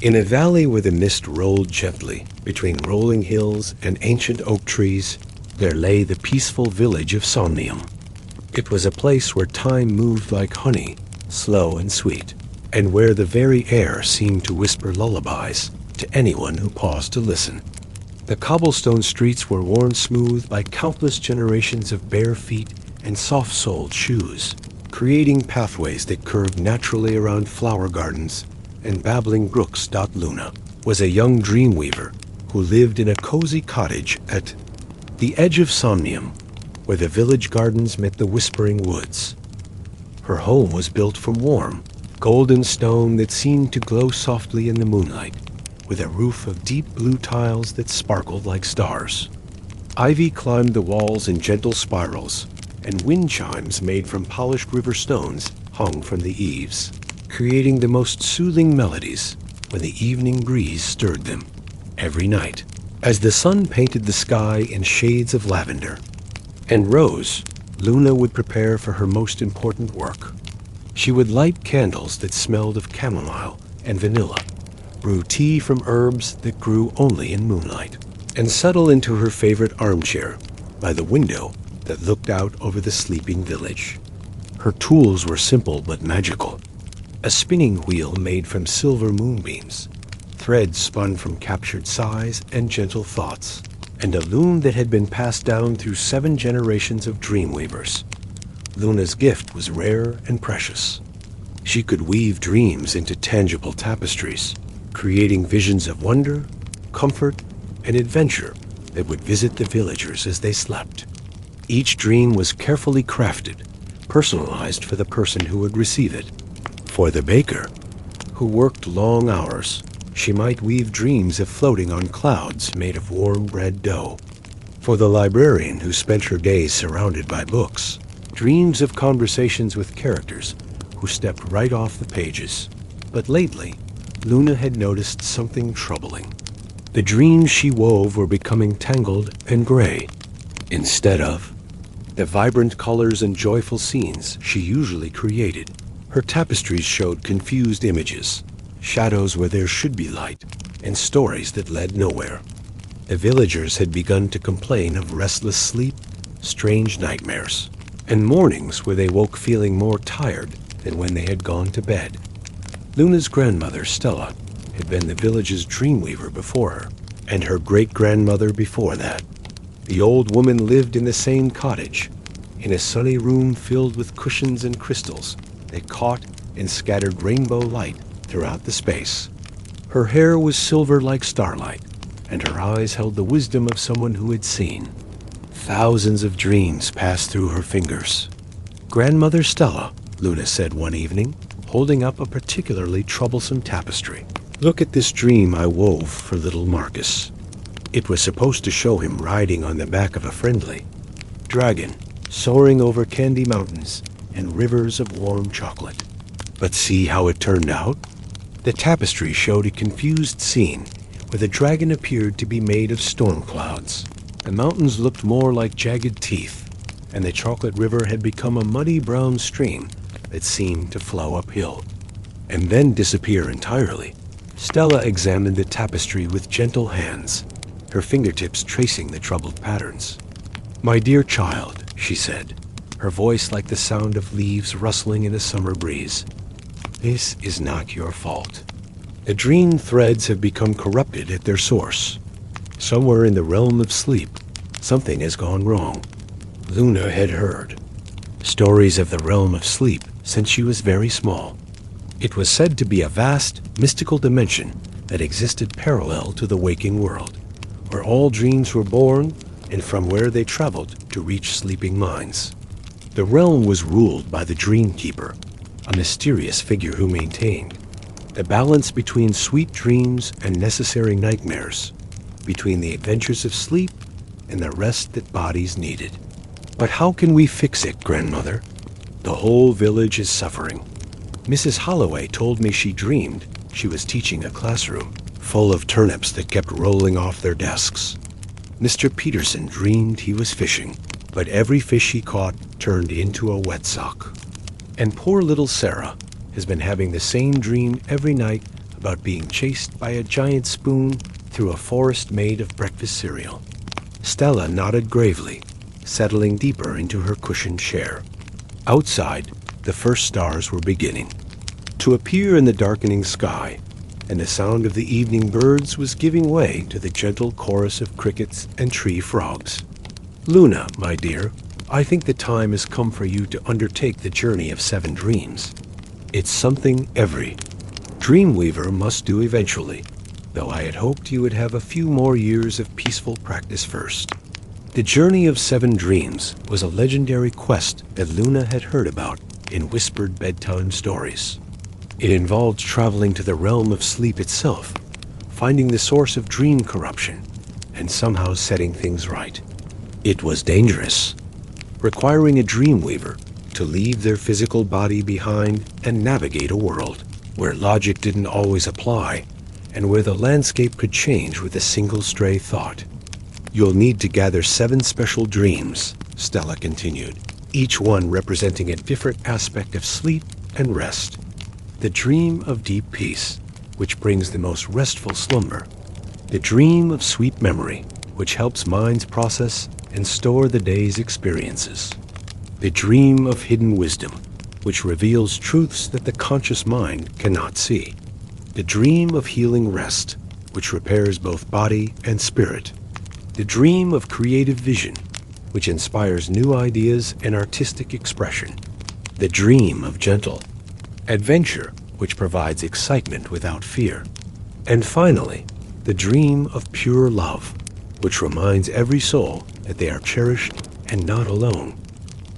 In a valley where the mist rolled gently between rolling hills and ancient oak trees, there lay the peaceful village of Somnium. It was a place where time moved like honey, slow and sweet, and where the very air seemed to whisper lullabies to anyone who paused to listen. The cobblestone streets were worn smooth by countless generations of bare feet and soft-soled shoes, creating pathways that curved naturally around flower gardens and babbling brooks. Luna was a young dreamweaver who lived in a cozy cottage at the edge of Somnium, where the village gardens met the whispering woods. Her home was built from warm, golden stone that seemed to glow softly in the moonlight, with a roof of deep blue tiles that sparkled like stars. Ivy climbed the walls in gentle spirals, and wind chimes made from polished river stones hung from the eaves, creating the most soothing melodies when the evening breeze stirred them. Every night, as the sun painted the sky in shades of lavender and rose, Luna would prepare for her most important work. She would light candles that smelled of chamomile and vanilla, brew tea from herbs that grew only in moonlight, and settle into her favorite armchair by the window that looked out over the sleeping village. Her tools were simple but magical. A spinning wheel made from silver moonbeams, threads spun from captured sighs and gentle thoughts, and a loom that had been passed down through 7 generations of dreamweavers. Luna's gift was rare and precious. She could weave dreams into tangible tapestries, creating visions of wonder, comfort, and adventure that would visit the villagers as they slept. Each dream was carefully crafted, personalized for the person who would receive it. For the baker, who worked long hours, she might weave dreams of floating on clouds made of warm bread dough. For the librarian who spent her days surrounded by books, dreams of conversations with characters who stepped right off the pages. But lately, Luna had noticed something troubling. The dreams she wove were becoming tangled and gray, instead of the vibrant colors and joyful scenes she usually created. Her tapestries showed confused images, shadows where there should be light, and stories that led nowhere. The villagers had begun to complain of restless sleep, strange nightmares, and mornings where they woke feeling more tired than when they had gone to bed. Luna's grandmother, Stella, had been the village's dreamweaver before her, and her great-grandmother before that. The old woman lived in the same cottage, in a sunny room filled with cushions and crystals that caught and scattered rainbow light throughout the space. Her hair was silver like starlight, and her eyes held the wisdom of someone who had seen. Thousands of dreams passed through her fingers. "Grandmother Stella," Luna said one evening, holding up a particularly troublesome tapestry, "look at this dream I wove for little Marcus." It was supposed to show him riding on the back of a friendly dragon, soaring over candy mountains and rivers of warm chocolate. But see how it turned out? The tapestry showed a confused scene where the dragon appeared to be made of storm clouds. The mountains looked more like jagged teeth, and the chocolate river had become a muddy brown stream that seemed to flow uphill, and then disappear entirely. Stella examined the tapestry with gentle hands, her fingertips tracing the troubled patterns. "My dear child," she said, her voice like the sound of leaves rustling in a summer breeze, "this is not your fault. The dream threads have become corrupted at their source. Somewhere in the realm of sleep, something has gone wrong." Luna had heard stories of the realm of sleep since she was very small. It was said to be a vast, mystical dimension that existed parallel to the waking world, where all dreams were born and from where they traveled to reach sleeping minds. The realm was ruled by the Dream Keeper, a mysterious figure who maintained the balance between sweet dreams and necessary nightmares, between the adventures of sleep and the rest that bodies needed. "But how can we fix it, Grandmother? The whole village is suffering. Mrs. Holloway told me she dreamed she was teaching a classroom full of turnips that kept rolling off their desks. Mr. Peterson dreamed he was fishing, but every fish he caught turned into a wet sock. And poor little Sarah has been having the same dream every night about being chased by a giant spoon through a forest made of breakfast cereal. Stella nodded gravely, settling deeper into her cushioned chair. Outside, the first stars were beginning to appear in the darkening sky, and the sound of the evening birds was giving way to the gentle chorus of crickets and tree frogs. "Luna, my dear, I think the time has come for you to undertake the journey of 7 dreams. It's something every dreamweaver must do eventually, though I had hoped you would have a few more years of peaceful practice first." The journey of 7 dreams was a legendary quest that Luna had heard about in whispered bedtime stories. It involved traveling to the realm of sleep itself, finding the source of dream corruption, and somehow setting things right. It was dangerous, requiring a dreamweaver to leave their physical body behind and navigate a world where logic didn't always apply, and where the landscape could change with a single stray thought. "You'll need to gather 7 special dreams," Stella continued, each one representing a different aspect of sleep and rest. The dream of deep peace, which brings the most restful slumber. The dream of sweet memory, which helps minds process and store the day's experiences. The dream of hidden wisdom, which reveals truths that the conscious mind cannot see. The dream of healing rest, which repairs both body and spirit. The dream of creative vision, which inspires new ideas and artistic expression. The dream of gentle adventure, which provides excitement without fear. And finally, the dream of pure love, which reminds every soul that they are cherished and not alone.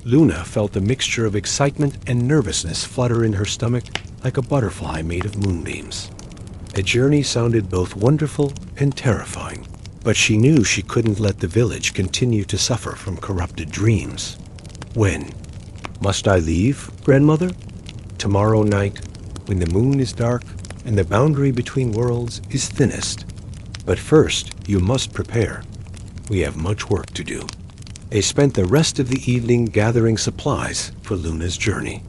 Luna felt a mixture of excitement and nervousness flutter in her stomach like a butterfly made of moonbeams. The journey sounded both wonderful and terrifying, but she knew she couldn't let the village continue to suffer from corrupted dreams. "When must I leave, grandmother?" "Tomorrow night, when the moon is dark and the boundary between worlds is thinnest. But first, you must prepare. We have much work to do." They spent the rest of the evening gathering supplies for Luna's journey.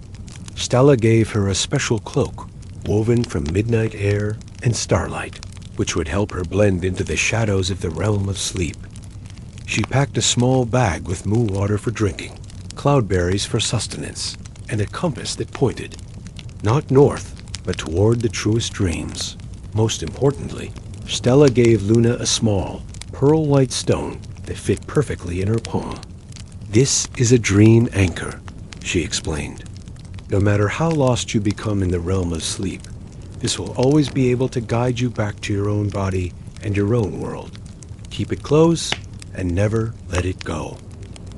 Stella gave her a special cloak, woven from midnight air and starlight, which would help her blend into the shadows of the realm of sleep. She packed a small bag with moo water for drinking, cloudberries for sustenance, and a compass that pointed, not north, but toward the truest dreams. Most importantly, Stella gave Luna a small, pearl-white stone that fit perfectly in her palm. "This is a dream anchor," she explained. "No matter how lost you become in the realm of sleep, this will always be able to guide you back to your own body and your own world. Keep it close and never let it go."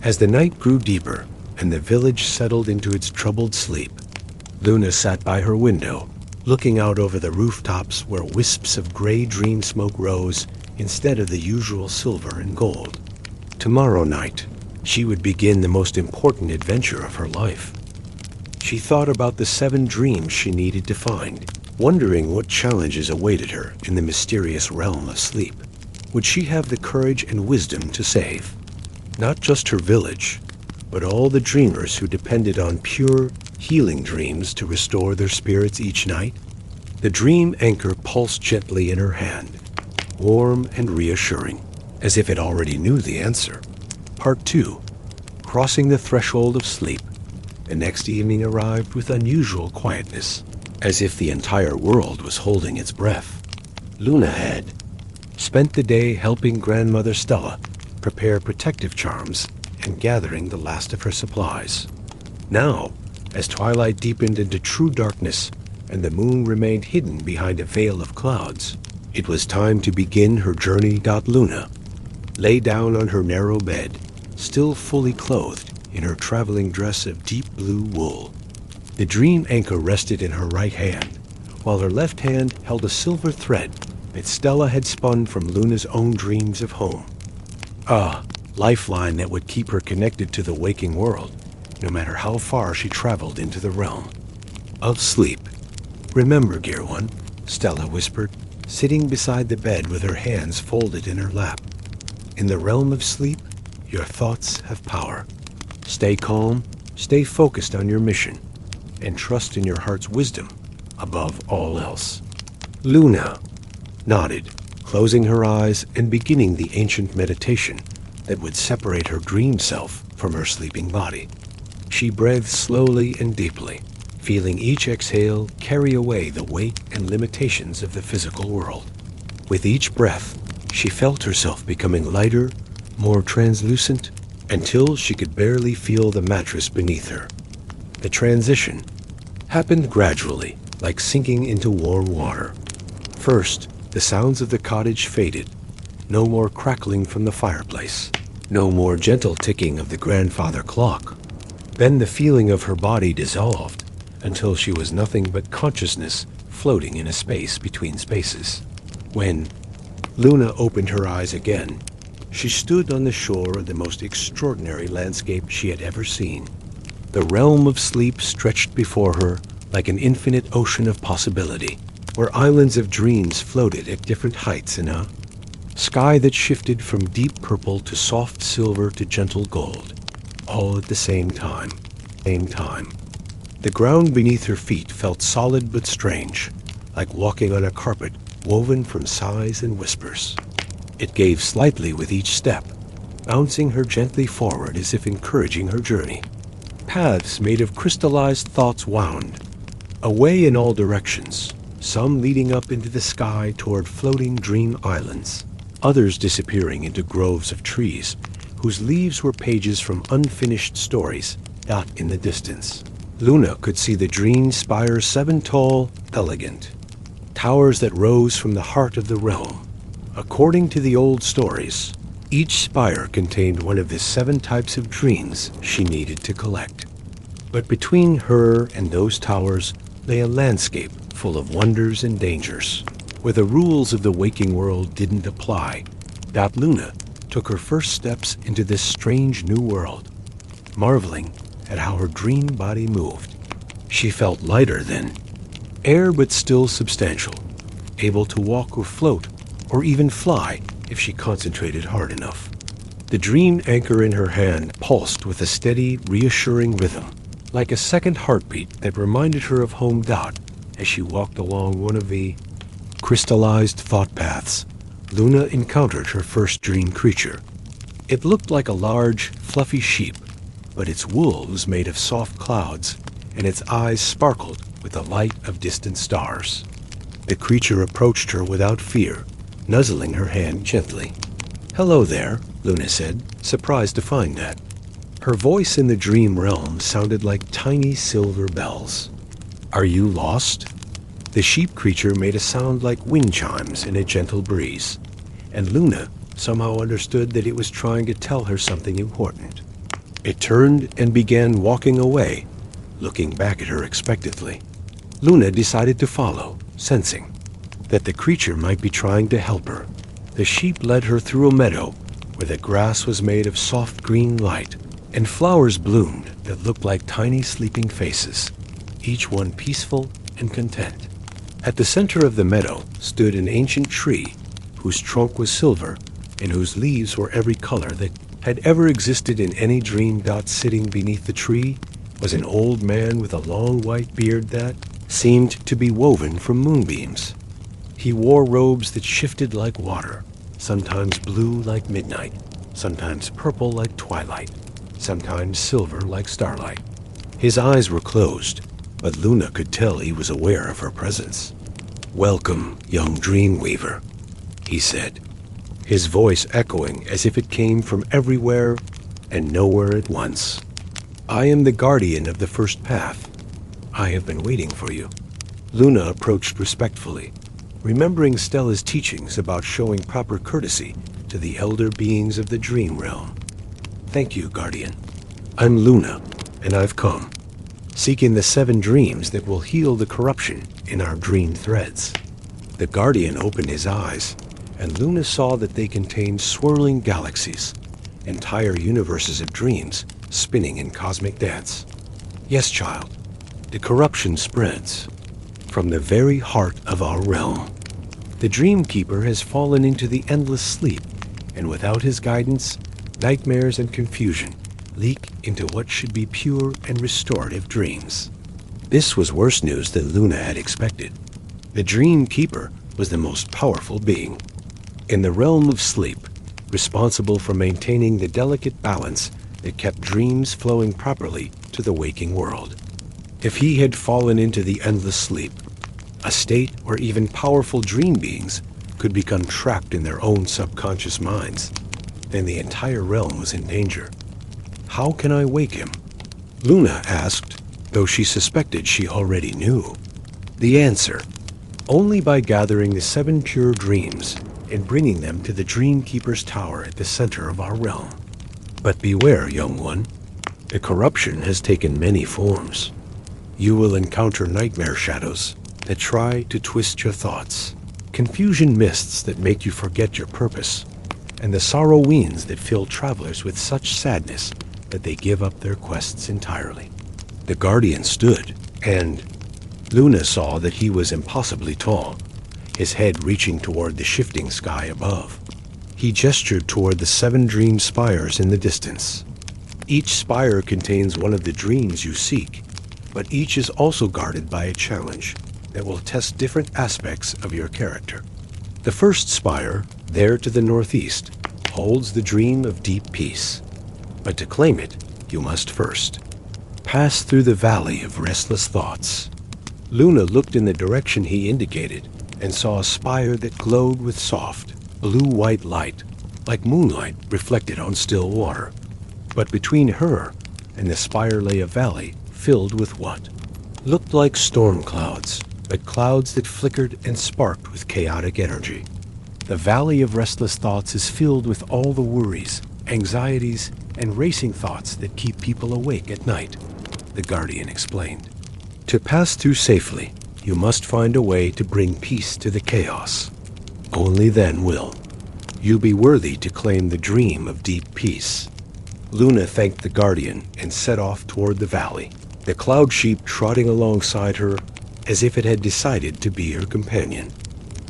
As the night grew deeper and the village settled into its troubled sleep, Luna sat by her window, looking out over the rooftops where wisps of gray dream smoke rose instead of the usual silver and gold. Tomorrow night, she would begin the most important adventure of her life. She thought about the 7 dreams she needed to find, wondering what challenges awaited her in the mysterious realm of sleep. Would she have the courage and wisdom to save not just her village, but all the dreamers who depended on pure, healing dreams to restore their spirits each night? The dream anchor pulsed gently in her hand, warm and reassuring, as if it already knew the answer. Part 2. Crossing the threshold of sleep. The next evening arrived with unusual quietness, as if the entire world was holding its breath. Luna had spent the day helping grandmother Stella prepare protective charms and gathering the last of her supplies. Now, as twilight deepened into true darkness and the moon remained hidden behind a veil of clouds, it was time to begin her journey. Luna lay down on her narrow bed, still fully clothed in her traveling dress of deep blue wool. The dream anchor rested in her right hand, while her left hand held a silver thread that Stella had spun from Luna's own dreams of home. A lifeline that would keep her connected to the waking world, no matter how far she traveled into the realm of sleep. "Remember, dear one," Stella whispered, sitting beside the bed with her hands folded in her lap. "In the realm of sleep, your thoughts have power. Stay calm, stay focused on your mission, and trust in your heart's wisdom above all else." Luna nodded, closing her eyes and beginning the ancient meditation that would separate her dream self from her sleeping body. She breathed slowly and deeply, feeling each exhale carry away the weight and limitations of the physical world. With each breath, she felt herself becoming lighter, more translucent, until she could barely feel the mattress beneath her. The transition happened gradually, like sinking into warm water. First, the sounds of the cottage faded. No more crackling from the fireplace. No more gentle ticking of the grandfather clock. Then the feeling of her body dissolved until she was nothing but consciousness floating in a space between spaces. When Luna opened her eyes again, she stood on the shore of the most extraordinary landscape she had ever seen. The realm of sleep stretched before her like an infinite ocean of possibility, where islands of dreams floated at different heights in a sky that shifted from deep purple to soft silver to gentle gold, all at the same time. The ground beneath her feet felt solid but strange, like walking on a carpet woven from sighs and whispers. It gave slightly with each step, bouncing her gently forward as if encouraging her journey. Paths made of crystallized thoughts wound, away in all directions, some leading up into the sky toward floating dream islands, others disappearing into groves of trees whose leaves were pages from unfinished stories out in the distance. Luna could see the dream spires, 7 tall, elegant towers that rose from the heart of the realm. According to the old stories, each spire contained one of the 7 types of dreams she needed to collect. But between her and those towers lay a landscape full of wonders and dangers, where the rules of the waking world didn't apply. That Luna took her first steps into this strange new world, marveling at how her dream body moved. She felt lighter then, air but still substantial, able to walk or float or even fly if she concentrated hard enough. The dream anchor in her hand pulsed with a steady, reassuring rhythm, like a second heartbeat that reminded her of home dot as she walked along one of the crystallized thought paths. Luna encountered her first dream creature. It looked like a large, fluffy sheep, but its wool was made of soft clouds, and its eyes sparkled with the light of distant stars. The creature approached her without fear, nuzzling her hand gently. "Hello there," Luna said, surprised to find that. Her voice in the dream realm sounded like tiny silver bells. "Are you lost?" The sheep creature made a sound like wind chimes in a gentle breeze, and Luna somehow understood that it was trying to tell her something important. It turned and began walking away, looking back at her expectantly. Luna decided to follow, sensing that the creature might be trying to help her. The sheep led her through a meadow where the grass was made of soft green light, and flowers bloomed that looked like tiny sleeping faces, each one peaceful and content. At the center of the meadow stood an ancient tree whose trunk was silver and whose leaves were every color that had ever existed in any dream. Sitting beneath the tree was an old man with a long white beard that seemed to be woven from moonbeams. He wore robes that shifted like water, sometimes blue like midnight, sometimes purple like twilight, sometimes silver like starlight. His eyes were closed, but Luna could tell he was aware of her presence. "Welcome, young dream weaver," he said, his voice echoing as if it came from everywhere and nowhere at once. "I am the guardian of the first path. I have been waiting for you." Luna approached respectfully, remembering Stella's teachings about showing proper courtesy to the elder beings of the dream realm. "Thank you, guardian. I'm Luna, and I've come, seeking the 7 dreams that will heal the corruption in our dream threads." The guardian opened his eyes, and Luna saw that they contained swirling galaxies, entire universes of dreams spinning in cosmic dance. "Yes, child, the corruption spreads from the very heart of our realm. The dream keeper has fallen into the endless sleep, and without his guidance, nightmares and confusion leak into what should be pure and restorative dreams." This was worse news than Luna had expected. The Dream Keeper was the most powerful being. In the realm of sleep, responsible for maintaining the delicate balance that kept dreams flowing properly to the waking world. If he had fallen into the endless sleep, a state where even powerful dream beings could become trapped in their own subconscious minds, then the entire realm was in danger. How can I wake him? Luna asked, though she suspected she already knew. The answer: only by gathering the 7 pure dreams and bringing them to the Dream Keeper's tower at the center of our realm. But beware, young one. The corruption has taken many forms. You will encounter nightmare shadows that try to twist your thoughts, confusion mists that make you forget your purpose, and the sorrow winds that fill travelers with such sadness that they give up their quests entirely. The Guardian stood, and Luna saw that he was impossibly tall, his head reaching toward the shifting sky above. He gestured toward the 7 dream spires in the distance. Each spire contains one of the dreams you seek, but each is also guarded by a challenge that will test different aspects of your character. The first spire, there to the northeast, holds the dream of deep peace. But to claim it, you must first pass through the valley of restless thoughts. Luna looked in the direction he indicated and saw a spire that glowed with soft, blue-white light, like moonlight reflected on still water. But between her and the spire lay a valley filled with what looked like storm clouds, but clouds that flickered and sparked with chaotic energy. The Valley of Restless Thoughts is filled with all the worries, anxieties, and racing thoughts that keep people awake at night, the Guardian explained. To pass through safely, you must find a way to bring peace to the chaos. Only then will you be worthy to claim the dream of deep peace. Luna thanked the Guardian and set off toward the valley, the cloud sheep trotting alongside her as if it had decided to be her companion.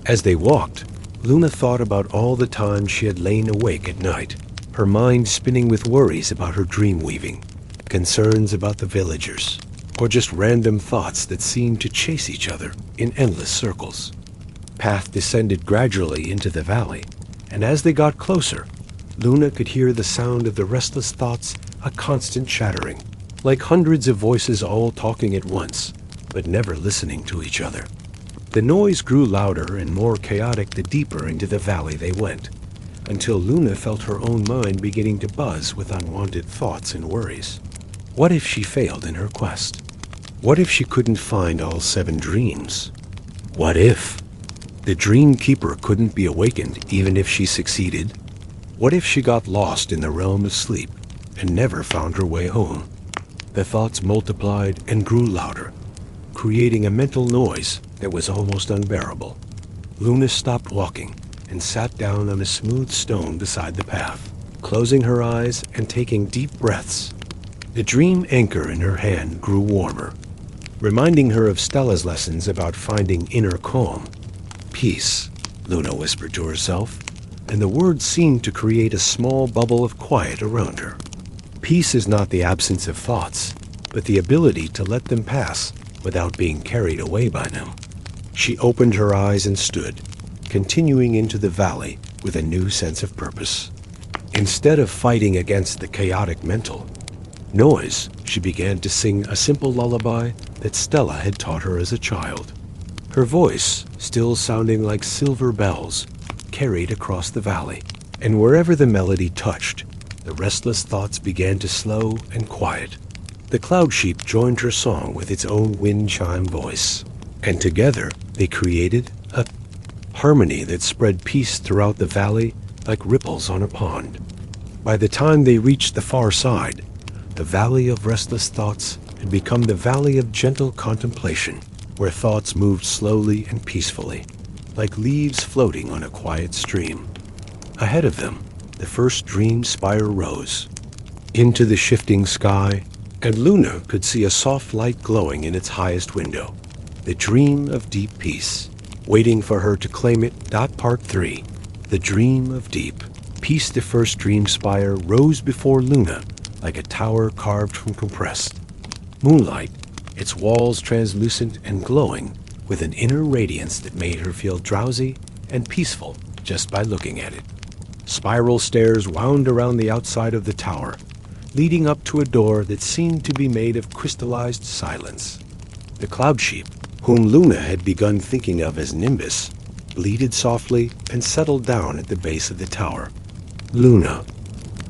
As they walked, Luna thought about all the time she had lain awake at night, her mind spinning with worries about her dream weaving, concerns about the villagers, or just random thoughts that seemed to chase each other in endless circles. Path descended gradually into the valley, and as they got closer, Luna could hear the sound of the restless thoughts, a constant chattering, like hundreds of voices all talking at once, but never listening to each other. The noise grew louder and more chaotic the deeper into the valley they went, until Luna felt her own mind beginning to buzz with unwanted thoughts and worries. What if she failed in her quest? What if she couldn't find all 7 dreams? What if the Dream Keeper couldn't be awakened even if she succeeded? What if she got lost in the realm of sleep and never found her way home? The thoughts multiplied and grew louder, creating a mental noise that was almost unbearable. Luna stopped walking and sat down on a smooth stone beside the path, closing her eyes and taking deep breaths. The dream anchor in her hand grew warmer, reminding her of Stella's lessons about finding inner calm. Peace, Luna whispered to herself, and the words seemed to create a small bubble of quiet around her. Peace is not the absence of thoughts, but the ability to let them pass without being carried away by them. She opened her eyes and stood, continuing into the valley with a new sense of purpose. Instead of fighting against the chaotic mental noise, she began to sing a simple lullaby that Stella had taught her as a child. Her voice, still sounding like silver bells, carried across the valley, and wherever the melody touched, the restless thoughts began to slow and quiet. The cloud sheep joined her song with its own wind chime voice, and together they created a harmony that spread peace throughout the valley like ripples on a pond. By the time they reached the far side, the Valley of Restless Thoughts had become the Valley of Gentle Contemplation, where thoughts moved slowly and peacefully, like leaves floating on a quiet stream. Ahead of them, the first dream spire rose into the shifting sky, and Luna could see a soft light glowing in its highest window, the dream of deep peace, waiting for her to claim it. Part 3. The Dream of Deep Peace. The first dream spire rose before Luna like a tower carved from compressed moonlight, its walls translucent and glowing with an inner radiance that made her feel drowsy and peaceful just by looking at it. Spiral stairs wound around the outside of the tower, leading up to a door that seemed to be made of crystallized silence. The cloud sheep, whom Luna had begun thinking of as Nimbus, bleated softly and settled down at the base of the tower. Luna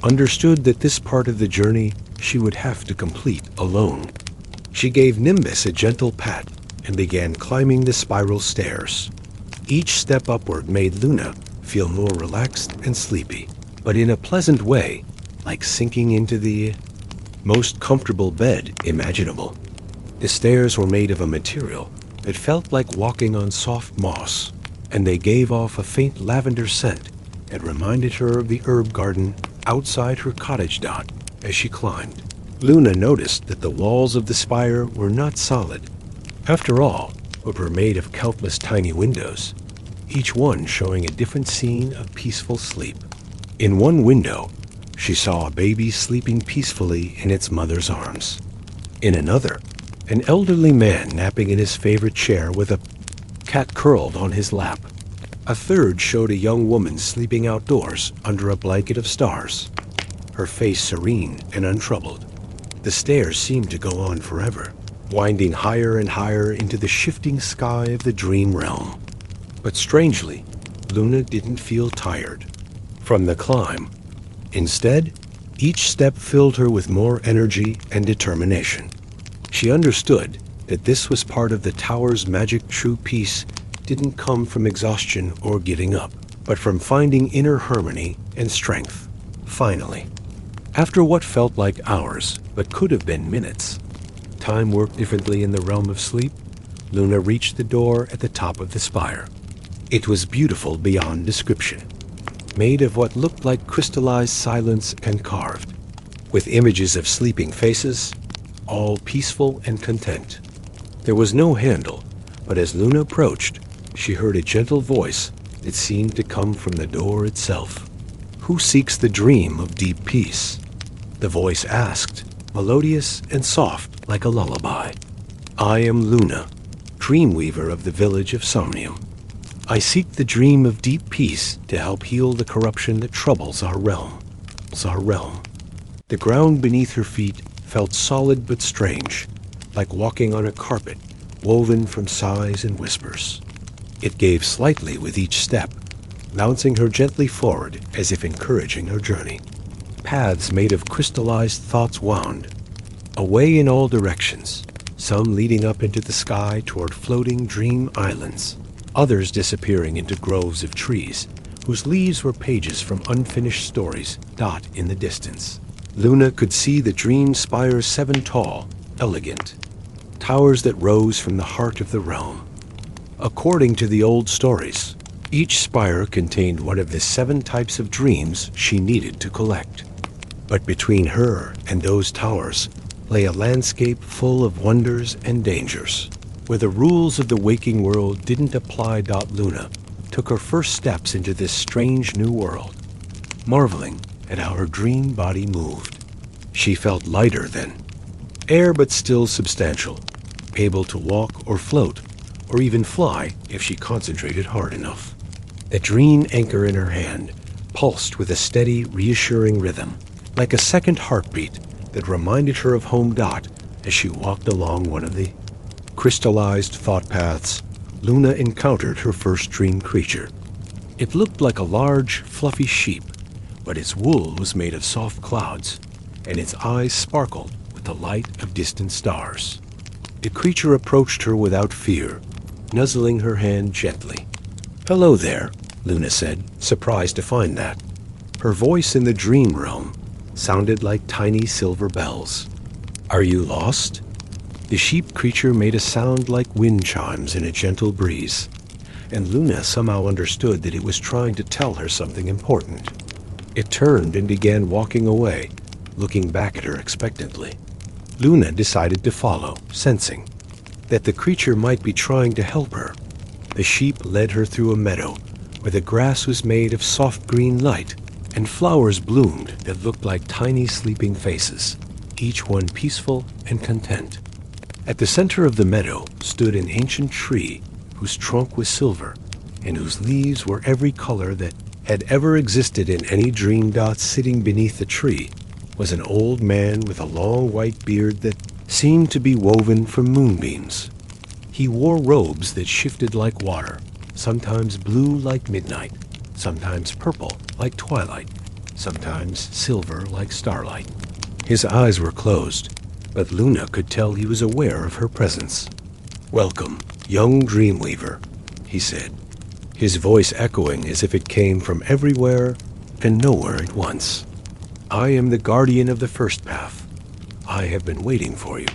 understood that this part of the journey she would have to complete alone. She gave Nimbus a gentle pat and began climbing the spiral stairs. Each step upward made Luna feel more relaxed and sleepy, but in a pleasant way, like sinking into the most comfortable bed imaginable. The stairs were made of a material that felt like walking on soft moss, and they gave off a faint lavender scent that reminded her of the herb garden outside her cottage dot as she climbed. Luna noticed that the walls of the spire were not solid. After all, but were made of countless tiny windows, each one showing a different scene of peaceful sleep. In one window, she saw a baby sleeping peacefully in its mother's arms. In another, an elderly man napping in his favorite chair with a cat curled on his lap. A third showed a young woman sleeping outdoors under a blanket of stars, her face serene and untroubled. The stairs seemed to go on forever, winding higher and higher into the shifting sky of the dream realm. But strangely, Luna didn't feel tired from the climb. Instead, each step filled her with more energy and determination. She understood that this was part of the tower's magic. True peace didn't come from exhaustion or giving up, but from finding inner harmony and strength. Finally, after what felt like hours, but could have been minutes, time worked differently in the realm of sleep, Luna reached the door at the top of the spire. It was beautiful beyond description, made of what looked like crystallized silence and carved, with images of sleeping faces, all peaceful and content. There was no handle, but as Luna approached, she heard a gentle voice that seemed to come from the door itself. "Who seeks the dream of deep peace?" the voice asked, melodious and soft like a lullaby. "I am Luna, dreamweaver of the village of Somnium. I seek the dream of deep peace to help heal the corruption that troubles our realm. The ground beneath her feet felt solid but strange, like walking on a carpet woven from sighs and whispers. It gave slightly with each step, bouncing her gently forward as if encouraging her journey. Paths made of crystallized thoughts wound, away in all directions, some leading up into the sky toward floating dream islands, others disappearing into groves of trees whose leaves were pages from unfinished stories dot in the distance. Luna could see the dream spires, 7 tall, elegant, towers that rose from the heart of the realm. According to the old stories, each spire contained one of the 7 types of dreams she needed to collect. But between her and those towers lay a landscape full of wonders and dangers, where the rules of the waking world didn't apply. Luna took her first steps into this strange new world, marveling at how her dream body moved. She felt lighter then, air but still substantial, able to walk or float, or even fly if she concentrated hard enough. The dream anchor in her hand pulsed with a steady, reassuring rhythm, like a second heartbeat that reminded her of home. As she walked along one of the crystallized thought paths, Luna encountered her first dream creature. It looked like a large, fluffy sheep, but its wool was made of soft clouds, and its eyes sparkled with the light of distant stars. The creature approached her without fear, nuzzling her hand gently. "Hello there," Luna said, surprised to find that. Her voice in the dream realm sounded like tiny silver bells. "Are you lost?" The sheep creature made a sound like wind chimes in a gentle breeze, and Luna somehow understood that it was trying to tell her something important. It turned and began walking away, looking back at her expectantly. Luna decided to follow, sensing that the creature might be trying to help her. The sheep led her through a meadow where the grass was made of soft green light and flowers bloomed that looked like tiny sleeping faces, each one peaceful and content. At the center of the meadow stood an ancient tree whose trunk was silver and whose leaves were every color that had ever existed in any dream dot sitting beneath the tree, was an old man with a long white beard that seemed to be woven from moonbeams. He wore robes that shifted like water, sometimes blue like midnight, sometimes purple like twilight, sometimes silver like starlight. His eyes were closed, but Luna could tell he was aware of her presence. "Welcome, young Dreamweaver," he said, his voice echoing as if it came from everywhere and nowhere at once. "I am the guardian of the first path. I have been waiting for you."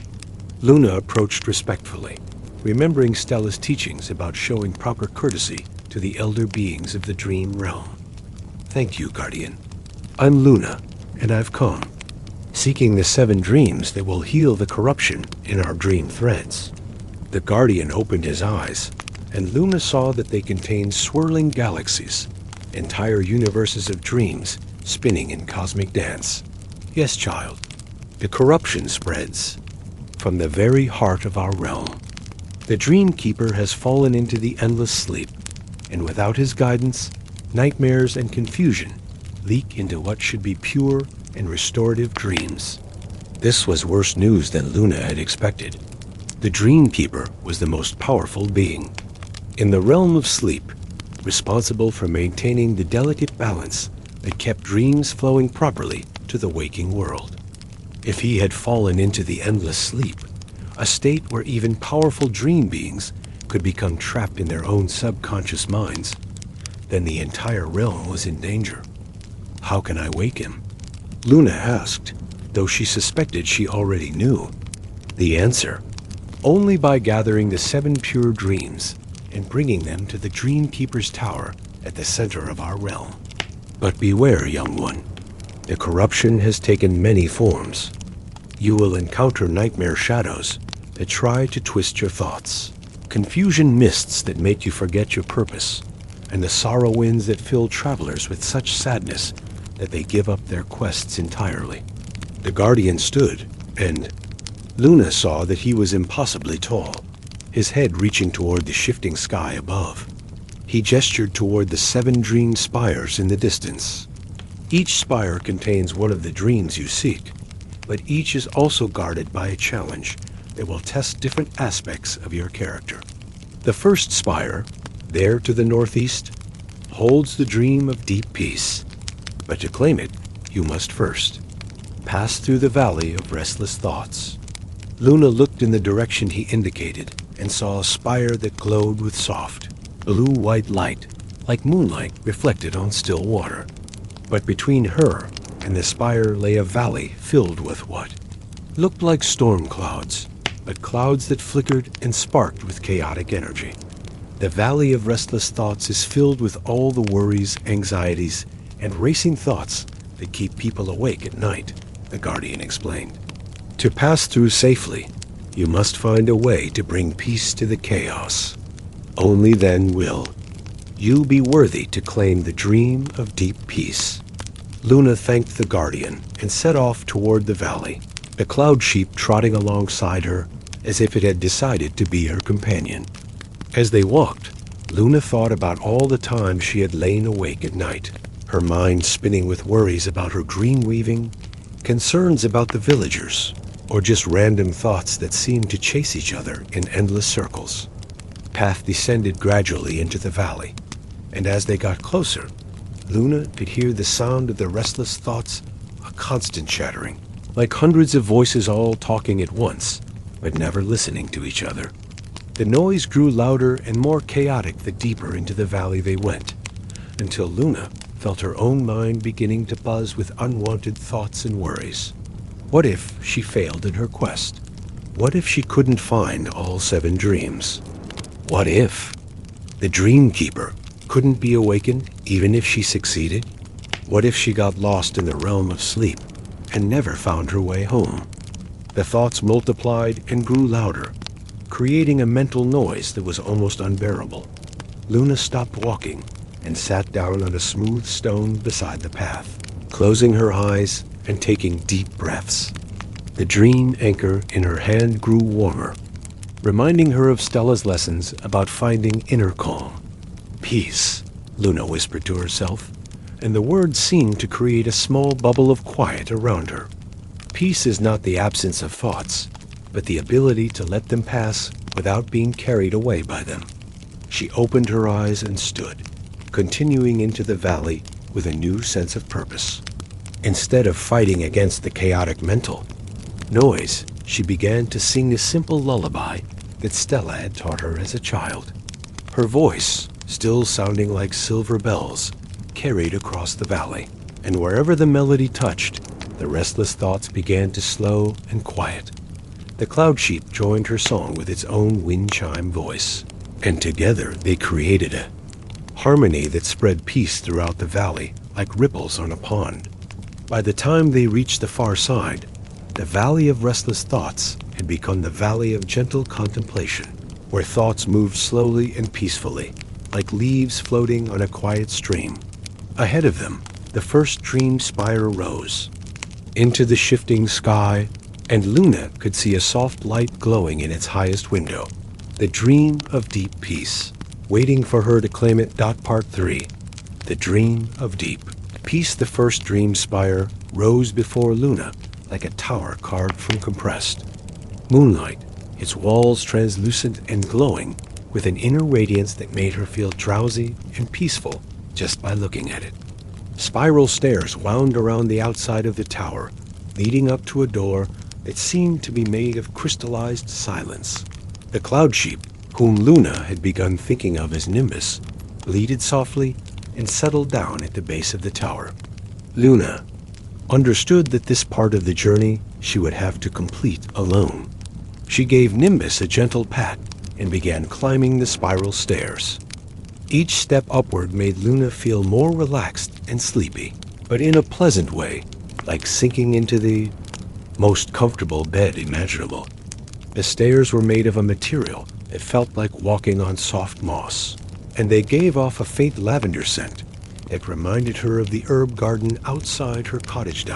Luna approached respectfully, remembering Stella's teachings about showing proper courtesy to the elder beings of the dream realm. "Thank you, Guardian. I'm Luna, and I've come, seeking the 7 dreams that will heal the corruption in our dream threads." The Guardian opened his eyes, and Luna saw that they contained swirling galaxies, entire universes of dreams spinning in cosmic dance. "Yes, child, the corruption spreads from the very heart of our realm. The Dream Keeper has fallen into the endless sleep, and without his guidance, nightmares and confusion leak into what should be pure and restorative dreams." This was worse news than Luna had expected. The Dream Keeper was the most powerful being in the realm of sleep, responsible for maintaining the delicate balance that kept dreams flowing properly to the waking world. If he had fallen into the endless sleep, a state where even powerful dream beings could become trapped in their own subconscious minds, then the entire realm was in danger. "How can I wake him?" Luna asked, though she suspected she already knew. The answer: only by gathering the 7 pure dreams and bringing them to the Dream Keeper's tower at the center of our realm. But beware, young one. The corruption has taken many forms. You will encounter nightmare shadows that try to twist your thoughts, confusion mists that make you forget your purpose, and the sorrow winds that fill travelers with such sadness that they give up their quests entirely. The Guardian stood, and Luna saw that he was impossibly tall, his head reaching toward the shifting sky above. He gestured toward the 7 dream spires in the distance. Each spire contains one of the dreams you seek, but each is also guarded by a challenge that will test different aspects of your character. The first spire, there to the northeast, holds the dream of deep peace, but to claim it, you must first pass through the valley of restless thoughts. Luna looked in the direction he indicated and saw a spire that glowed with soft, blue-white light, like moonlight reflected on still water. But between her and the spire lay a valley filled with what looked like storm clouds, but clouds that flickered and sparked with chaotic energy. The Valley of Restless Thoughts is filled with all the worries, anxieties, and racing thoughts that keep people awake at night, the Guardian explained. To pass through safely, you must find a way to bring peace to the chaos. Only then will you be worthy to claim the dream of deep peace. Luna thanked the Guardian and set off toward the valley, the cloud sheep trotting alongside her as if it had decided to be her companion. As they walked, Luna thought about all the time she had lain awake at night, her mind spinning with worries about her dream weaving, concerns about the villagers, or just random thoughts that seemed to chase each other in endless circles. The path descended gradually into the valley, and as they got closer, Luna could hear the sound of the restless thoughts, a constant chattering, like hundreds of voices all talking at once, but never listening to each other. The noise grew louder and more chaotic the deeper into the valley they went, until Luna felt her own mind beginning to buzz with unwanted thoughts and worries. What if she failed in her quest? What if she couldn't find all 7 dreams? What if the Dream Keeper couldn't be awakened even if she succeeded? What if she got lost in the realm of sleep and never found her way home? The thoughts multiplied and grew louder, creating a mental noise that was almost unbearable. Luna stopped walking and sat down on a smooth stone beside the path, closing her eyes and taking deep breaths. The dream anchor in her hand grew warmer, reminding her of Stella's lessons about finding inner calm. Peace, Luna whispered to herself, and the words seemed to create a small bubble of quiet around her. Peace is not the absence of thoughts, but the ability to let them pass without being carried away by them. She opened her eyes and stood, continuing into the valley with a new sense of purpose. Instead of fighting against the chaotic mental noise, she began to sing a simple lullaby that Stella had taught her as a child. Her voice, still sounding like silver bells, carried across the valley, and wherever the melody touched, the restless thoughts began to slow and quiet. The cloud sheep joined her song with its own wind chime voice, and together they created a harmony that spread peace throughout the valley like ripples on a pond. By the time they reached the far side, the Valley of Restless Thoughts had become the Valley of Gentle Contemplation, where thoughts moved slowly and peacefully, like leaves floating on a quiet stream. Ahead of them, the first dream spire rose into the shifting sky, and Luna could see a soft light glowing in its highest window. The dream of deep peace, waiting for her to claim it. Part 3. The Dream of Deep Peace. The first dream spire rose before Luna like a tower carved from compressed moonlight, its walls translucent and glowing with an inner radiance that made her feel drowsy and peaceful just by looking at it. Spiral stairs wound around the outside of the tower, leading up to a door that seemed to be made of crystallized silence. The cloud sheep, whom Luna had begun thinking of as Nimbus, bleated softly and settled down at the base of the tower. Luna understood that this part of the journey she would have to complete alone. She gave Nimbus a gentle pat and began climbing the spiral stairs. Each step upward made Luna feel more relaxed and sleepy, but in a pleasant way, like sinking into the most comfortable bed imaginable. The stairs were made of a material that felt like walking on soft moss, and they gave off a faint lavender scent that reminded her of the herb garden outside her cottage.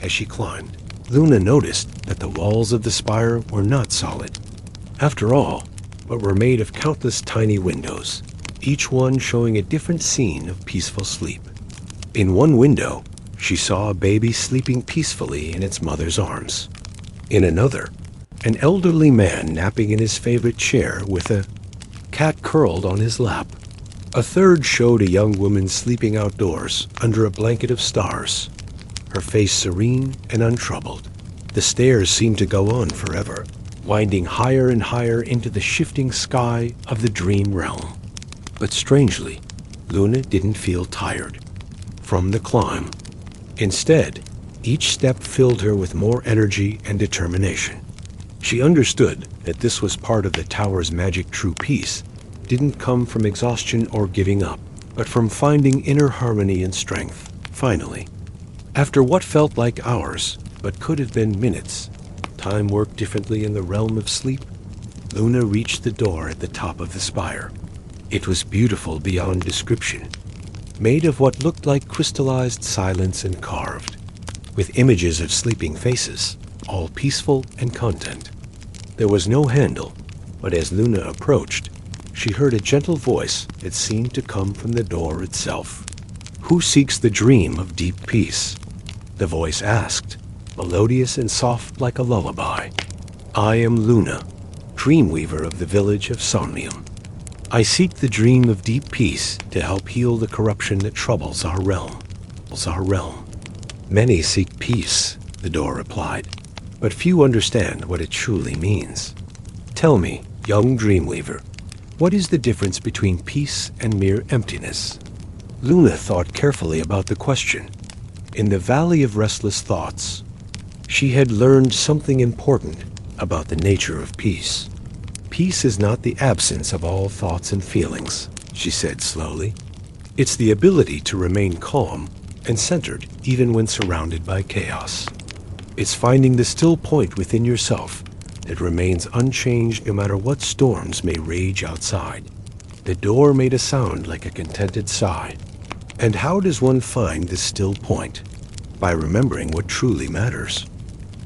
As she climbed, Luna noticed that the walls of the spire were not solid, after all, but were made of countless tiny windows, each one showing a different scene of peaceful sleep. In one window, she saw a baby sleeping peacefully in its mother's arms. In another, an elderly man napping in his favorite chair with a cat curled on his lap. A third showed a young woman sleeping outdoors under a blanket of stars, her face serene and untroubled. The stairs seemed to go on forever, winding higher and higher into the shifting sky of the dream realm. But strangely, Luna didn't feel tired from the climb. Instead, each step filled her with more energy and determination. She understood that this was part of the tower's magic. True peace didn't come from exhaustion or giving up, but from finding inner harmony and strength. Finally, after what felt like hours, but could have been minutes, time worked differently in the realm of sleep, Luna reached the door at the top of the spire. It was beautiful beyond description, made of what looked like crystallized silence and carved, with images of sleeping faces, all peaceful and content. There was no handle, but as Luna approached, she heard a gentle voice that seemed to come from the door itself. "Who seeks the dream of deep peace?" the voice asked, melodious and soft like a lullaby. "I am Luna, dreamweaver of the village of Somnium. I seek the dream of deep peace to help heal the corruption that troubles our realm. Many seek peace," the door replied, "but few understand what it truly means. Tell me, young dreamweaver, what is the difference between peace and mere emptiness?" Luna thought carefully about the question. In the Valley of Restless Thoughts, she had learned something important about the nature of peace. "Peace is not the absence of all thoughts and feelings," she said slowly. "It's the ability to remain calm and centered even when surrounded by chaos. It's finding the still point within yourself that remains unchanged no matter what storms may rage outside." The door made a sound like a contented sigh. "And how does one find this still point?" "By remembering what truly matters."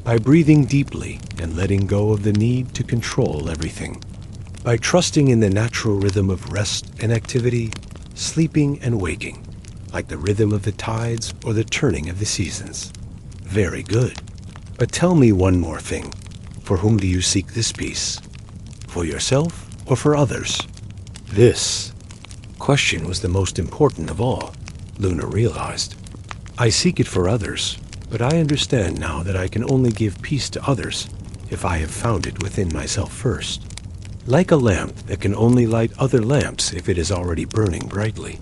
by breathing deeply and letting go of the need to control everything, by trusting in the natural rhythm of rest and activity, sleeping and waking, like the rhythm of the tides or the turning of the seasons. Very good. But tell me one more thing. For whom do you seek this peace? For yourself or for others? This question was the most important of all, Luna realized. I seek it for others, but I understand now that I can only give peace to others if I have found it within myself first. Like a lamp that can only light other lamps if it is already burning brightly.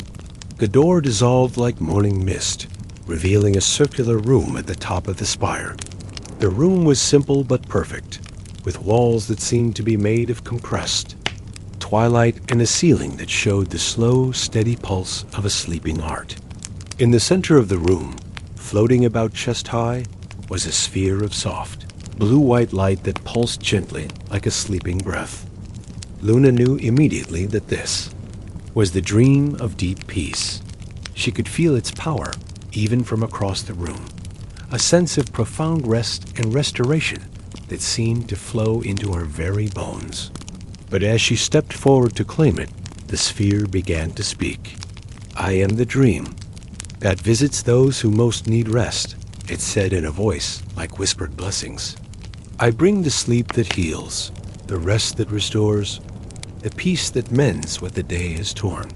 The door dissolved like morning mist, revealing a circular room at the top of the spire. The room was simple but perfect, with walls that seemed to be made of compressed twilight and a ceiling that showed the slow, steady pulse of a sleeping heart. In the center of the room, floating about chest high, was a sphere of soft, blue-white light that pulsed gently like a sleeping breath. Luna knew immediately that this was the dream of deep peace. She could feel its power, even from across the room, a sense of profound rest and restoration that seemed to flow into her very bones. But as she stepped forward to claim it, the sphere began to speak. "I am the dream that visits those who most need rest," it said in a voice like whispered blessings. "I bring the sleep that heals, the rest that restores, the peace that mends what the day has torn.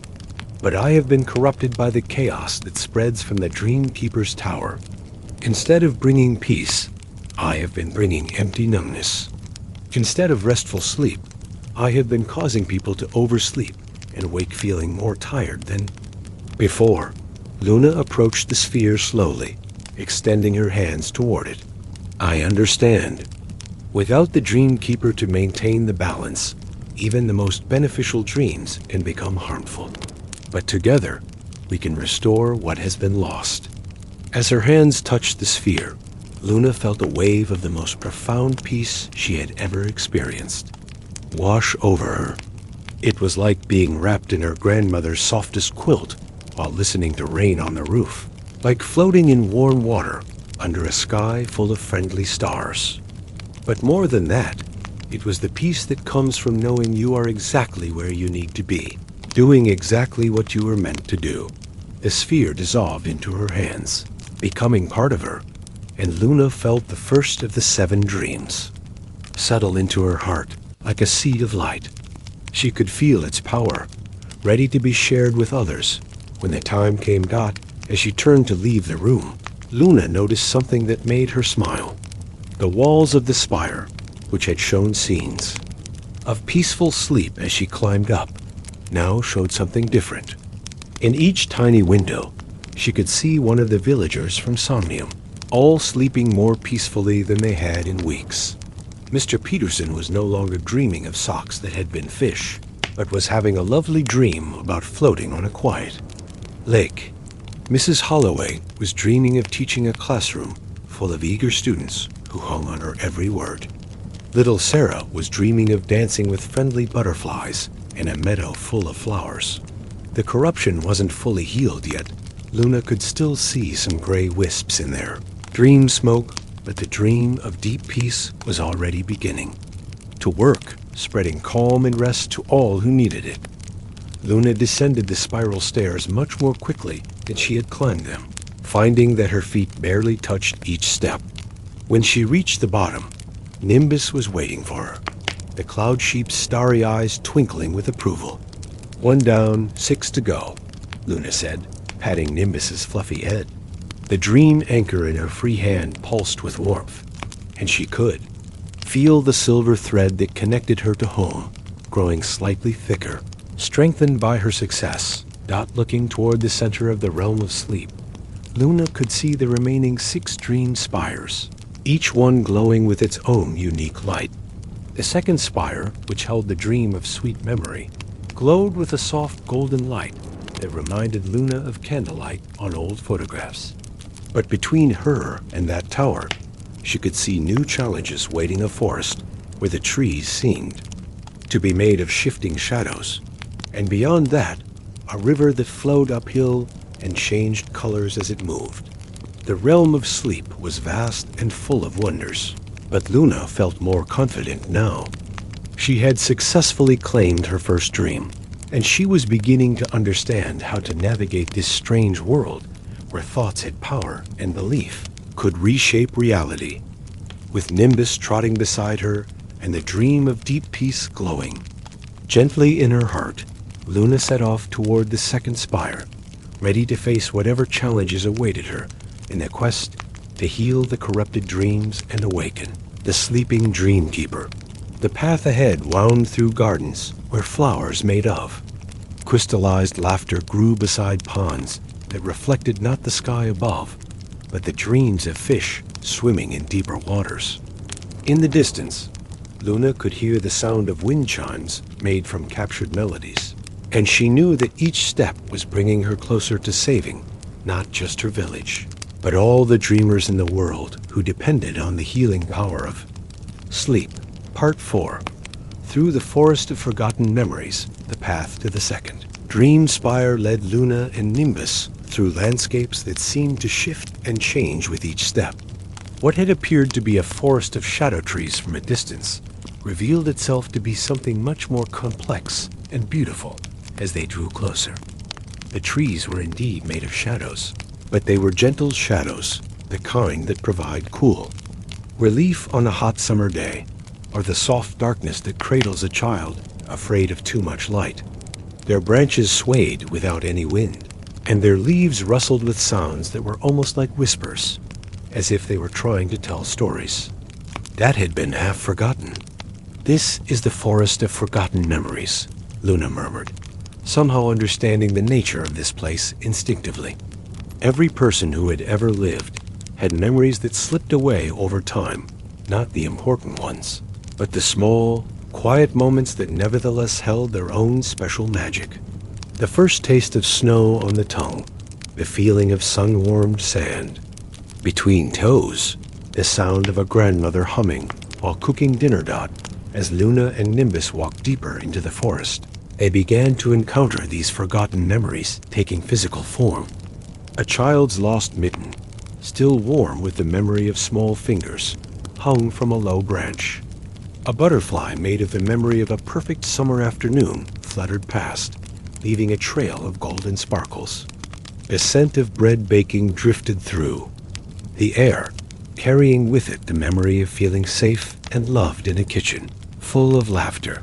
But I have been corrupted by the chaos that spreads from the Dream Keeper's tower. Instead of bringing peace, I have been bringing empty numbness. Instead of restful sleep, I have been causing people to oversleep and wake feeling more tired than before." Luna approached the sphere slowly, extending her hands toward it. "I understand. Without the Dream Keeper to maintain the balance, even the most beneficial dreams can become harmful. But together, we can restore what has been lost." As her hands touched the sphere, Luna felt a wave of the most profound peace she had ever experienced wash over her. It was like being wrapped in her grandmother's softest quilt while listening to rain on the roof, like floating in warm water under a sky full of friendly stars. But more than that, it was the peace that comes from knowing you are exactly where you need to be, doing exactly what you were meant to do. The sphere dissolved into her hands, becoming part of her, and Luna felt the first of the 7 dreams settle into her heart like a seed of light. She could feel its power, ready to be shared with others. When the time came dot, as she turned to leave the room, Luna noticed something that made her smile. The walls of the spire, which had shown scenes of peaceful sleep as she climbed up, now showed something different. In each tiny window, she could see one of the villagers from Somnium, all sleeping more peacefully than they had in weeks. Mr. Peterson was no longer dreaming of socks that had been fish, but was having a lovely dream about floating on a quiet lake. Mrs. Holloway was dreaming of teaching a classroom full of eager students who hung on her every word. Little Sarah was dreaming of dancing with friendly butterflies in a meadow full of flowers. The corruption wasn't fully healed yet. Luna could still see some gray wisps in there. Dream smoke, but the dream of deep peace was already beginning to work, spreading calm and rest to all who needed it. Luna descended the spiral stairs much more quickly than she had climbed them, finding that her feet barely touched each step. When she reached the bottom, Nimbus was waiting for her, the cloud sheep's starry eyes twinkling with approval. "1 down, 6 to go," Luna said, patting Nimbus's fluffy head. The dream anchor in her free hand pulsed with warmth, and she could feel the silver thread that connected her to home, growing slightly thicker, strengthened by her success. Looking toward the center of the realm of sleep, Luna could see the remaining 6 dream spires, each one glowing with its own unique light. The second spire, which held the dream of sweet memory, glowed with a soft golden light that reminded Luna of candlelight on old photographs. But between her and that tower, she could see new challenges waiting a forest where the trees seemed to be made of shifting shadows, and beyond that, a river that flowed uphill and changed colors as it moved. The realm of sleep was vast and full of wonders, but Luna felt more confident now. She had successfully claimed her first dream, and she was beginning to understand how to navigate this strange world where thoughts had power and belief could reshape reality. With Nimbus trotting beside her and the dream of deep peace glowing gently in her heart, Luna set off toward the second spire, ready to face whatever challenges awaited her in the quest to heal the corrupted dreams and awaken the sleeping dreamkeeper. The path ahead wound through gardens where flowers made of. Crystallized laughter grew beside ponds that reflected not the sky above, but the dreams of fish swimming in deeper waters. In the distance, Luna could hear the sound of wind chimes made from captured melodies, and she knew that each step was bringing her closer to saving not just her village, but all the dreamers in the world who depended on the healing power of sleep. Part 4. Through the forest of forgotten memories, the path to the second dream spire led Luna and Nimbus through landscapes that seemed to shift and change with each step. What had appeared to be a forest of shadow trees from a distance revealed itself to be something much more complex and beautiful as they drew closer. The trees were indeed made of shadows, but they were gentle shadows, the kind that provide cool relief on a hot summer day, or the soft darkness that cradles a child afraid of too much light. Their branches swayed without any wind, and their leaves rustled with sounds that were almost like whispers, as if they were trying to tell stories that had been half forgotten. "This is the forest of forgotten memories," Luna murmured, somehow understanding the nature of this place instinctively. Every person who had ever lived had memories that slipped away over time, not the important ones, but the small, quiet moments that nevertheless held their own special magic. The first taste of snow on the tongue, the feeling of sun-warmed sand. Between toes, the sound of a grandmother humming while cooking dinner. As Luna and Nimbus walked deeper into the forest, they began to encounter these forgotten memories taking physical form. A child's lost mitten, still warm with the memory of small fingers, hung from a low branch. A butterfly made of the memory of a perfect summer afternoon fluttered past, leaving a trail of golden sparkles. A scent of bread baking drifted through the air, carrying with it the memory of feeling safe and loved in a kitchen, full of laughter.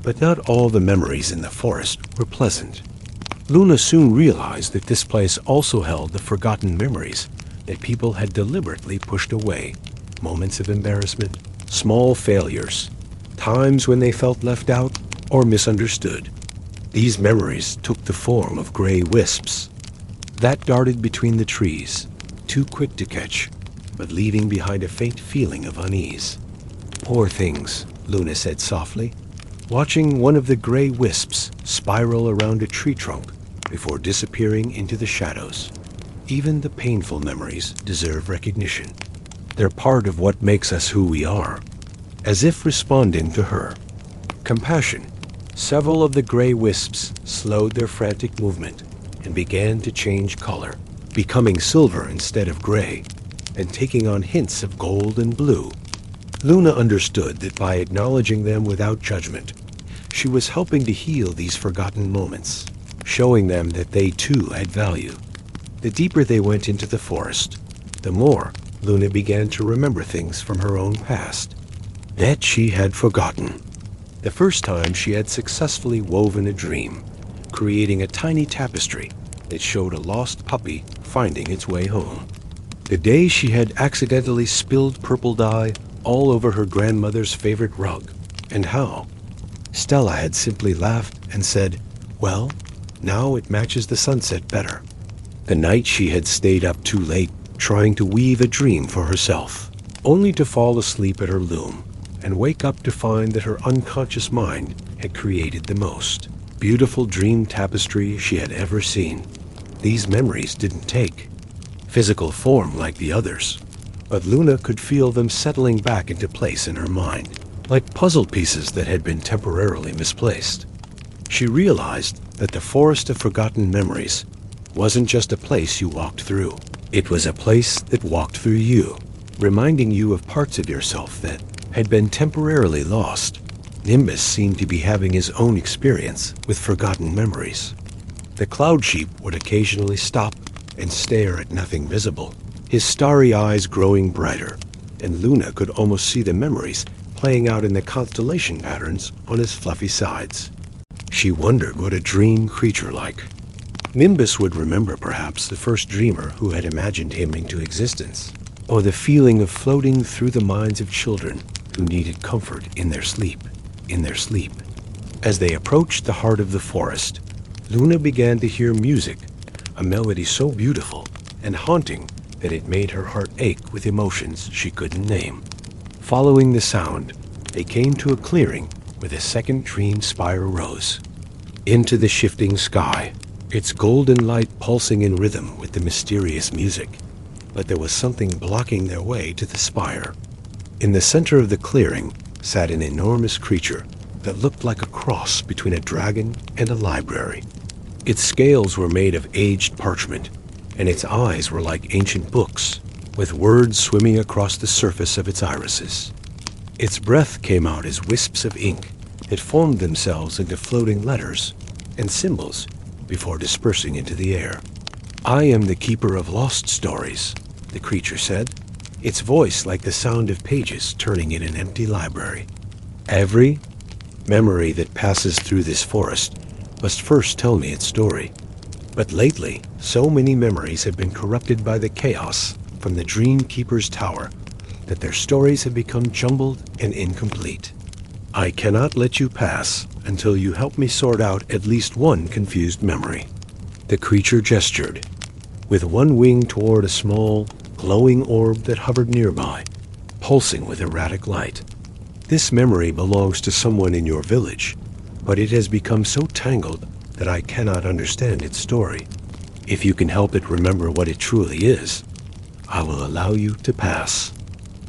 But not all the memories in the forest were pleasant. Luna soon realized that this place also held the forgotten memories that people had deliberately pushed away, moments of embarrassment, small failures, times when they felt left out or misunderstood. These memories took the form of gray wisps that darted between the trees, too quick to catch, but leaving behind a faint feeling of unease. "Poor things," Luna said softly, watching one of the gray wisps spiral around a tree trunk before disappearing into the shadows. Even the painful memories deserve recognition. They're part of what makes us who we are. As if responding to her compassion, several of the gray wisps slowed their frantic movement and began to change color, becoming silver instead of gray, and taking on hints of gold and blue. Luna understood that by acknowledging them without judgment, she was helping to heal these forgotten moments, showing them that they too had value. The deeper they went into the forest, the more Luna began to remember things from her own past that she had forgotten. The first time she had successfully woven a dream, creating a tiny tapestry that showed a lost puppy finding its way home. The day she had accidentally spilled purple dye all over her grandmother's favorite rug, and how Stella had simply laughed and said, "Well, now it matches the sunset better." The night she had stayed up too late trying to weave a dream for herself, only to fall asleep at her loom and wake up to find that her unconscious mind had created the most beautiful dream tapestry she had ever seen. These memories didn't take physical form like the others, but Luna could feel them settling back into place in her mind, like puzzle pieces that had been temporarily misplaced. She realized that the forest of forgotten memories wasn't just a place you walked through. It was a place that walked through you, reminding you of parts of yourself that had been temporarily lost. Nimbus seemed to be having his own experience with forgotten memories. The cloud sheep would occasionally stop and stare at nothing visible, his starry eyes growing brighter, and Luna could almost see the memories playing out in the constellation patterns on his fluffy sides. She wondered what a dream creature like. Nimbus would remember perhaps the first dreamer who had imagined him into existence, or the feeling of floating through the minds of children who needed comfort in their sleep. As they approached the heart of the forest, Luna began to hear music, a melody so beautiful and haunting that it made her heart ache with emotions she couldn't name. Following the sound, they came to a clearing where the second dream spire rose. Into the shifting sky, its golden light pulsing in rhythm with the mysterious music. But there was something blocking their way to the spire. In the center of the clearing sat an enormous creature that looked like a cross between a dragon and a library. Its scales were made of aged parchment, and its eyes were like ancient books, with words swimming across the surface of its irises. Its breath came out as wisps of ink that formed themselves into floating letters and symbols before dispersing into the air. "I am the keeper of lost stories," the creature said, its voice like the sound of pages turning in an empty library. "Every memory that passes through this forest must first tell me its story. But lately, so many memories have been corrupted by the chaos from the Dream Keeper's tower that their stories have become jumbled and incomplete. I cannot let you pass until you help me sort out at least one confused memory." The creature gestured, with one wing toward a small, glowing orb that hovered nearby, pulsing with erratic light. "This memory belongs to someone in your village, but it has become so tangled that I cannot understand its story. If you can help it remember what it truly is, I will allow you to pass."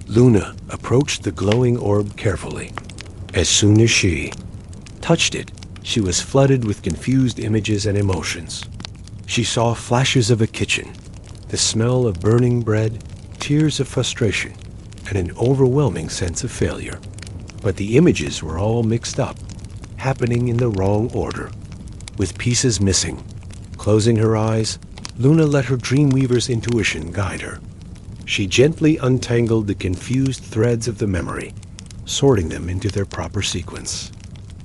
Luna approached the glowing orb carefully. As soon as she touched it, she was flooded with confused images and emotions. She saw flashes of a kitchen, the smell of burning bread, tears of frustration, and an overwhelming sense of failure. But the images were all mixed up, happening in the wrong order, with pieces missing. Closing her eyes, Luna let her Dreamweaver's intuition guide her. She gently untangled the confused threads of the memory, sorting them into their proper sequence.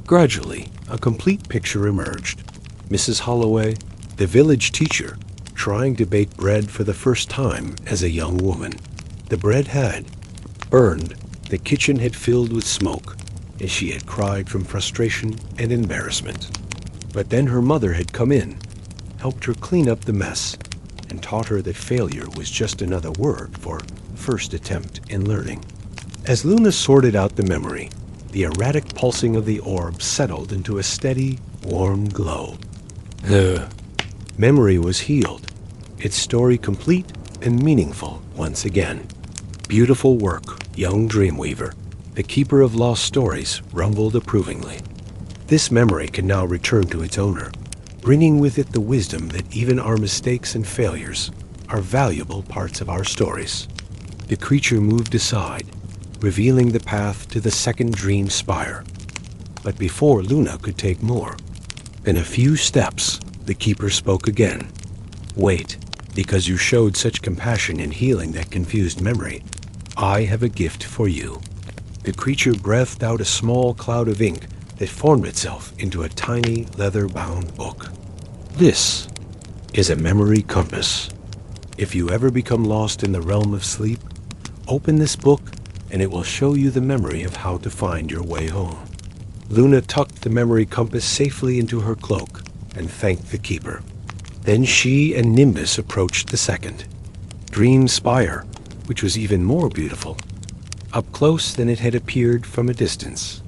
Gradually, a complete picture emerged. Mrs. Holloway, the village teacher, trying to bake bread for the first time as a young woman. The bread had burned, the kitchen had filled with smoke, and she had cried from frustration and embarrassment. But then her mother had come in, helped her clean up the mess, and taught her that failure was just another word for first attempt in learning. As Luna sorted out the memory, the erratic pulsing of the orb settled into a steady, warm glow. The memory was healed, its story complete and meaningful once again. "Beautiful work, young Dreamweaver," the keeper of lost stories rumbled approvingly. "This memory can now return to its owner, bringing with it the wisdom that even our mistakes and failures are valuable parts of our stories." The creature moved aside, revealing the path to the second dream spire. But before Luna could take more, in a few steps, the keeper spoke again. "Wait, because you showed such compassion in healing that confused memory, I have a gift for you." The creature breathed out a small cloud of ink that formed itself into a tiny leather-bound book. "This is a memory compass. If you ever become lost in the realm of sleep, open this book and it will show you the memory of how to find your way home." Luna tucked the memory compass safely into her cloak and thanked the keeper. Then she and Nimbus approached the second dream spire, which was even more beautiful, up close than it had appeared from a distance.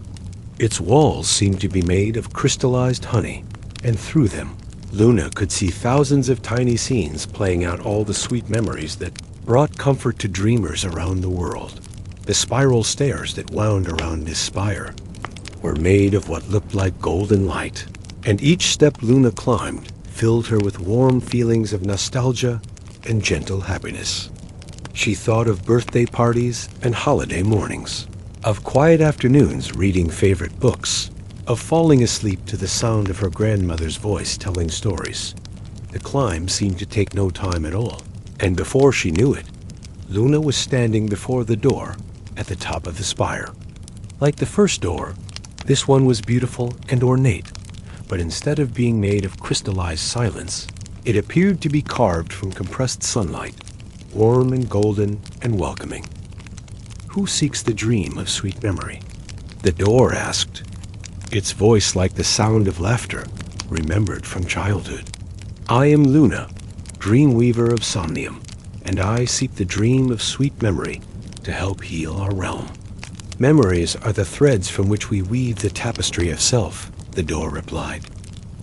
Its walls seemed to be made of crystallized honey, and through them, Luna could see thousands of tiny scenes playing out all the sweet memories that brought comfort to dreamers around the world. The spiral stairs that wound around this spire were made of what looked like golden light, and each step Luna climbed filled her with warm feelings of nostalgia and gentle happiness. She thought of birthday parties and holiday mornings, of quiet afternoons reading favorite books, of falling asleep to the sound of her grandmother's voice telling stories. The climb seemed to take no time at all, and before she knew it, Luna was standing before the door at the top of the spire. Like the first door, this one was beautiful and ornate, but instead of being made of crystallized silence, it appeared to be carved from compressed sunlight, warm and golden and welcoming. Who seeks the dream of sweet memory? The door asked, its voice like the sound of laughter, remembered from childhood. I am Luna, dream weaver of Somnium, and I seek the dream of sweet memory to help heal our realm. Memories are the threads from which we weave the tapestry of self, the door replied.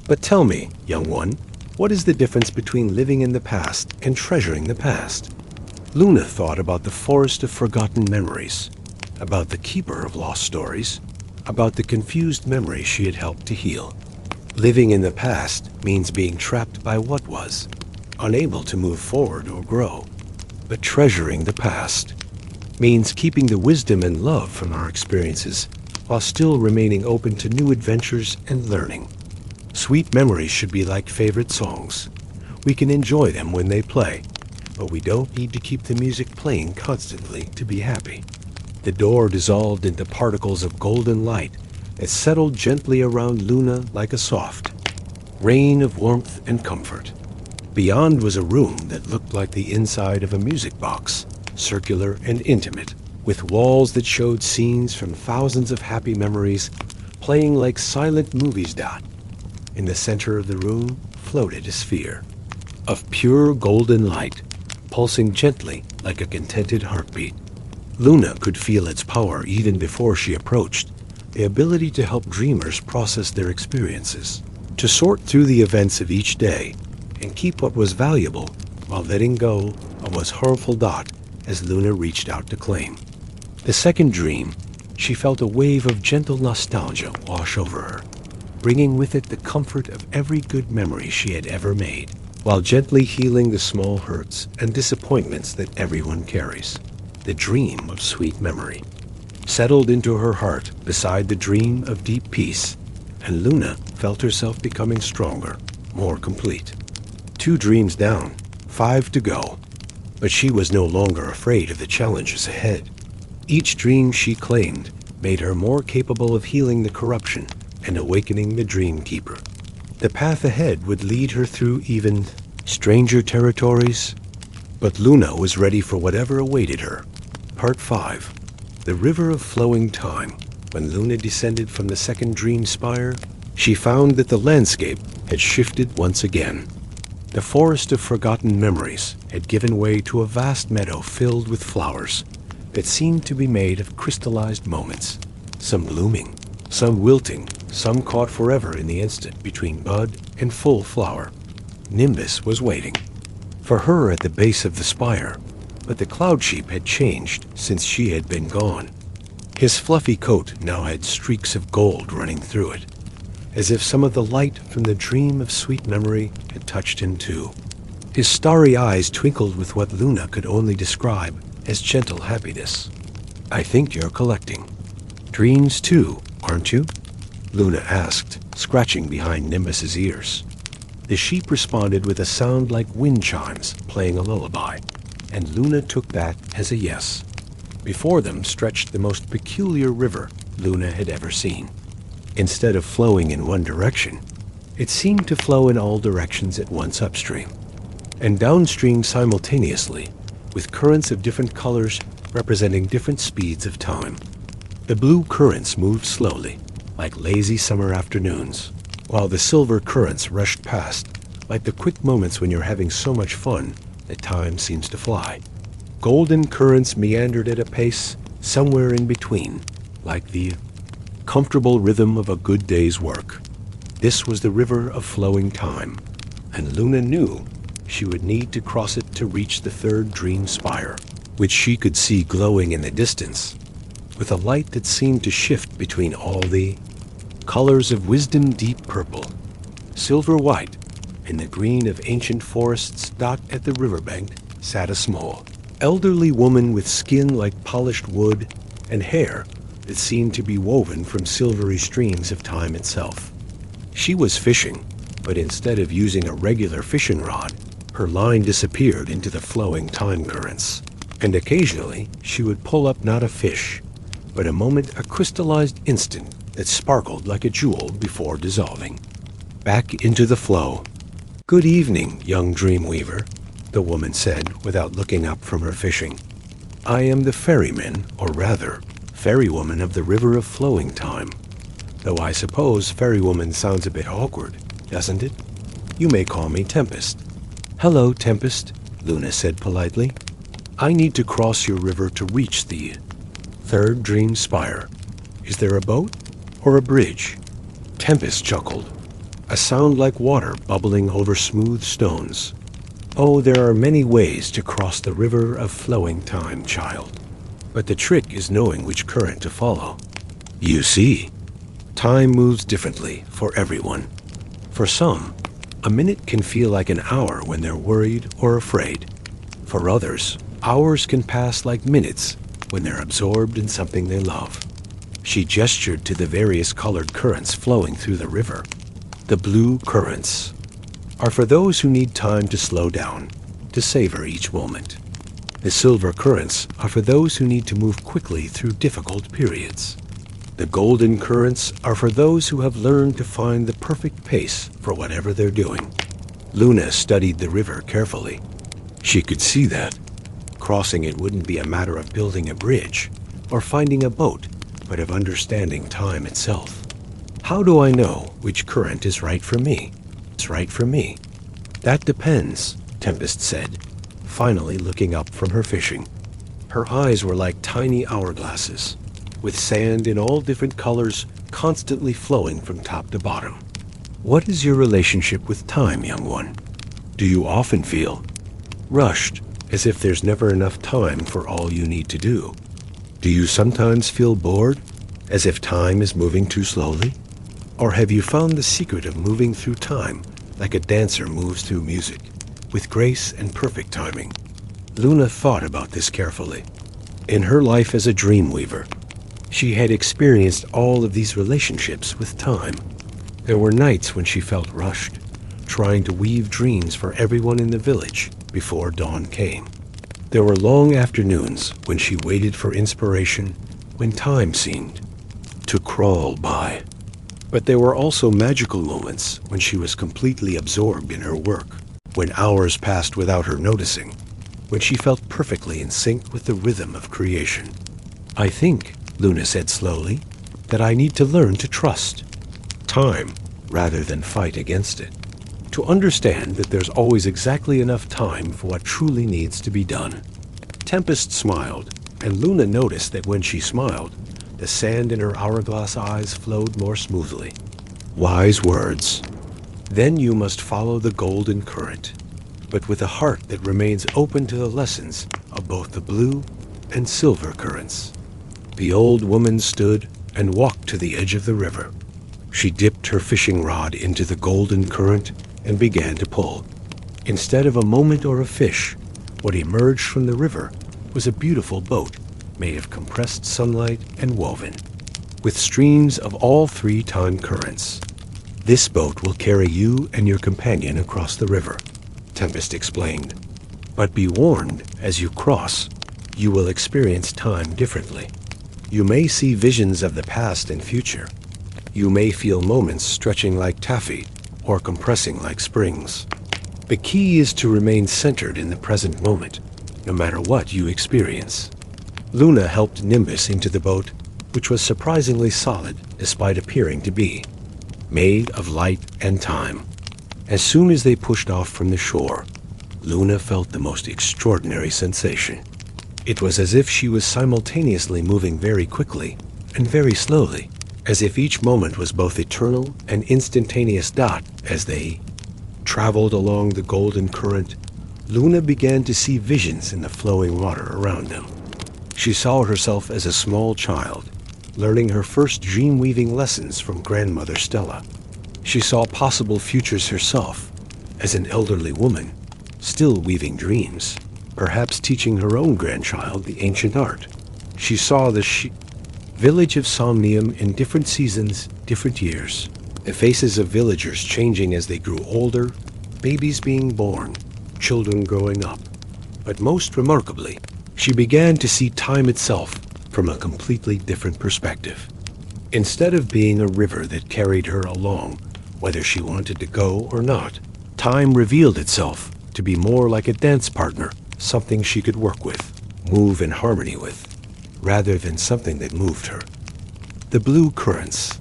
But tell me, young one, what is the difference between living in the past and treasuring the past? Luna thought about the forest of forgotten memories, about the keeper of lost stories, about the confused memories she had helped to heal. Living in the past means being trapped by what was, unable to move forward or grow. But treasuring the past means keeping the wisdom and love from our experiences while still remaining open to new adventures and learning. Sweet memories should be like favorite songs. We can enjoy them when they play, but we don't need to keep the music playing constantly to be happy. The door dissolved into particles of golden light that settled gently around Luna like a soft rain of warmth and comfort. Beyond was a room that looked like the inside of a music box, circular and intimate, with walls that showed scenes from thousands of happy memories playing like silent movies. In the center of the room floated a sphere of pure golden light, pulsing gently like a contented heartbeat. Luna could feel its power even before she approached, the ability to help dreamers process their experiences, to sort through the events of each day, and keep what was valuable while letting go of what's harmful. As Luna reached out to claim the second dream, she felt a wave of gentle nostalgia wash over her, bringing with it the comfort of every good memory she had ever made, while gently healing the small hurts and disappointments that everyone carries. The dream of sweet memory settled into her heart beside the dream of deep peace, and Luna felt herself becoming stronger, more complete. 2 dreams down, 5 to go, but she was no longer afraid of the challenges ahead. Each dream she claimed made her more capable of healing the corruption and awakening the dream keeper. The path ahead would lead her through even stranger territories, but Luna was ready for whatever awaited her. Part 5. The River of Flowing Time. When Luna descended from the second dream spire, she found that the landscape had shifted once again. The forest of forgotten memories had given way to a vast meadow filled with flowers that seemed to be made of crystallized moments, some blooming, some wilting, some caught forever in the instant between bud and full flower. Nimbus was waiting for her at the base of the spire, but the cloud sheep had changed since she had been gone. His fluffy coat now had streaks of gold running through it, as if some of the light from the dream of sweet memory had touched him too. His starry eyes twinkled with what Luna could only describe as gentle happiness. I think you're collecting dreams too, aren't you? Luna asked, scratching behind Nimbus's ears. The sheep responded with a sound like wind chimes playing a lullaby, and Luna took that as a yes. Before them stretched the most peculiar river Luna had ever seen. Instead of flowing in one direction, it seemed to flow in all directions at once upstream and downstream simultaneously, with currents of different colors representing different speeds of time. The blue currents moved slowly, like lazy summer afternoons, while the silver currents rushed past, like the quick moments when you're having so much fun that time seems to fly. Golden currents meandered at a pace somewhere in between, like the comfortable rhythm of a good day's work. This was the river of flowing time, and Luna knew she would need to cross it to reach the third dream spire, which she could see glowing in the distance, with a light that seemed to shift between all the colors of wisdom: deep purple, silver white, In the green of ancient forests dot at the riverbank sat a small, elderly woman with skin like polished wood and hair that seemed to be woven from silvery streams of time itself. She was fishing, but instead of using a regular fishing rod, her line disappeared into the flowing time currents. And occasionally she would pull up not a fish, but a crystallized instant that sparkled like a jewel before dissolving. Back into the flow. "Good evening, young dreamweaver," the woman said without looking up from her fishing. "I am the ferryman, or rather, ferrywoman of the river of flowing time. Though I suppose ferrywoman sounds a bit awkward, doesn't it? You may call me Tempest." "Hello, Tempest," Luna said politely. "I need to cross your river to reach the third dream spire. Is there a boat or a bridge?" Tempest chuckled, a sound like water bubbling over smooth stones. "Oh, there are many ways to cross the river of flowing time, child. But the trick is knowing which current to follow. You see, time moves differently for everyone. For some, a minute can feel like an hour when they're worried or afraid. For others, hours can pass like minutes when they're absorbed in something they love." She gestured to the various colored currents flowing through the river. "The blue currents are for those who need time to slow down, to savor each moment. The silver currents are for those who need to move quickly through difficult periods. The golden currents are for those who have learned to find the perfect pace for whatever they're doing." Luna studied the river carefully. She could see that crossing it wouldn't be a matter of building a bridge or finding a boat, but of understanding time itself. "How do I know which current is right for me? It's right for me." "That depends," Tempest said, finally looking up from her fishing. Her eyes were like tiny hourglasses, with sand in all different colors constantly flowing from top to bottom. "What is your relationship with time, young one? Do you often feel rushed, as if there's never enough time for all you need to do? Do you sometimes feel bored, as if time is moving too slowly? Or have you found the secret of moving through time like a dancer moves through music, with grace and perfect timing?" Luna thought about this carefully. In her life as a dreamweaver, she had experienced all of these relationships with time. There were nights when she felt rushed, trying to weave dreams for everyone in the village before dawn came. There were long afternoons when she waited for inspiration, when time seemed to crawl by. But there were also magical moments when she was completely absorbed in her work, when hours passed without her noticing, when she felt perfectly in sync with the rhythm of creation. "I think," Luna said slowly, "that I need to learn to trust time rather than fight against it. To understand that there's always exactly enough time for what truly needs to be done." Tempest smiled, and Luna noticed that when she smiled, the sand in her hourglass eyes flowed more smoothly. Wise words. "Then you must follow the golden current, but with a heart that remains open to the lessons of both the blue and silver currents." The old woman stood and walked to the edge of the river. She dipped her fishing rod into the golden current and began to pull. Instead of a moment or a fish, what emerged from the river was a beautiful boat made of compressed sunlight and woven, with streams of all three time currents. "This boat will carry you and your companion across the river," Tempest explained. "But be warned, as you cross, you will experience time differently. You may see visions of the past and future. You may feel moments stretching like taffy or compressing like springs. The key is to remain centered in the present moment, no matter what you experience." Luna helped Nimbus into the boat, which was surprisingly solid despite appearing to be, made of light and time. As soon as they pushed off from the shore, Luna felt the most extraordinary sensation. It was as if she was simultaneously moving very quickly and very slowly, as if each moment was both eternal and instantaneous. As they traveled along the golden current, Luna began to see visions in the flowing water around them. She saw herself as a small child, learning her first dream-weaving lessons from grandmother Stella. She saw possible futures herself, as an elderly woman, still weaving dreams, perhaps teaching her own grandchild the ancient art. She saw the village of Somnium in different seasons, different years, the faces of villagers changing as they grew older, babies being born, children growing up. But most remarkably, she began to see time itself from a completely different perspective. Instead of being a river that carried her along, whether she wanted to go or not, time revealed itself to be more like a dance partner, something she could work with, move in harmony with, rather than something that moved her. The blue currents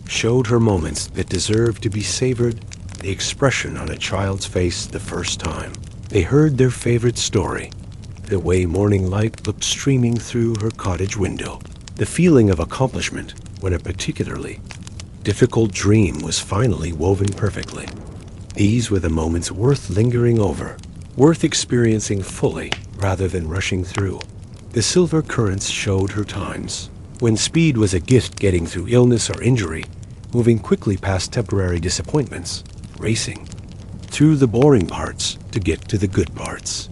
showed her moments that deserved to be savored, the expression on a child's face the first time they heard their favorite story, the way morning light looked streaming through her cottage window, the feeling of accomplishment when a particularly difficult dream was finally woven perfectly. These were the moments worth lingering over, worth experiencing fully rather than rushing through. The silver currents showed her times when speed was a gift, getting through illness or injury, moving quickly past temporary disappointments, racing through the boring parts to get to the good parts.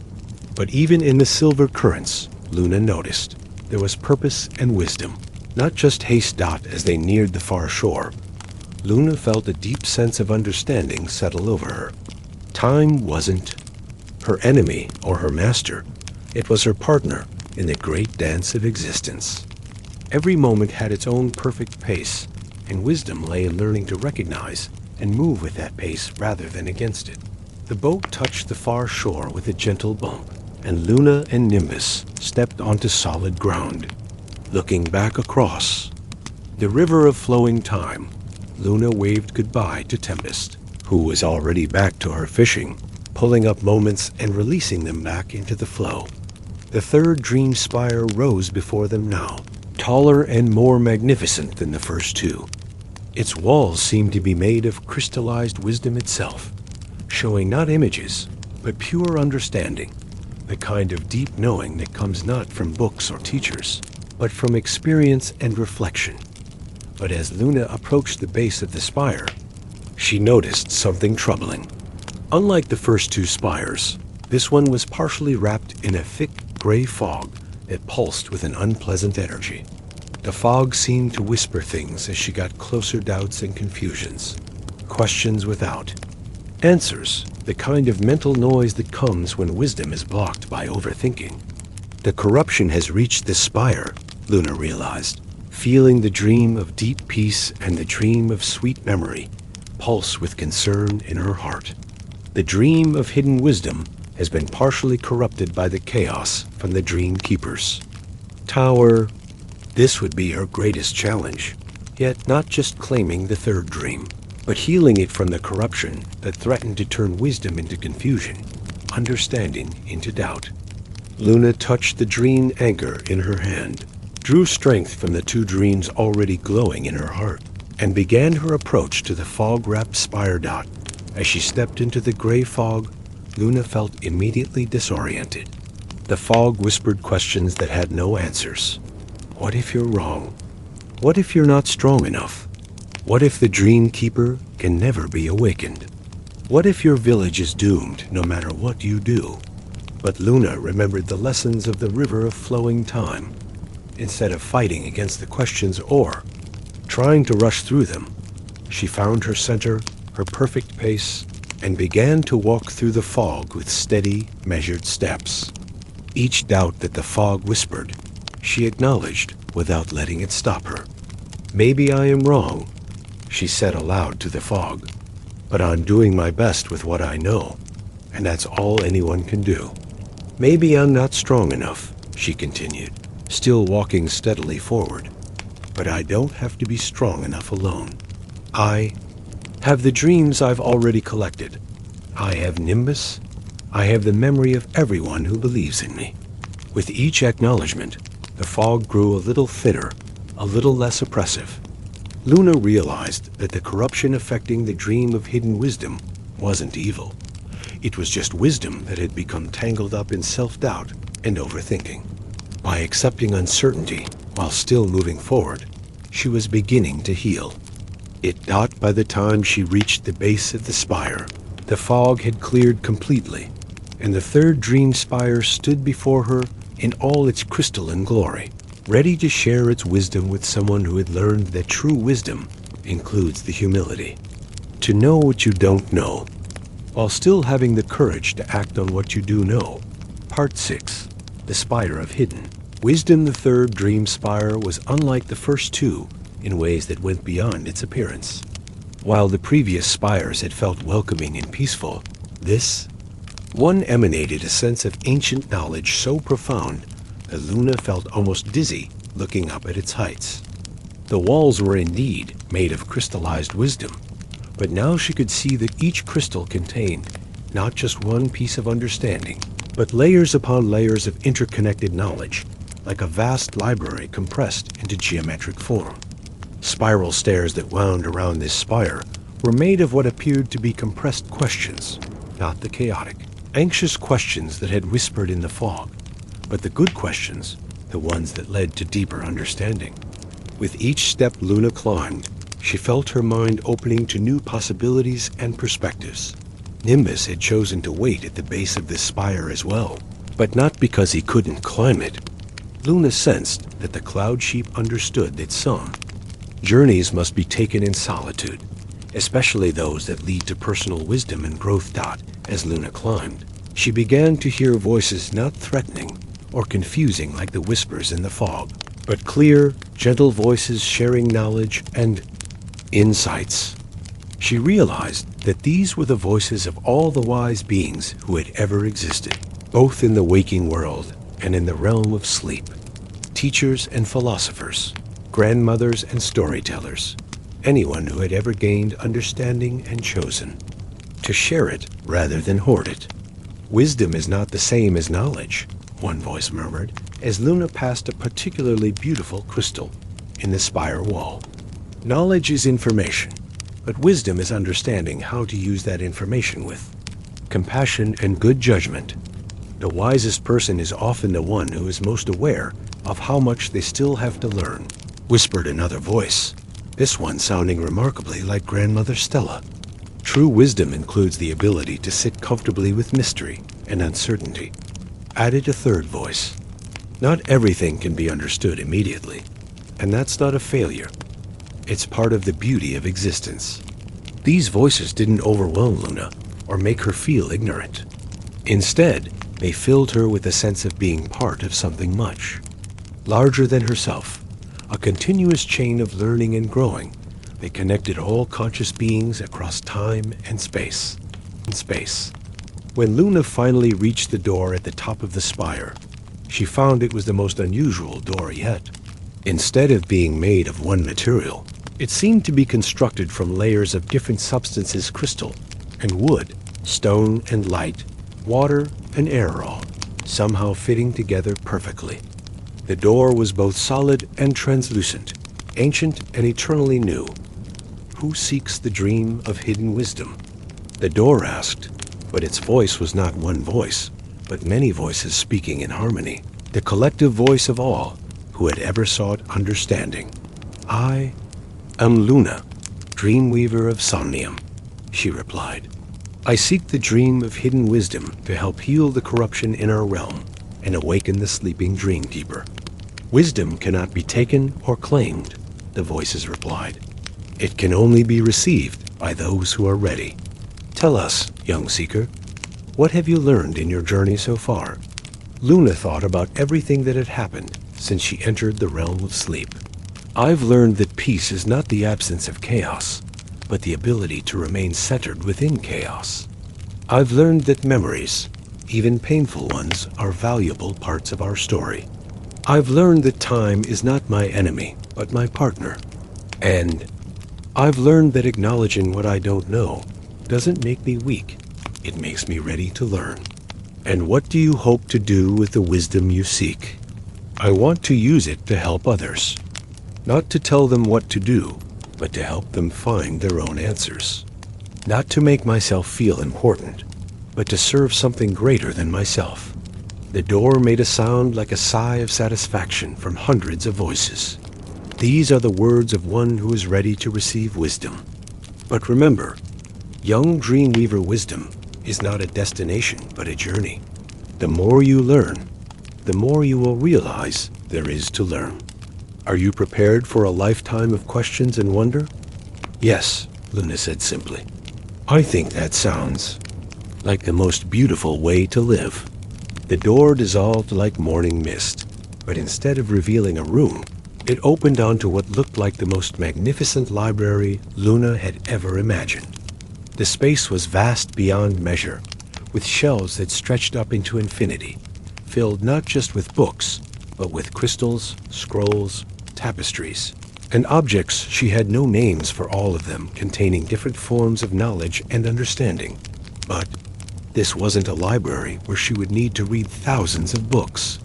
But even in the silver currents, Luna noticed there was purpose and wisdom, not just haste. As they neared the far shore, Luna felt a deep sense of understanding settle over her. Time wasn't her enemy or her master. It was her partner in the great dance of existence. Every moment had its own perfect pace, and wisdom lay in learning to recognize and move with that pace rather than against it. The boat touched the far shore with a gentle bump, and Luna and Nimbus stepped onto solid ground. Looking back across the river of flowing time, Luna waved goodbye to Tempest, who was already back to her fishing, pulling up moments and releasing them back into the flow. The third dream spire rose before them now, taller and more magnificent than the first two. Its walls seemed to be made of crystallized wisdom itself, showing not images, but pure understanding, the kind of deep knowing that comes not from books or teachers, but from experience and reflection. But as Luna approached the base of the spire, she noticed something troubling. Unlike the first two spires, this one was partially wrapped in a thick gray fog that pulsed with an unpleasant energy. The fog seemed to whisper things as she got closer, doubts and confusions, questions without answers, the kind of mental noise that comes when wisdom is blocked by overthinking. The corruption has reached this spire, Luna realized, feeling the dream of deep peace and the dream of sweet memory pulse with concern in her heart. The dream of hidden wisdom has been partially corrupted by the chaos from the dream keepers. Tower. This would be her greatest challenge, yet not just claiming the third dream, but healing it from the corruption that threatened to turn wisdom into confusion, understanding into doubt. Luna touched the dream anchor in her hand, drew strength from the two dreams already glowing in her heart, and began her approach to the fog-wrapped spire. As she stepped into the gray fog, Luna felt immediately disoriented. The fog whispered questions that had no answers. What if you're wrong? What if you're not strong enough? What if the dream keeper can never be awakened? What if your village is doomed no matter what you do? But Luna remembered the lessons of the river of flowing time. Instead of fighting against the questions or trying to rush through them, she found her center, her perfect pace, and began to walk through the fog with steady, measured steps. Each doubt that the fog whispered, she acknowledged without letting it stop her. Maybe I am wrong, she said aloud to the fog, but I'm doing my best with what I know, and that's all anyone can do. Maybe I'm not strong enough, she continued, still walking steadily forward, but I don't have to be strong enough alone. I have the dreams I've already collected. I have Nimbus. I have the memory of everyone who believes in me. With each acknowledgement, the fog grew a little thinner, a little less oppressive. Luna realized that the corruption affecting the dream of hidden wisdom wasn't evil. It was just wisdom that had become tangled up in self-doubt and overthinking. By accepting uncertainty while still moving forward, she was beginning to heal. By the time she reached the base of the spire, The fog had cleared completely, and the third dream spire stood before her in all its crystalline glory, ready to share its wisdom with someone who had learned that true wisdom includes the humility to know what you don't know, while still having the courage to act on what you do know. Part 6. The Spire of Hidden. Wisdom, the third dream spire, was unlike the first two in ways that went beyond its appearance. While the previous spires had felt welcoming and peaceful, this one emanated a sense of ancient knowledge so profound that Luna felt almost dizzy looking up at its heights. The walls were indeed made of crystallized wisdom, but now she could see that each crystal contained not just one piece of understanding, but layers upon layers of interconnected knowledge, like a vast library compressed into geometric form. Spiral stairs that wound around this spire were made of what appeared to be compressed questions, not the chaotic, anxious questions that had whispered in the fog, but the good questions, the ones that led to deeper understanding. With each step Luna climbed, she felt her mind opening to new possibilities and perspectives. Nimbus had chosen to wait at the base of this spire as well, but not because he couldn't climb it. Luna sensed that the cloud sheep understood that some journeys must be taken in solitude, especially those that lead to personal wisdom and growth. As Luna climbed, she began to hear voices not threatening or confusing like the whispers in the fog, but clear, gentle voices sharing knowledge and insights. She realized that these were the voices of all the wise beings who had ever existed, both in the waking world and in the realm of sleep. Teachers and philosophers, grandmothers and storytellers, anyone who had ever gained understanding and chosen to share it rather than hoard it. Wisdom is not the same as knowledge, one voice murmured, as Luna passed a particularly beautiful crystal in the spire wall. Knowledge is information, but wisdom is understanding how to use that information with compassion and good judgment. The wisest person is often the one who is most aware of how much they still have to learn, whispered another voice, this one sounding remarkably like Grandmother Stella. True wisdom includes the ability to sit comfortably with mystery and uncertainty, added a third voice. Not everything can be understood immediately, and that's not a failure. It's part of the beauty of existence. These voices didn't overwhelm Luna or make her feel ignorant. Instead, they filled her with a sense of being part of something much larger than herself, a continuous chain of learning and growing that connected all conscious beings across time and space. When Luna finally reached the door at the top of the spire, she found it was the most unusual door yet. Instead of being made of one material, it seemed to be constructed from layers of different substances: crystal and wood, stone and light, water and air, all somehow fitting together perfectly. The door was both solid and translucent, ancient and eternally new. Who seeks the dream of hidden wisdom? The door asked, but its voice was not one voice, but many voices speaking in harmony, the collective voice of all who had ever sought understanding. I am Luna, Dreamweaver of Somnium, she replied. I seek the dream of hidden wisdom to help heal the corruption in our realm and awaken the sleeping dream keeper. Wisdom cannot be taken or claimed, the voices replied. It can only be received by those who are ready. Tell us, young seeker, what have you learned in your journey so far? Luna thought about everything that had happened since she entered the realm of sleep. I've learned that peace is not the absence of chaos, but the ability to remain centered within chaos. I've learned that memories, even painful ones, are valuable parts of our story. I've learned that time is not my enemy, but my partner. And I've learned that acknowledging what I don't know doesn't make me weak. It makes me ready to learn. And what do you hope to do with the wisdom you seek? I want to use it to help others. Not to tell them what to do, but to help them find their own answers. Not to make myself feel important, but to serve something greater than myself. The door made a sound like a sigh of satisfaction from hundreds of voices. These are the words of one who is ready to receive wisdom. But remember, Young Dreamweaver wisdom is not a destination, but a journey. The more you learn, the more you will realize there is to learn. Are you prepared for a lifetime of questions and wonder? Yes, Luna said simply. I think that sounds like the most beautiful way to live. The door dissolved like morning mist, but instead of revealing a room, it opened onto what looked like the most magnificent library Luna had ever imagined. The space was vast beyond measure, with shelves that stretched up into infinity, filled not just with books, but with crystals, scrolls, tapestries, and objects she had no names for, all of them containing different forms of knowledge and understanding. But this wasn't a library where she would need to read thousands of books.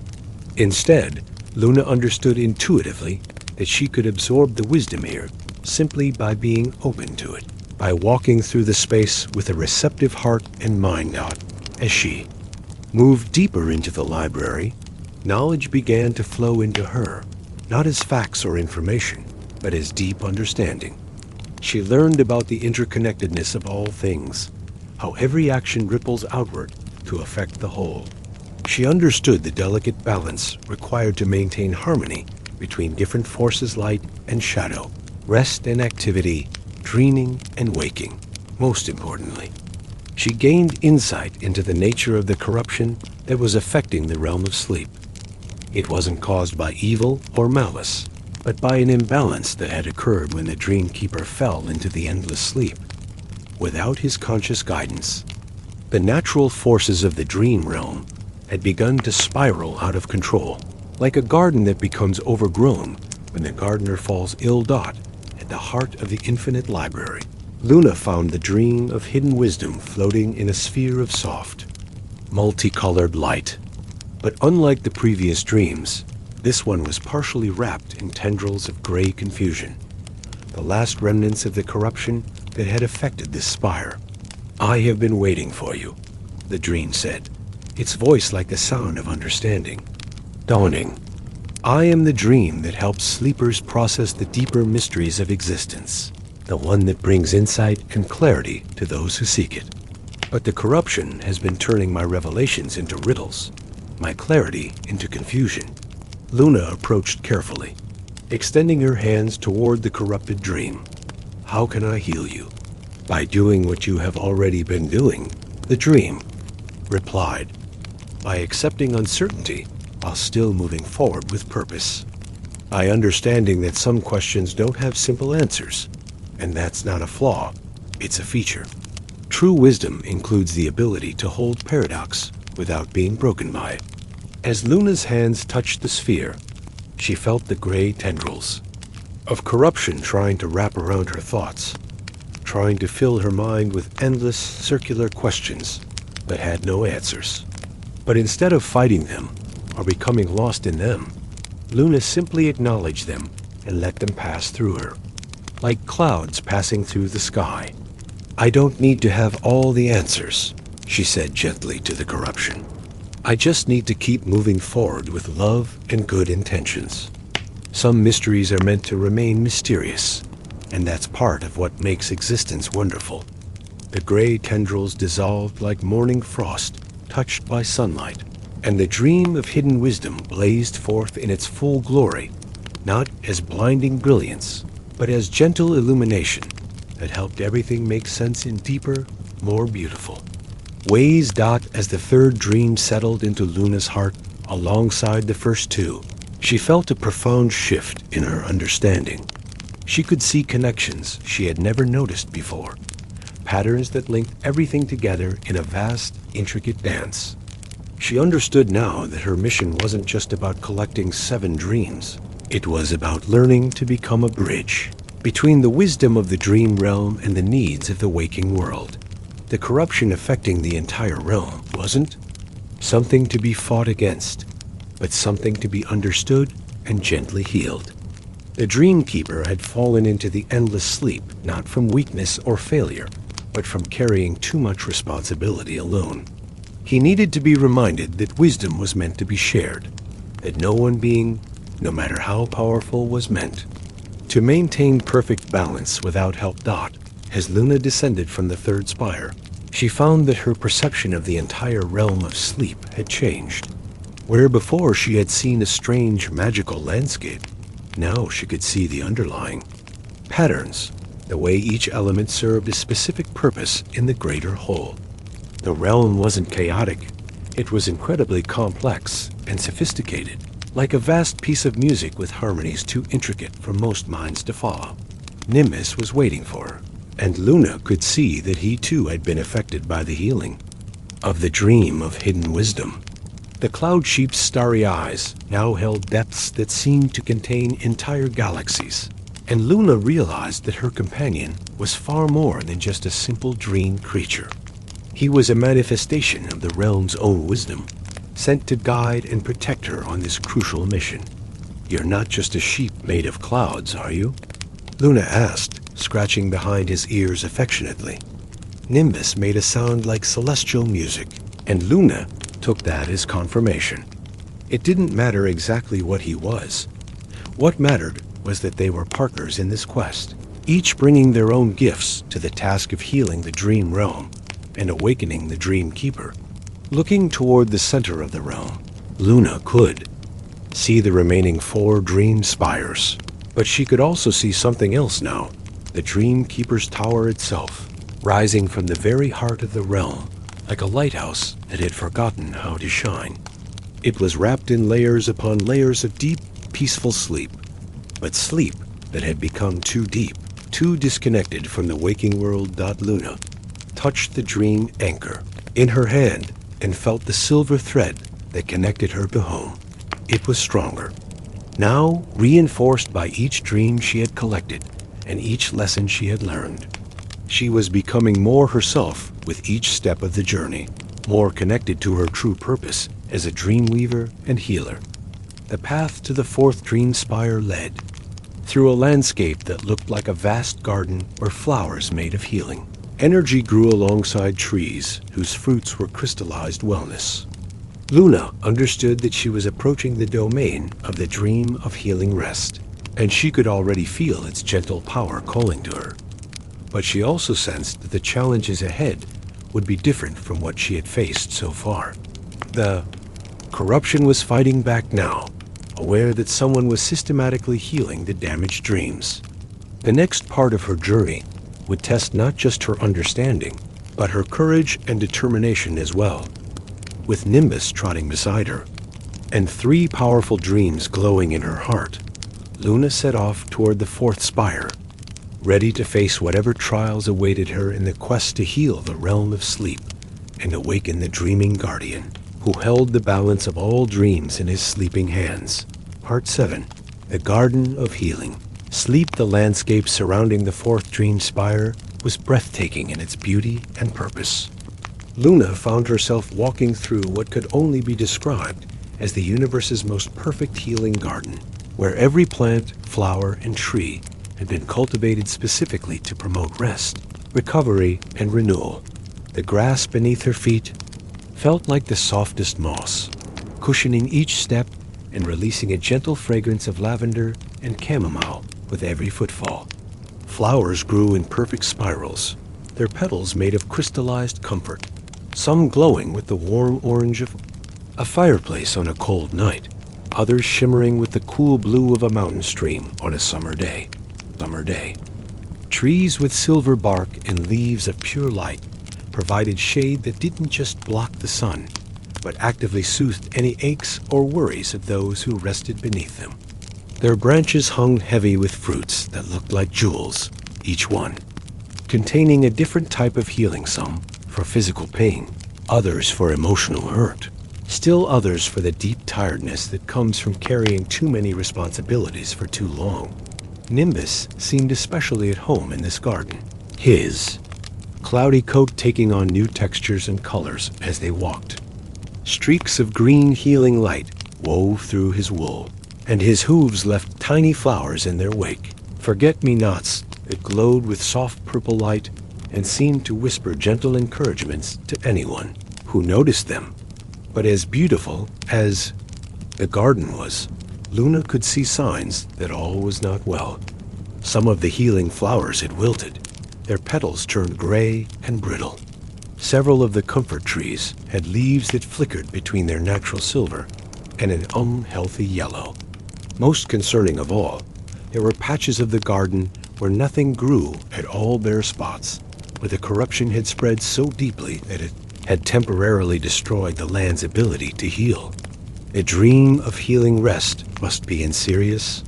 Instead, Luna understood intuitively that she could absorb the wisdom here simply by being open to it, by walking through the space with a receptive heart and mind. As she moved deeper into the library, knowledge began to flow into her, not as facts or information, but as deep understanding. She learned about the interconnectedness of all things, how every action ripples outward to affect the whole. She understood the delicate balance required to maintain harmony between different forces, light and shadow, rest and activity, dreaming and waking. Most importantly, she gained insight into the nature of the corruption that was affecting the realm of sleep. It wasn't caused by evil or malice, but by an imbalance that had occurred when the Dreamkeeper fell into the endless sleep. Without his conscious guidance, the natural forces of the dream realm had begun to spiral out of control, like a garden that becomes overgrown when the gardener falls ill. At the heart of the infinite library, Luna found the dream of hidden wisdom floating in a sphere of soft, multicolored light. But unlike the previous dreams, this one was partially wrapped in tendrils of gray confusion, the last remnants of the corruption that had affected this spire. I have been waiting for you, the dream said, its voice like the sound of understanding. Dawning. I am the dream that helps sleepers process the deeper mysteries of existence, the one that brings insight and clarity to those who seek it. But the corruption has been turning my revelations into riddles, my clarity into confusion. Luna approached carefully, extending her hands toward the corrupted dream. How can I heal you? By doing what you have already been doing, the dream replied. By accepting uncertainty while still moving forward with purpose. By understanding that some questions don't have simple answers, and that's not a flaw, it's a feature. True wisdom includes the ability to hold paradox without being broken by it. As Luna's hands touched the sphere, she felt the gray tendrils of corruption trying to wrap around her thoughts, trying to fill her mind with endless circular questions that had no answers. But instead of fighting them or becoming lost in them, Luna simply acknowledged them and let them pass through her, like clouds passing through the sky. I don't need to have all the answers, she said gently to the corruption. I just need to keep moving forward with love and good intentions. Some mysteries are meant to remain mysterious, and that's part of what makes existence wonderful. The gray tendrils dissolved like morning frost touched by sunlight, and the dream of hidden wisdom blazed forth in its full glory, not as blinding brilliance, but as gentle illumination that helped everything make sense in deeper, more beautiful ways. As the third dream settled into Luna's heart alongside the first two, she felt a profound shift in her understanding. She could see connections she had never noticed before, patterns that linked everything together in a vast, intricate dance. She understood now that her mission wasn't just about collecting 7 dreams. It was about learning to become a bridge between the wisdom of the dream realm and the needs of the waking world. The corruption affecting the entire realm wasn't something to be fought against, but something to be understood and gently healed. The Dreamkeeper had fallen into the endless sleep, not from weakness or failure, but from carrying too much responsibility alone. He needed to be reminded that wisdom was meant to be shared, that no one being, no matter how powerful, was meant to maintain perfect balance without help. As Luna descended from the third spire, she found that her perception of the entire realm of sleep had changed. Where before she had seen a strange magical landscape, now she could see the underlying patterns, the way each element served a specific purpose in the greater whole. The realm wasn't chaotic. It was incredibly complex and sophisticated, like a vast piece of music with harmonies too intricate for most minds to follow. Nimbus was waiting for her, and Luna could see that he too had been affected by the healing of the dream of hidden wisdom. The cloud sheep's starry eyes now held depths that seemed to contain entire galaxies, and Luna realized that her companion was far more than just a simple dream creature. He was a manifestation of the realm's own wisdom, sent to guide and protect her on this crucial mission. "You're not just a sheep made of clouds, are you?" Luna asked, scratching behind his ears affectionately. Nimbus made a sound like celestial music, and Luna took that as confirmation. It didn't matter exactly what he was. What mattered was that they were partners in this quest, each bringing their own gifts to the task of healing the dream realm and awakening the dream keeper. Looking toward the center of the realm, Luna could see the remaining 4 dream spires, but she could also see something else now, the dream keeper's tower itself, rising from the very heart of the realm, like a lighthouse that had forgotten how to shine. It was wrapped in layers upon layers of deep, peaceful sleep, but sleep that had become too deep, too disconnected from the waking world. Luna touched the dream anchor in her hand and felt the silver thread that connected her to home. It was stronger, now reinforced by each dream she had collected and each lesson she had learned. She was becoming more herself with each step of the journey, more connected to her true purpose as a dream weaver and healer. The path to the 4th dream spire led through a landscape that looked like a vast garden where flowers made of healing. Energy grew alongside trees whose fruits were crystallized wellness. Luna understood that she was approaching the domain of the dream of healing rest, and she could already feel its gentle power calling to her. But she also sensed that the challenges ahead would be different from what she had faced so far. The corruption was fighting back now, aware that someone was systematically healing the damaged dreams. The next part of her journey would test not just her understanding, but her courage and determination as well. With Nimbus trotting beside her, and 3 powerful dreams glowing in her heart, Luna set off toward the 4th spire, ready to face whatever trials awaited her in the quest to heal the realm of sleep and awaken the dreaming guardian, who held the balance of all dreams in his sleeping hands. Part 7. The Garden of Healing. Sleep, the landscape surrounding the 4th dream spire, was breathtaking in its beauty and purpose. Luna found herself walking through what could only be described as the universe's most perfect healing garden, where every plant, flower, and tree had been cultivated specifically to promote rest, recovery, and renewal. The grass beneath her feet felt like the softest moss, cushioning each step and releasing a gentle fragrance of lavender and chamomile with every footfall. Flowers grew in perfect spirals, their petals made of crystallized comfort, some glowing with the warm orange of a fireplace on a cold night, others shimmering with the cool blue of a mountain stream on a summer day. Trees with silver bark and leaves of pure light provided shade that didn't just block the sun, but actively soothed any aches or worries of those who rested beneath them. Their branches hung heavy with fruits that looked like jewels, each one containing a different type of healing, some for physical pain, others for emotional hurt, still others for the deep tiredness that comes from carrying too many responsibilities for too long. Nimbus seemed especially at home in this garden, his cloudy coat taking on new textures and colors as they walked. Streaks of green healing light wove through his wool, and his hooves left tiny flowers in their wake, forget-me-nots that glowed with soft purple light and seemed to whisper gentle encouragements to anyone who noticed them. But as beautiful as the garden was, Luna could see signs that all was not well. Some of the healing flowers had wilted, Their petals turned gray and brittle. Several of the comfort trees had leaves that flickered between their natural silver and an unhealthy yellow. Most concerning of all, there were patches of the garden where nothing grew at all bare spots, where the corruption had spread so deeply that it had temporarily destroyed the land's ability to heal. A dream of healing rest must be in serious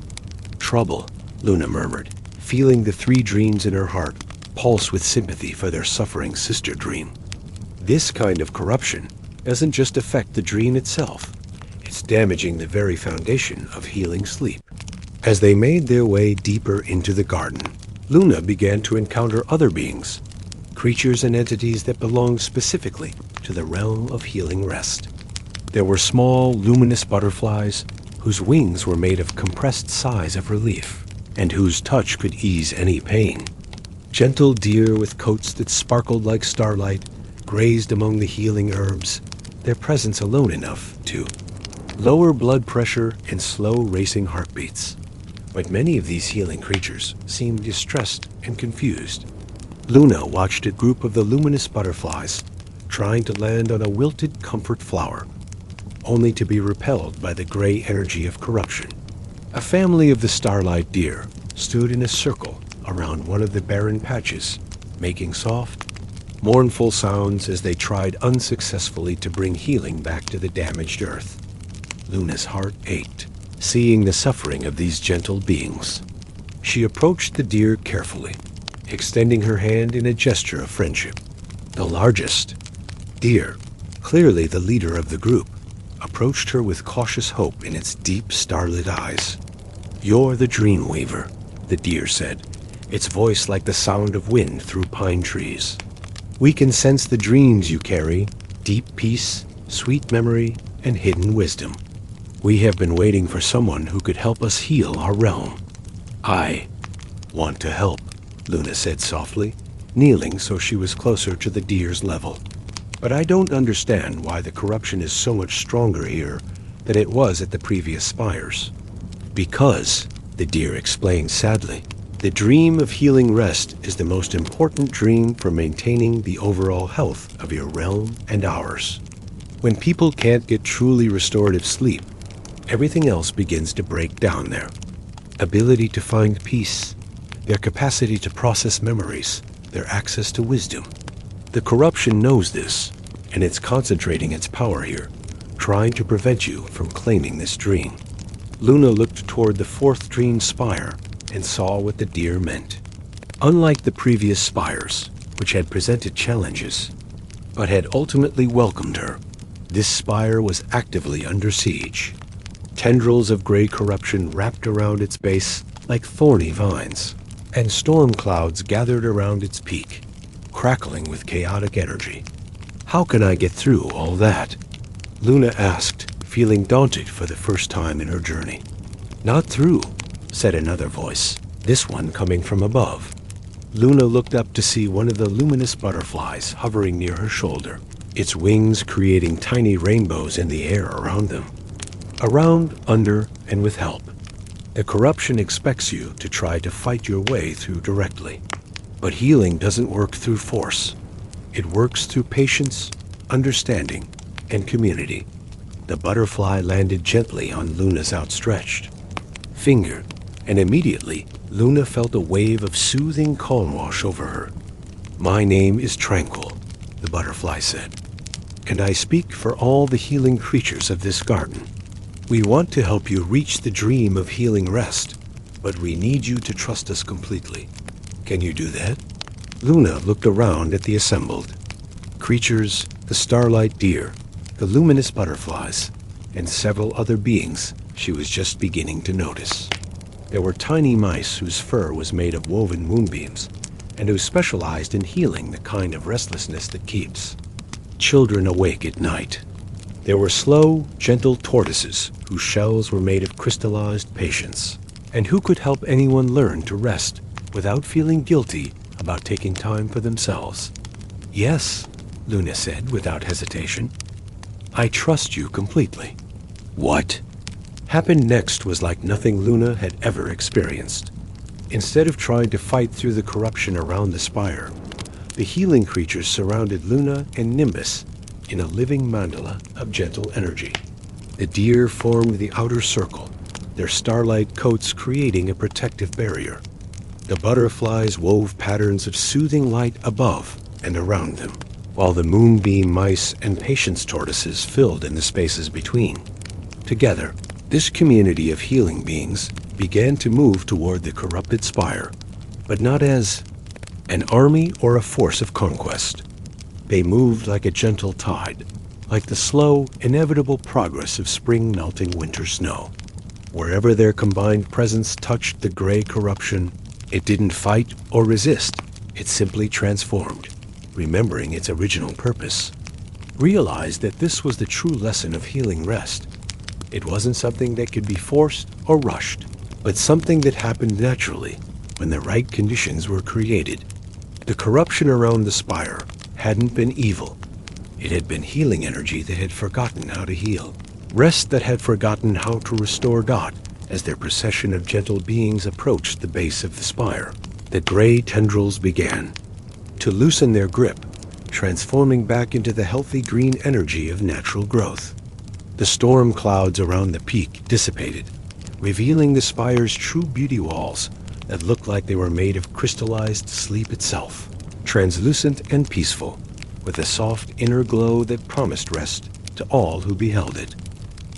trouble, Luna murmured, feeling the three dreams in her heart pulse with sympathy for their suffering sister dream. This kind of corruption doesn't just affect the dream itself, it's damaging the very foundation of healing sleep. As they made their way deeper into the garden, Luna began to encounter other beings, creatures and entities that belonged specifically to the realm of healing rest. There were small, luminous butterflies whose wings were made of compressed sighs of relief and whose touch could ease any pain. Gentle deer with coats that sparkled like starlight grazed among the healing herbs, their presence alone enough to lower blood pressure and slow racing heartbeats. But many of these healing creatures seemed distressed and confused. Luna watched a group of the luminous butterflies trying to land on a wilted comfort flower, only to be repelled by the gray energy of corruption. A family of the starlight deer stood in a circle around one of the barren patches, making soft, mournful sounds as they tried unsuccessfully to bring healing back to the damaged earth. Luna's heart ached, seeing the suffering of these gentle beings. She approached the deer carefully, extending her hand in a gesture of friendship. The largest deer, clearly the leader of the group, approached her with cautious hope in its deep starlit eyes. "You're the dream weaver," the deer said, its voice like the sound of wind through pine trees. "We can sense the dreams you carry, deep peace, sweet memory, and hidden wisdom. We have been waiting for someone who could help us heal our realm." "I want to help," Luna said softly, kneeling so she was closer to the deer's level. "But I don't understand why the corruption is so much stronger here than it was at the previous spires." "Because," the deer explained sadly, "the dream of healing rest is the most important dream for maintaining the overall health of your realm and ours. When people can't get truly restorative sleep, everything else begins to break down. Their ability to find peace, their capacity to process memories, their access to wisdom. The corruption knows this, and it's concentrating its power here, trying to prevent you from claiming this dream." Luna looked toward the fourth dream spire and saw what the deer meant. Unlike the previous spires, which had presented challenges, but had ultimately welcomed her, this spire was actively under siege. Tendrils of gray corruption wrapped around its base like thorny vines, and storm clouds gathered around its peak, crackling with chaotic energy. "How can I get through all that?" Luna asked, feeling daunted for the first time in her journey. "Not through," said another voice, this one coming from above. Luna looked up to see one of the luminous butterflies hovering near her shoulder, its wings creating tiny rainbows in the air around them. "Around, under, and with help. The corruption expects you to try to fight your way through directly. But healing doesn't work through force. It works through patience, understanding, and community." The butterfly landed gently on Luna's outstretched finger, and immediately Luna felt a wave of soothing calm wash over her. "My name is Tranquil," the butterfly said, "and I speak for all the healing creatures of this garden. We want to help you reach the dream of healing rest, but we need you to trust us completely. Can you do that?" Luna looked around at the assembled creatures, the starlight deer, the luminous butterflies, and several other beings she was just beginning to notice. There were tiny mice whose fur was made of woven moonbeams, and who specialized in healing the kind of restlessness that keeps children awake at night. There were slow, gentle tortoises whose shells were made of crystallized patience, and who could help anyone learn to rest without feeling guilty about taking time for themselves. "Yes," Luna said without hesitation. "I trust you completely." What happened next was like nothing Luna had ever experienced. Instead of trying to fight through the corruption around the spire, the healing creatures surrounded Luna and Nimbus in a living mandala of gentle energy. The deer formed the outer circle, their starlight coats creating a protective barrier. The butterflies wove patterns of soothing light above and around them, while the moonbeam mice and patience tortoises filled in the spaces between. Together, this community of healing beings began to move toward the corrupted spire, but not as an army or a force of conquest. They moved like a gentle tide, like the slow, inevitable progress of spring melting winter snow. Wherever their combined presence touched the gray corruption, it didn't fight or resist, it simply transformed, remembering its original purpose. Realize that this was the true lesson of healing rest. It wasn't something that could be forced or rushed, but something that happened naturally when the right conditions were created. The corruption around the spire hadn't been evil. It had been healing energy that had forgotten how to heal. Rest that had forgotten how to restore Dot as their procession of gentle beings approached the base of the spire. The gray tendrils began to loosen their grip, transforming back into the healthy green energy of natural growth. The storm clouds around the peak dissipated, revealing the spire's true beauty walls that looked like they were made of crystallized sleep itself, translucent and peaceful, with a soft inner glow that promised rest to all who beheld it.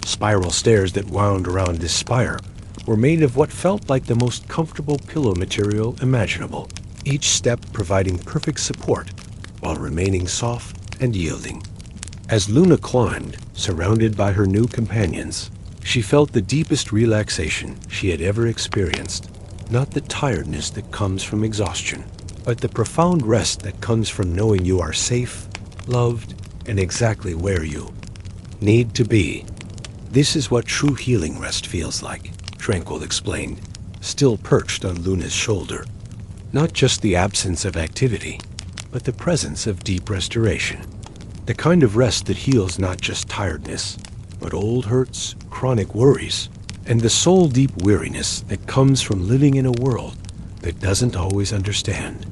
Spiral stairs that wound around this spire were made of what felt like the most comfortable pillow material imaginable, each step providing perfect support while remaining soft and yielding. As Luna climbed, surrounded by her new companions, she felt the deepest relaxation she had ever experienced, not the tiredness that comes from exhaustion, but the profound rest that comes from knowing you are safe, loved, and exactly where you need to be. This is what true healing rest feels like, Tranquil explained, still perched on Luna's shoulder. Not just the absence of activity, but the presence of deep restoration. The kind of rest that heals not just tiredness, but old hurts, chronic worries, and the soul-deep weariness that comes from living in a world that doesn't always understand.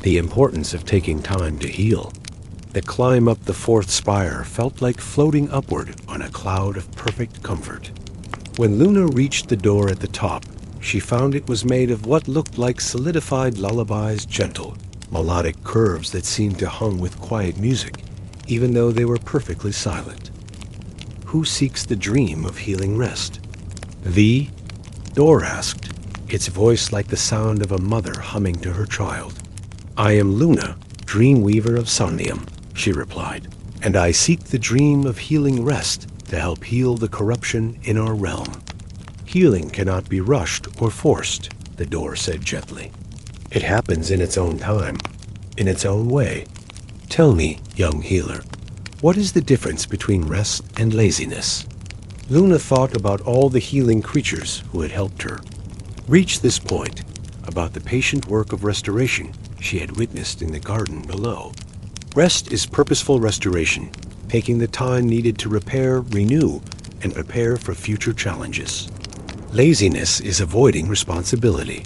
The importance of taking time to heal. The climb up the fourth spire felt like floating upward on a cloud of perfect comfort. When Luna reached the door at the top, she found it was made of what looked like solidified lullabies, gentle, melodic curves that seemed to hum with quiet music, even though they were perfectly silent. Who seeks the dream of healing rest? The door asked, its voice like the sound of a mother humming to her child. I am Luna, dream weaver of Somnium, she replied, and I seek the dream of healing rest to help heal the corruption in our realm. Healing cannot be rushed or forced, the door said gently. It happens in its own time, in its own way. Tell me, young healer, what is the difference between rest and laziness? Luna thought about all the healing creatures who had helped her. Reached this point, about the patient work of restoration she had witnessed in the garden below. Rest is purposeful restoration, taking the time needed to repair, renew, and prepare for future challenges. Laziness is avoiding responsibility.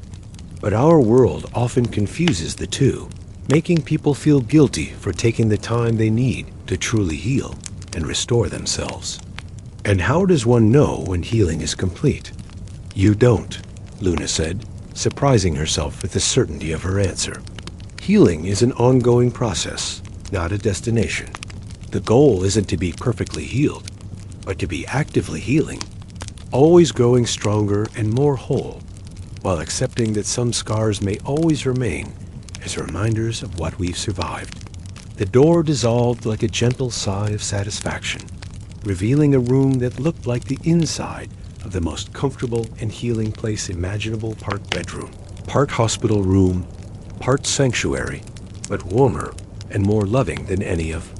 But our world often confuses the two, making people feel guilty for taking the time they need to truly heal and restore themselves. And how does one know when healing is complete? You don't, Luna said, surprising herself with the certainty of her answer. Healing is an ongoing process, not a destination. The goal isn't to be perfectly healed, but to be actively healing, always growing stronger and more whole, while accepting that some scars may always remain as reminders of what we've survived. The door dissolved like a gentle sigh of satisfaction, revealing a room that looked like the inside of the most comfortable and healing place imaginable, part bedroom, part hospital room, part sanctuary, but warmer and more loving than any of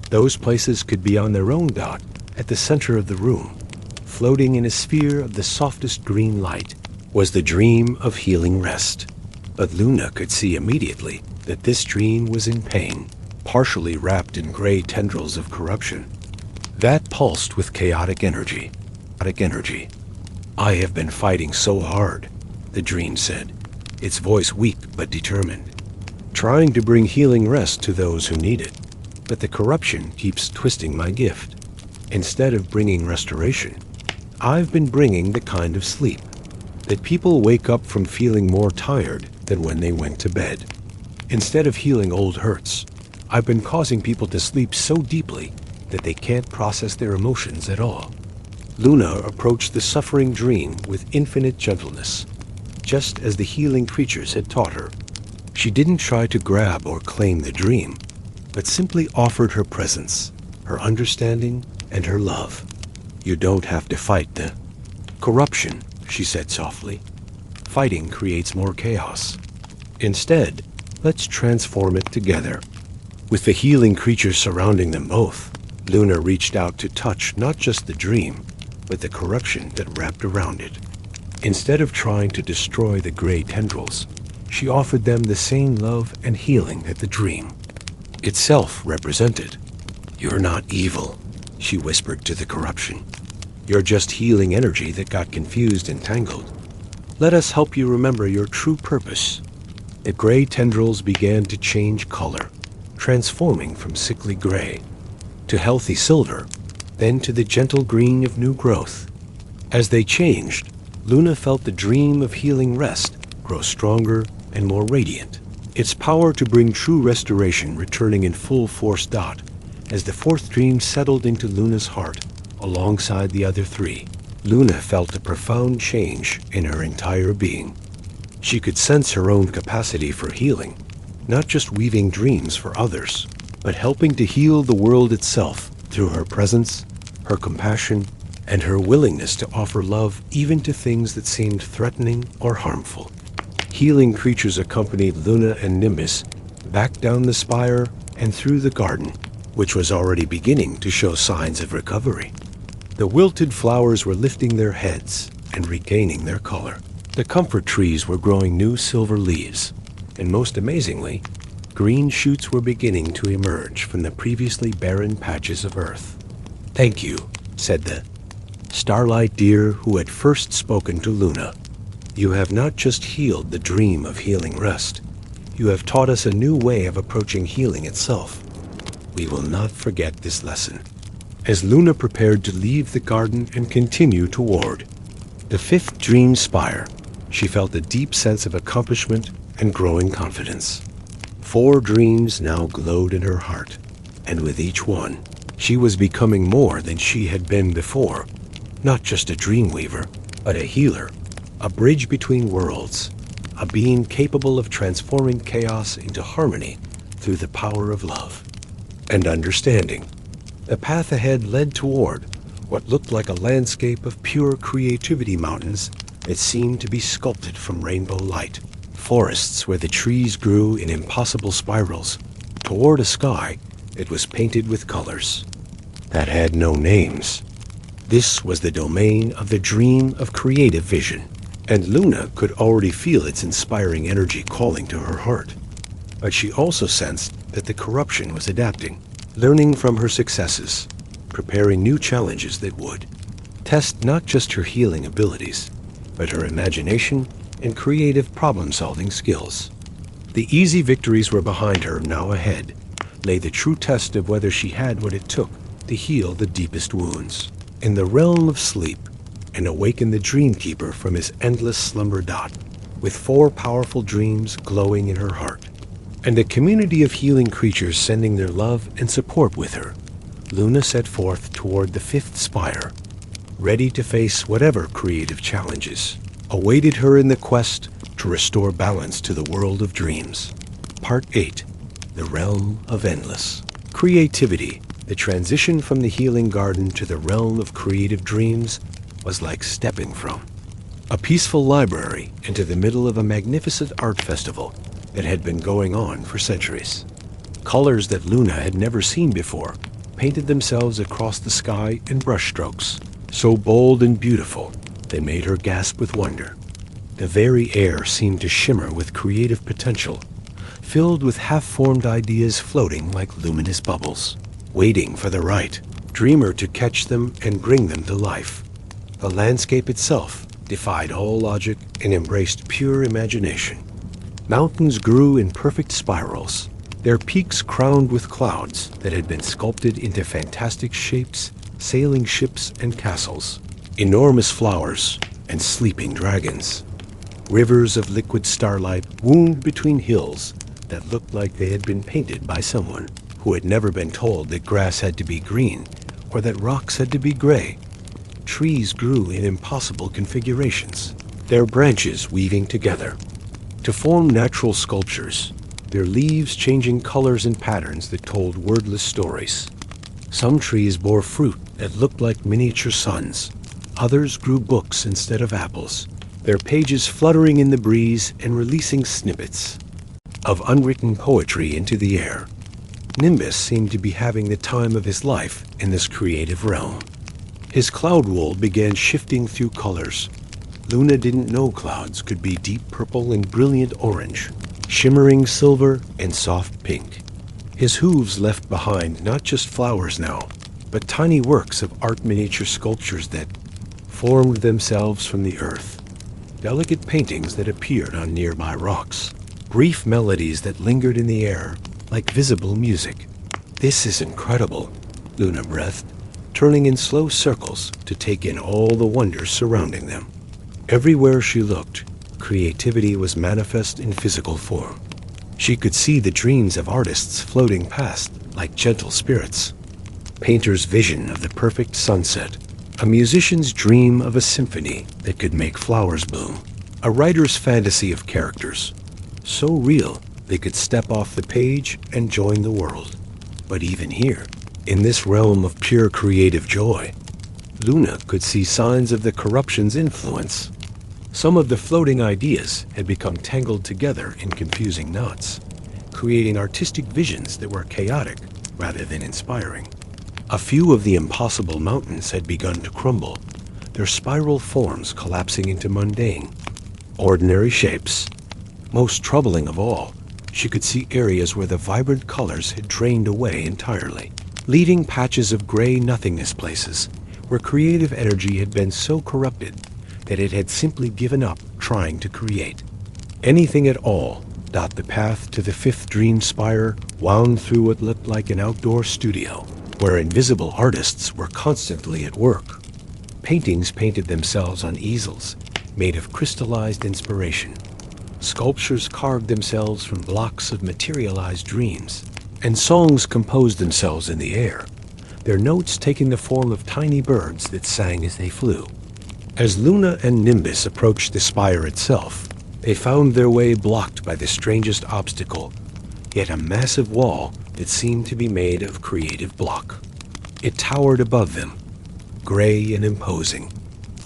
those places could be on their own. Dot, at the center of the room, floating in a sphere of the softest green light, was the dream of healing rest. But Luna could see immediately that this dream was in pain, partially wrapped in gray tendrils of corruption. That pulsed with chaotic energy. I have been fighting so hard, the dream said, its voice weak but determined, trying to bring healing rest to those who need it. But the corruption keeps twisting my gift. Instead of bringing restoration, I've been bringing the kind of sleep that people wake up from feeling more tired than when they went to bed. Instead of healing old hurts, I've been causing people to sleep so deeply that they can't process their emotions at all. Luna approached the suffering dream with infinite gentleness, just as the healing creatures had taught her. She didn't try to grab or claim the dream, but simply offered her presence, her understanding, and her love. You don't have to fight the corruption, she said softly. Fighting creates more chaos. Instead, let's transform it together. With the healing creatures surrounding them both, Luna reached out to touch not just the dream, but the corruption that wrapped around it. Instead of trying to destroy the gray tendrils, she offered them the same love and healing that the dream itself represented. You're not evil, she whispered to the corruption. You're just healing energy that got confused and tangled. Let us help you remember your true purpose. The gray tendrils began to change color, transforming from sickly gray to healthy silver, then to the gentle green of new growth. As they changed, Luna felt the dream of healing rest grow stronger and more radiant, its power to bring true restoration returning in full force. As the fourth dream settled into Luna's heart alongside the other three, Luna felt a profound change in her entire being. She could sense her own capacity for healing, not just weaving dreams for others, but helping to heal the world itself through her presence, her compassion, and her willingness to offer love even to things that seemed threatening or harmful. Healing creatures accompanied Luna and Nimbus back down the spire and through the garden, which was already beginning to show signs of recovery. The wilted flowers were lifting their heads and regaining their color. The comfort trees were growing new silver leaves, and most amazingly, green shoots were beginning to emerge from the previously barren patches of earth. Thank you, said the starlight deer who had first spoken to Luna. You have not just healed the dream of healing rest, you have taught us a new way of approaching healing itself. We will not forget this lesson. As Luna prepared to leave the garden and continue toward the fifth dream spire, she felt a deep sense of accomplishment and growing confidence. 4 dreams now glowed in her heart, and with each one, she was becoming more than she had been before. Not just a dream weaver, but a healer, a bridge between worlds, a being capable of transforming chaos into harmony through the power of love and understanding. The path ahead led toward what looked like a landscape of pure creativity mountains that seemed to be sculpted from rainbow light, forests where the trees grew in impossible spirals, toward a sky that was painted with colors that had no names. This was the domain of the dream of creative vision, and Luna could already feel its inspiring energy calling to her heart. But she also sensed that the corruption was adapting, learning from her successes, preparing new challenges that would test not just her healing abilities, but her imagination and creative problem-solving skills. The easy victories were behind her. Now ahead lay the true test of whether she had what it took to heal the deepest wounds. In the realm of sleep, and awaken the dreamkeeper from his endless slumber. With 4 powerful dreams glowing in her heart, and a community of healing creatures sending their love and support with her, Luna set forth toward the 5th spire, ready to face whatever creative challenges awaited her in the quest to restore balance to the world of dreams. Part 8. The Realm of Endless Creativity. The transition from the healing garden to the realm of creative dreams was like stepping from a peaceful library into the middle of a magnificent art festival that had been going on for centuries. Colors that Luna had never seen before painted themselves across the sky in brushstrokes, so bold and beautiful they made her gasp with wonder. The very air seemed to shimmer with creative potential, filled with half-formed ideas floating like luminous bubbles, waiting for the right dreamer to catch them and bring them to life. The landscape itself defied all logic and embraced pure imagination. Mountains grew in perfect spirals, their peaks crowned with clouds that had been sculpted into fantastic shapes, sailing ships and castles, enormous flowers and sleeping dragons. Rivers of liquid starlight wound between hills that looked like they had been painted by someone who had never been told that grass had to be green or that rocks had to be gray. Trees grew in impossible configurations, their branches weaving together to form natural sculptures, their leaves changing colors and patterns that told wordless stories. Some trees bore fruit that looked like miniature suns. Others grew books instead of apples, their pages fluttering in the breeze and releasing snippets of unwritten poetry into the air. Nimbus seemed to be having the time of his life in this creative realm. His cloud wool began shifting through colors. Luna didn't know clouds could be deep purple and brilliant orange, shimmering silver and soft pink. His hooves left behind not just flowers now, but tiny works of art miniature sculptures that formed themselves from the earth. Delicate paintings that appeared on nearby rocks. Brief melodies that lingered in the air like visible music. "This is incredible," Luna breathed, turning in slow circles to take in all the wonders surrounding them. Everywhere she looked, creativity was manifest in physical form. She could see the dreams of artists floating past like gentle spirits. Painter's vision of the perfect sunset. A musician's dream of a symphony that could make flowers bloom. A writer's fantasy of characters, so real they could step off the page and join the world. But even here, in this realm of pure creative joy, Luna could see signs of the corruption's influence. Some of the floating ideas had become tangled together in confusing knots, creating artistic visions that were chaotic rather than inspiring. A few of the impossible mountains had begun to crumble, their spiral forms collapsing into mundane, ordinary shapes. Most troubling of all, she could see areas where the vibrant colors had drained away entirely, leaving patches of gray nothingness places where creative energy had been so corrupted that it had simply given up trying to create. Anything at all, the path to the fifth dream spire wound through what looked like an outdoor studio, where invisible artists were constantly at work. Paintings painted themselves on easels made of crystallized inspiration. Sculptures carved themselves from blocks of materialized dreams, and songs composed themselves in the air, their notes taking the form of tiny birds that sang as they flew. As Luna and Nimbus approached the spire itself, they found their way blocked by the strangest obstacle, yet a massive wall that seemed to be made of creative block. It towered above them, gray and imposing,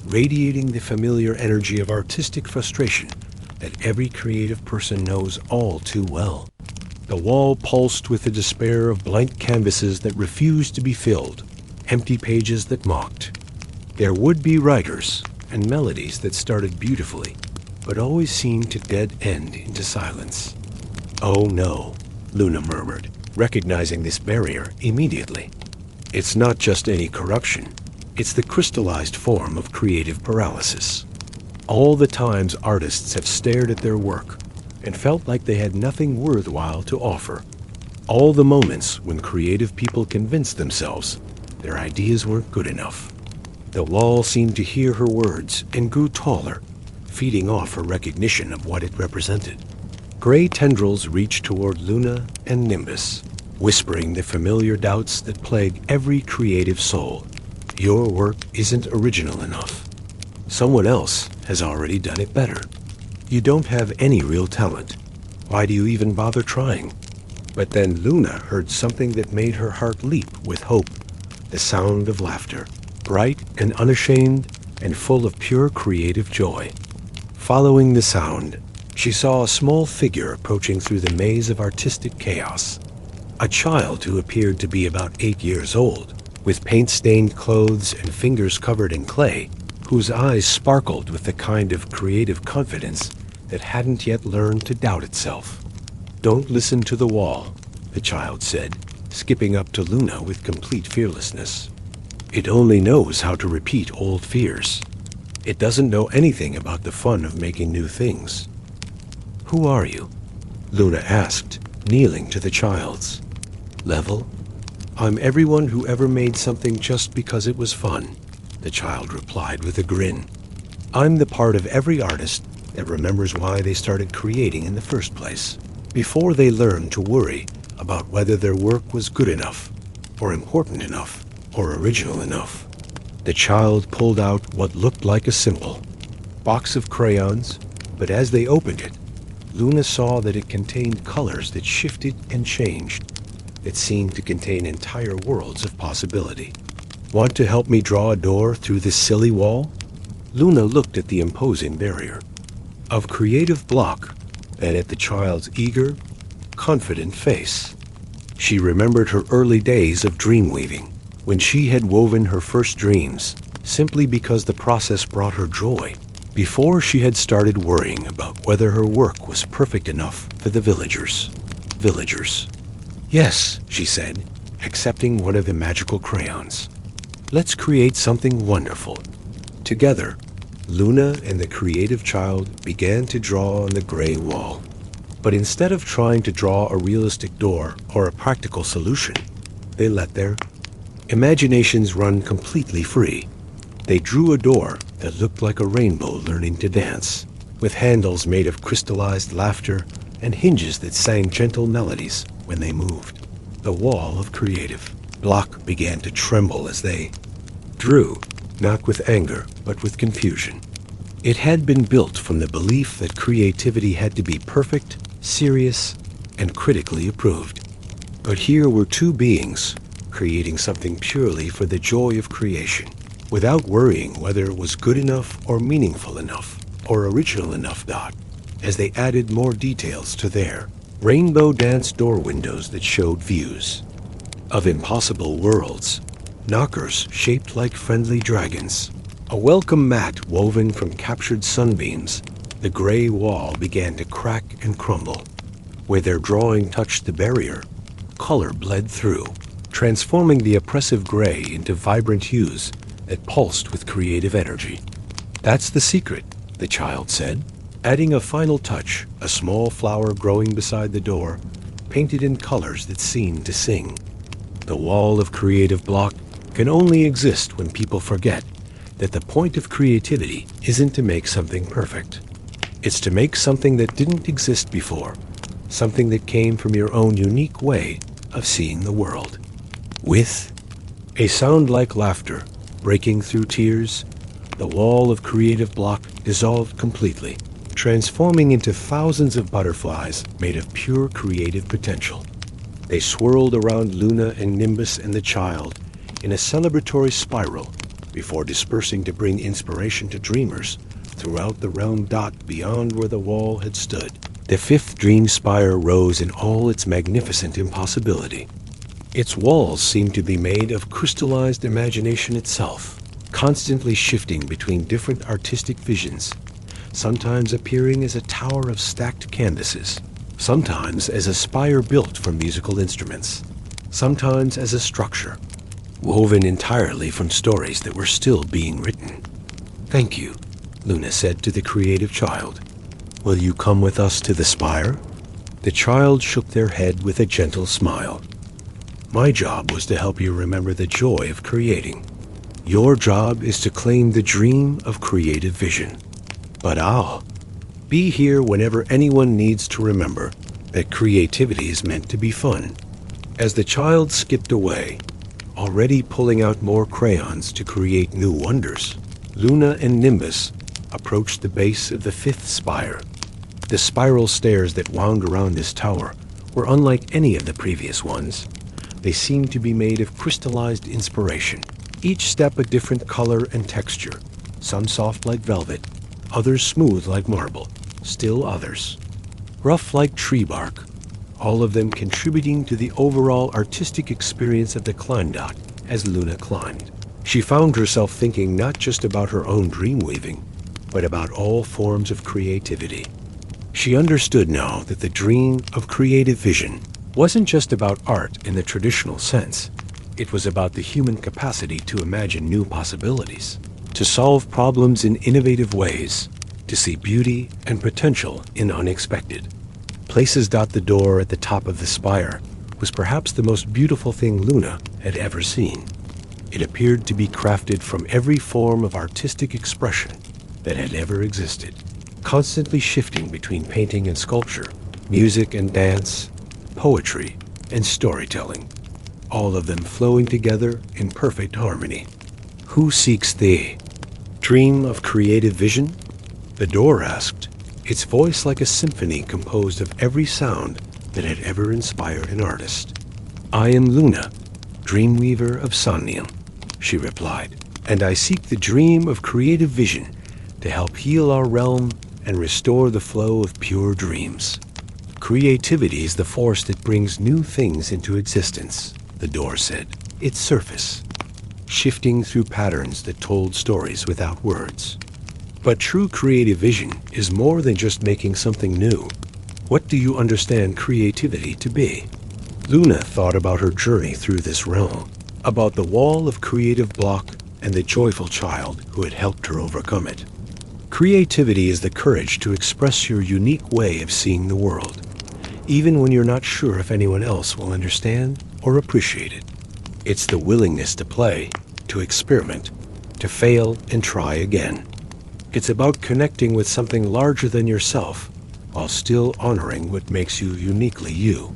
radiating the familiar energy of artistic frustration that every creative person knows all too well. The wall pulsed with the despair of blank canvases that refused to be filled, empty pages that mocked. There would be writers and melodies that started beautifully, but always seemed to dead end into silence. "Oh no," Luna murmured, recognizing this barrier immediately. "It's not just any corruption. It's the crystallized form of creative paralysis. All the times artists have stared at their work and felt like they had nothing worthwhile to offer. All the moments when creative people convinced themselves their ideas weren't good enough." The wall seemed to hear her words and grew taller, feeding off her recognition of what it represented. Gray tendrils reached toward Luna and Nimbus, whispering the familiar doubts that plague every creative soul. Your work isn't original enough. Someone else has already done it better. You don't have any real talent. Why do you even bother trying? But then Luna heard something that made her heart leap with hope, the sound of laughter, bright and unashamed and full of pure creative joy. Following the sound, she saw a small figure approaching through the maze of artistic chaos. A child who appeared to be about 8 years old, with paint-stained clothes and fingers covered in clay, whose eyes sparkled with the kind of creative confidence that hadn't yet learned to doubt itself. "Don't listen to the wall," the child said, skipping up to Luna with complete fearlessness. "It only knows how to repeat old fears. It doesn't know anything about the fun of making new things." "Who are you?" Luna asked, kneeling to the child's level. "I'm everyone who ever made something just because it was fun," the child replied with a grin. "I'm the part of every artist that remembers why they started creating in the first place, before they learned to worry about whether their work was good enough, or important enough, or original enough." The child pulled out what looked like a simple box of crayons, but as they opened it, Luna saw that it contained colors that shifted and changed. It seemed to contain entire worlds of possibility. "Want to help me draw a door through this silly wall?" Luna looked at the imposing barrier of creative block and at the child's eager, confident face. She remembered her early days of dream weaving, when she had woven her first dreams simply because the process brought her joy, before she had started worrying about whether her work was perfect enough for the villagers. "Yes," she said, accepting one of the magical crayons. "Let's create something wonderful." Together, Luna and the creative child began to draw on the gray wall. But instead of trying to draw a realistic door or a practical solution, they let their imaginations run completely free. They drew a door that looked like a rainbow learning to dance, with handles made of crystallized laughter and hinges that sang gentle melodies when they moved. The wall of creative block began to tremble as they drew, not with anger, but with confusion. It had been built from the belief that creativity had to be perfect, serious, and critically approved. But here were two beings creating something purely for the joy of creation, without worrying whether it was good enough or meaningful enough or original enough. As they added more details to their rainbow dance door windows that showed views of impossible worlds, knockers shaped like friendly dragons, a welcome mat woven from captured sunbeams, the gray wall began to crack and crumble. Where their drawing touched the barrier, color bled through, transforming the oppressive gray into vibrant hues that pulsed with creative energy. "That's the secret," the child said, adding a final touch, a small flower growing beside the door, painted in colors that seemed to sing. The wall of creative block can only exist when people forget that the point of creativity isn't to make something perfect. It's to make something that didn't exist before, something that came from your own unique way of seeing the world. With a sound like laughter breaking through tears, the wall of creative block dissolved completely, transforming into thousands of butterflies made of pure creative potential. They swirled around Luna and Nimbus and the child in a celebratory spiral before dispersing to bring inspiration to dreamers throughout the realm beyond where the wall had stood. The fifth dream spire rose in all its magnificent impossibility. Its walls seemed to be made of crystallized imagination itself, constantly shifting between different artistic visions, sometimes appearing as a tower of stacked canvases, sometimes as a spire built from musical instruments, sometimes as a structure woven entirely from stories that were still being written. "Thank you," Luna said to the creative child. "Will you come with us to the spire?" The child shook their head with a gentle smile. "My job was to help you remember the joy of creating. Your job is to claim the dream of creative vision. But I'll be here whenever anyone needs to remember that creativity is meant to be fun." As the child skipped away, already pulling out more crayons to create new wonders, Luna and Nimbus approached the base of the fifth spire. The spiral stairs that wound around this tower were unlike any of the previous ones. They seemed to be made of crystallized inspiration, each step a different color and texture, some soft like velvet, others smooth like marble, still others rough like tree bark, all of them contributing to the overall artistic experience of the climb. As Luna climbed, she found herself thinking not just about her own dream weaving, but about all forms of creativity. She understood now that the dream of creative vision wasn't just about art in the traditional sense. It was about the human capacity to imagine new possibilities, to solve problems in innovative ways, to see beauty and potential in unexpected places. The door at the top of the spire was perhaps the most beautiful thing Luna had ever seen. It appeared to be crafted from every form of artistic expression that had ever existed, constantly shifting between painting and sculpture, music and dance, poetry and storytelling, all of them flowing together in perfect harmony. Who seeks the dream of creative vision? The door asked, its voice like a symphony composed of every sound that had ever inspired an artist. I am Luna, dreamweaver of Somnium, she replied, and I seek the dream of creative vision to help heal our realm and restore the flow of pure dreams. Creativity is the force that brings new things into existence, the door said, its surface shifting through patterns that told stories without words. But true creative vision is more than just making something new. What do you understand creativity to be? Luna thought about her journey through this realm, about the wall of creative block and the joyful child who had helped her overcome it. Creativity is the courage to express your unique way of seeing the world, even when you're not sure if anyone else will understand or appreciate it. It's the willingness to play, to experiment, to fail and try again. It's about connecting with something larger than yourself while still honoring what makes you uniquely you.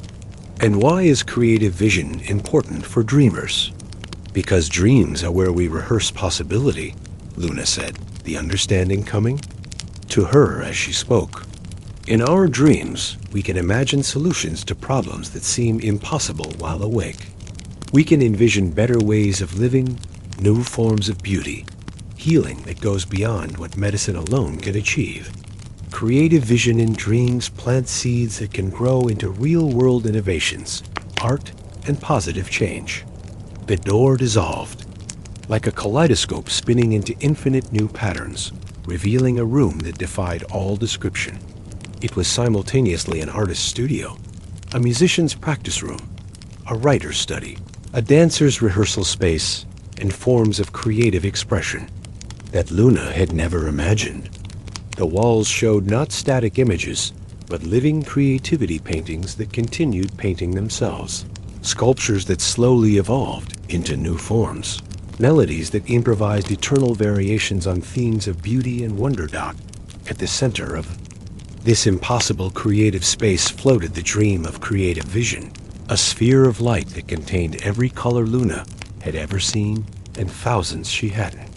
And why is creative vision important for dreamers? Because dreams are where we rehearse possibility, Luna said, the understanding coming to her as she spoke. In our dreams, we can imagine solutions to problems that seem impossible while awake. We can envision better ways of living, new forms of beauty, healing that goes beyond what medicine alone can achieve. Creative vision in dreams plants seeds that can grow into real-world innovations, art, and positive change. The door dissolved, like a kaleidoscope spinning into infinite new patterns, revealing a room that defied all description. It was simultaneously an artist's studio, a musician's practice room, a writer's study, a dancer's rehearsal space, and forms of creative expression that Luna had never imagined. The walls showed not static images, but living creativity paintings that continued painting themselves, sculptures that slowly evolved into new forms, melodies that improvised eternal variations on themes of beauty and wonder. At the center of this impossible creative space floated the dream of creative vision, a sphere of light that contained every color Luna had ever seen and thousands she hadn't.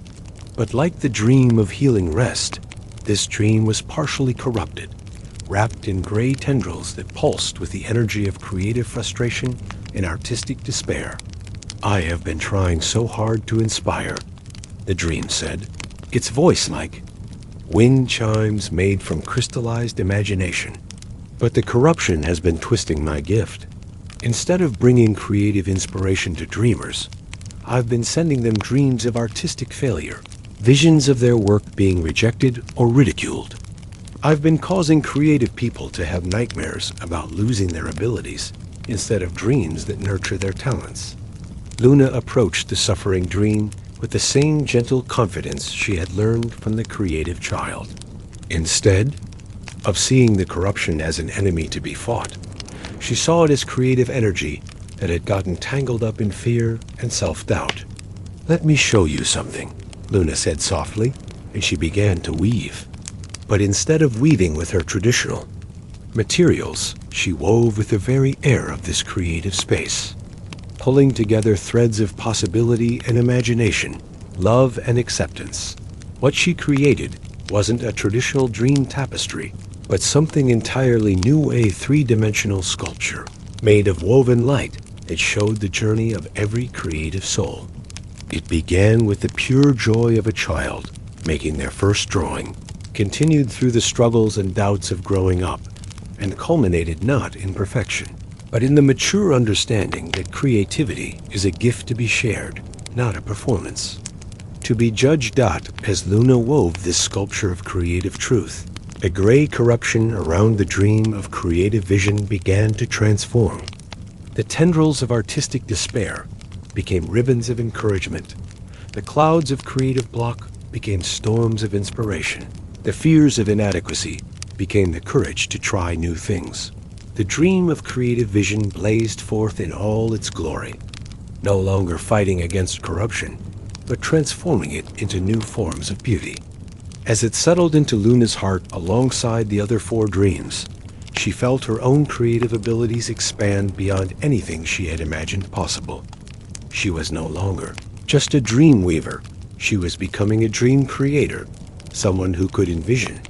But like the dream of healing rest, this dream was partially corrupted, wrapped in gray tendrils that pulsed with the energy of creative frustration and artistic despair. I have been trying so hard to inspire, the dream said, its voice like wind chimes made from crystallized imagination. But the corruption has been twisting my gift. Instead of bringing creative inspiration to dreamers, I've been sending them dreams of artistic failure, visions of their work being rejected or ridiculed. I've been causing creative people to have nightmares about losing their abilities instead of dreams that nurture their talents. Luna approached the suffering dream with the same gentle confidence she had learned from the creative child. Instead of seeing the corruption as an enemy to be fought, she saw it as creative energy that had gotten tangled up in fear and self-doubt. Let me show you something, Luna said softly, and she began to weave. But instead of weaving with her traditional materials, she wove with the very air of this creative space, pulling together threads of possibility and imagination, love and acceptance. What she created wasn't a traditional dream tapestry, but something entirely new, a three-dimensional sculpture made of woven light that showed the journey of every creative soul. It began with the pure joy of a child making their first drawing, continued through the struggles and doubts of growing up, and culminated not in perfection, but in the mature understanding that creativity is a gift to be shared, not a performance. To be judged as Luna wove this sculpture of creative truth, the gray corruption around the dream of creative vision began to transform. The tendrils of artistic despair became ribbons of encouragement. The clouds of creative block became storms of inspiration. The fears of inadequacy became the courage to try new things. The dream of creative vision blazed forth in all its glory, no longer fighting against corruption, but transforming it into new forms of beauty. As it settled into Luna's heart alongside the other four dreams, she felt her own creative abilities expand beyond anything she had imagined possible. She was no longer just a dream weaver. She was becoming a dream creator, someone who could envision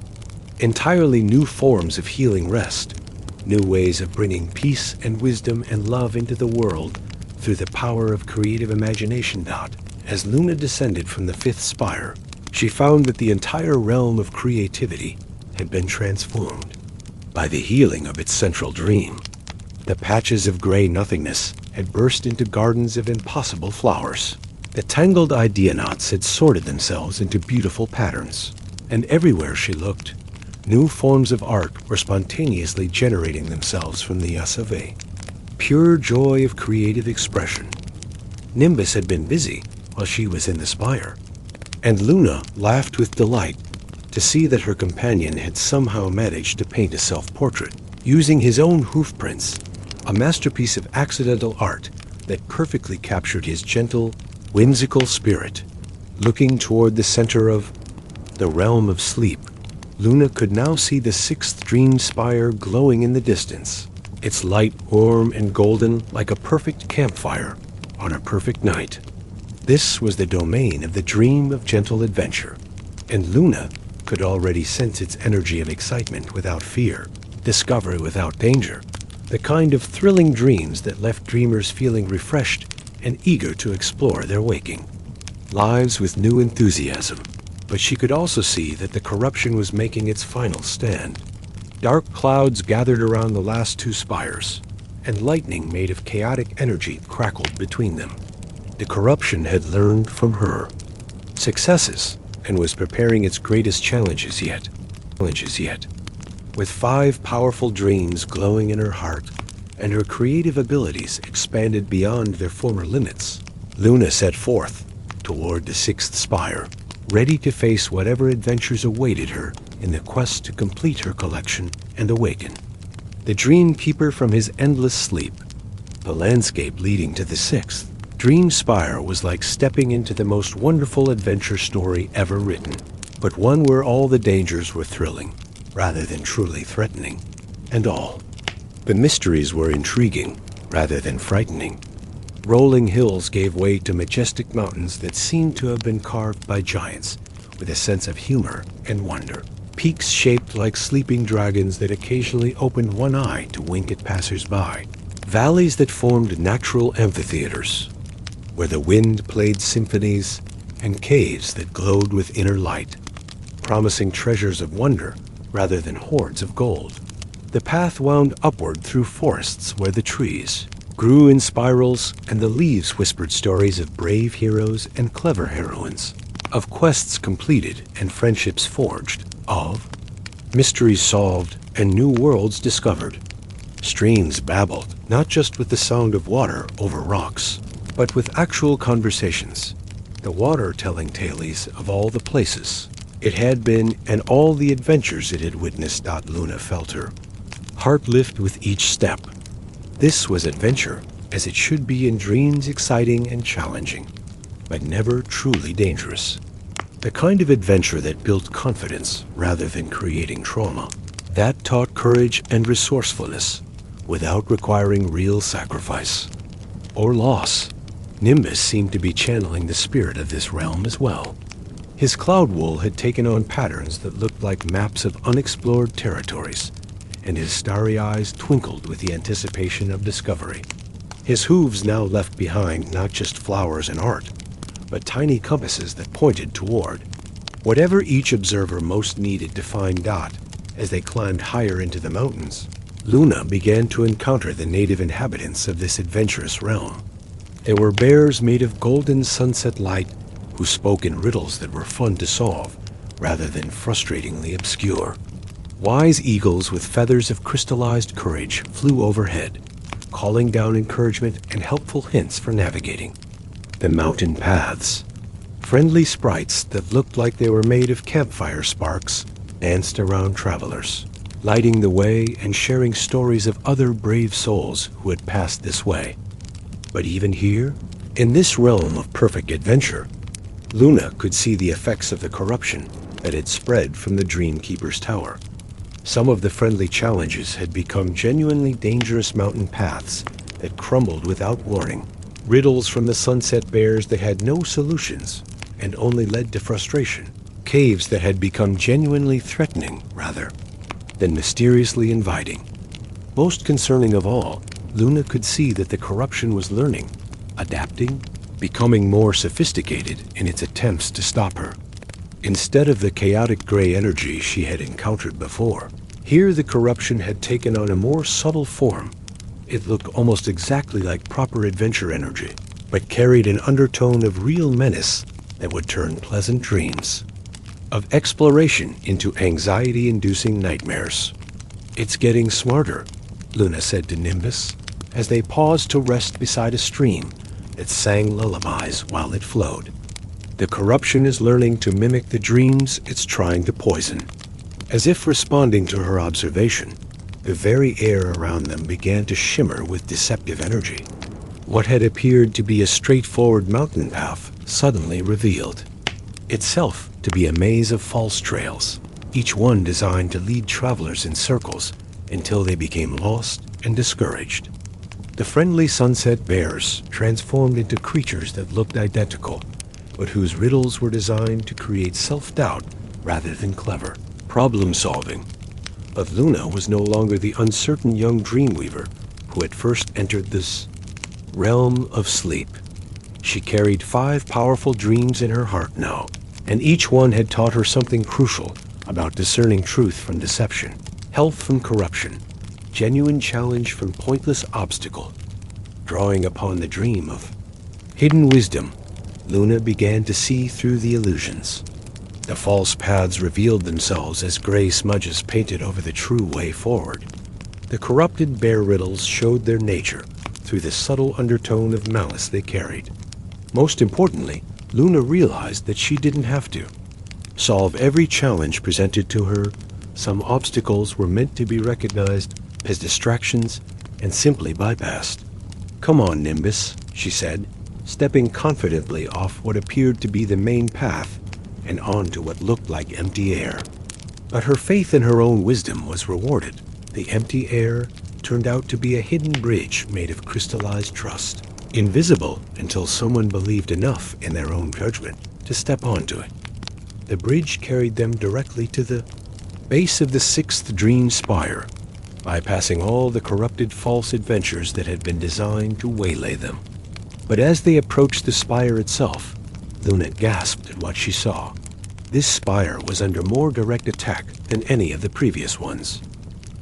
entirely new forms of healing rest, new ways of bringing peace and wisdom and love into the world through the power of creative imagination. As Luna descended from the fifth spire, she found that the entire realm of creativity had been transformed by the healing of its central dream. The patches of gray nothingness had burst into gardens of impossible flowers. The tangled idea knots had sorted themselves into beautiful patterns, and everywhere she looked, new forms of art were spontaneously generating themselves from the S.of.A. Pure joy of creative expression. Nimbus had been busy while she was in the spire, and Luna laughed with delight to see that her companion had somehow managed to paint a self-portrait using his own hoofprints, a masterpiece of accidental art that perfectly captured his gentle, whimsical spirit. Looking toward the center of the realm of sleep, Luna could now see the sixth dream spire glowing in the distance, its light warm and golden like a perfect campfire on a perfect night. This was the domain of the dream of gentle adventure, and Luna could already sense its energy of excitement without fear, discovery without danger, the kind of thrilling dreams that left dreamers feeling refreshed and eager to explore their waking lives with new enthusiasm. But she could also see that the corruption was making its final stand. Dark clouds gathered around the last two spires, and lightning made of chaotic energy crackled between them. The corruption had learned from her successes and was preparing its greatest challenges yet. With 5 powerful dreams glowing in her heart and her creative abilities expanded beyond their former limits, Luna set forth toward the sixth spire, ready to face whatever adventures awaited her in the quest to complete her collection and awaken. The dream keeper from his endless sleep, the landscape leading to the sixth dream spire was like stepping into the most wonderful adventure story ever written, but one where all the dangers were thrilling rather than truly threatening, and all the mysteries were intriguing rather than frightening. Rolling hills gave way to majestic mountains that seemed to have been carved by giants with a sense of humor and wonder. Peaks shaped like sleeping dragons that occasionally opened one eye to wink at passers-by. Valleys that formed natural amphitheaters, where the wind played symphonies, and caves that glowed with inner light, promising treasures of wonder rather than hoards of gold. The path wound upward through forests where the trees grew in spirals and the leaves whispered stories of brave heroes and clever heroines, of quests completed and friendships forged, of mysteries solved and new worlds discovered. Streams babbled, not just with the sound of water over rocks, but with actual conversations, the water telling tales of all the places it had been and all the adventures it had witnessed. Luna felt her heart lift with each step. This was adventure, as it should be in dreams, exciting and challenging, but never truly dangerous. The kind of adventure that built confidence rather than creating trauma, that taught courage and resourcefulness without requiring real sacrifice or loss. Nimbus seemed to be channeling the spirit of this realm as well. His cloud wool had taken on patterns that looked like maps of unexplored territories, and his starry eyes twinkled with the anticipation of discovery. His hooves now left behind not just flowers and art, but tiny compasses that pointed toward whatever each observer most needed to find. As they climbed higher into the mountains, Luna began to encounter the native inhabitants of this adventurous realm. There were bears made of golden sunset light who spoke in riddles that were fun to solve rather than frustratingly obscure. Wise eagles with feathers of crystallized courage flew overhead, calling down encouragement and helpful hints for navigating the mountain paths. Friendly sprites that looked like they were made of campfire sparks danced around travelers, lighting the way and sharing stories of other brave souls who had passed this way. But even here, in this realm of perfect adventure, Luna could see the effects of the corruption that had spread from the Dreamkeeper's tower. Some of the friendly challenges had become genuinely dangerous mountain paths that crumbled without warning, riddles from the sunset bears that had no solutions and only led to frustration, caves that had become genuinely threatening, rather, than mysteriously inviting. Most concerning of all, Luna could see that the corruption was learning, adapting, becoming more sophisticated in its attempts to stop her. Instead of the chaotic gray energy she had encountered before, here the corruption had taken on a more subtle form. It looked almost exactly like proper adventure energy, but carried an undertone of real menace that would turn pleasant dreams of exploration into anxiety-inducing nightmares. "It's getting smarter," Luna said to Nimbus, as they paused to rest beside a stream that sang lullabies while it flowed. "The corruption is learning to mimic the dreams it's trying to poison." As if responding to her observation, the very air around them began to shimmer with deceptive energy. What had appeared to be a straightforward mountain path suddenly revealed itself to be a maze of false trails, each one designed to lead travelers in circles until they became lost and discouraged. The friendly sunset bears transformed into creatures that looked identical, but whose riddles were designed to create self-doubt rather than clever problem-solving. But Luna was no longer the uncertain young dreamweaver who had first entered this realm of sleep. She carried 5 powerful dreams in her heart now, and each one had taught her something crucial about discerning truth from deception, health from corruption, genuine challenge from pointless obstacle. Drawing upon the dream of hidden wisdom, Luna began to see through the illusions. The false paths revealed themselves as gray smudges painted over the true way forward. The corrupted bear riddles showed their nature through the subtle undertone of malice they carried. Most importantly, Luna realized that she didn't have to solve every challenge presented to her. Some obstacles were meant to be recognized as distractions and simply bypassed. "Come on, Nimbus," she said, stepping confidently off what appeared to be the main path and onto what looked like empty air. But her faith in her own wisdom was rewarded. The empty air turned out to be a hidden bridge made of crystallized trust, invisible until someone believed enough in their own judgment to step onto it. The bridge carried them directly to the base of the 6th Dream Spire, bypassing all the corrupted false adventures that had been designed to waylay them. But as they approached the spire itself, Luna gasped at what she saw. This spire was under more direct attack than any of the previous ones.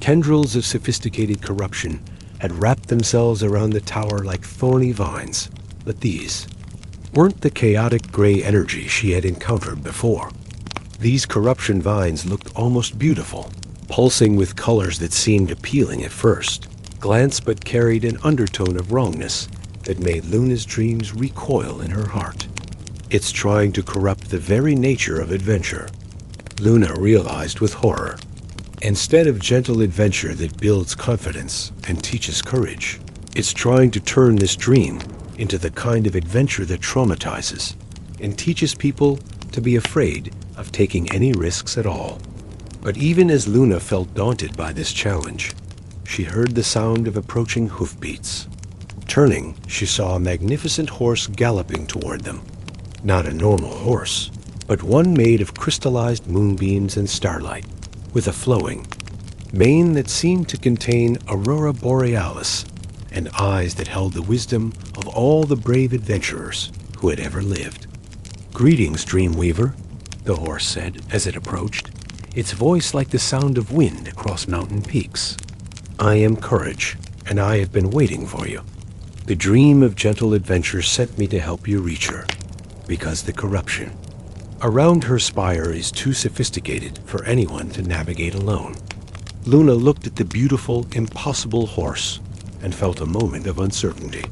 Tendrils of sophisticated corruption had wrapped themselves around the tower like thorny vines, but these weren't the chaotic gray energy she had encountered before. These corruption vines looked almost beautiful, pulsing with colors that seemed appealing at first glance but carried an undertone of wrongness that made Luna's dreams recoil in her heart. "It's trying to corrupt the very nature of adventure," Luna realized with horror. Instead of gentle adventure that builds confidence and teaches courage, it's trying to turn this dream into the kind of adventure that traumatizes and teaches people to be afraid of taking any risks at all. But even as Luna felt daunted by this challenge, she heard the sound of approaching hoofbeats. Turning, she saw a magnificent horse galloping toward them. Not a normal horse, but one made of crystallized moonbeams and starlight, with a flowing mane that seemed to contain aurora borealis and eyes that held the wisdom of all the brave adventurers who had ever lived. "Greetings, Dreamweaver," the horse said as it approached, its voice like the sound of wind across mountain peaks. "I am Courage, and I have been waiting for you. The dream of gentle adventure sent me to help you reach her, because the corruption around her spire is too sophisticated for anyone to navigate alone." Luna looked at the beautiful, impossible horse and felt a moment of uncertainty.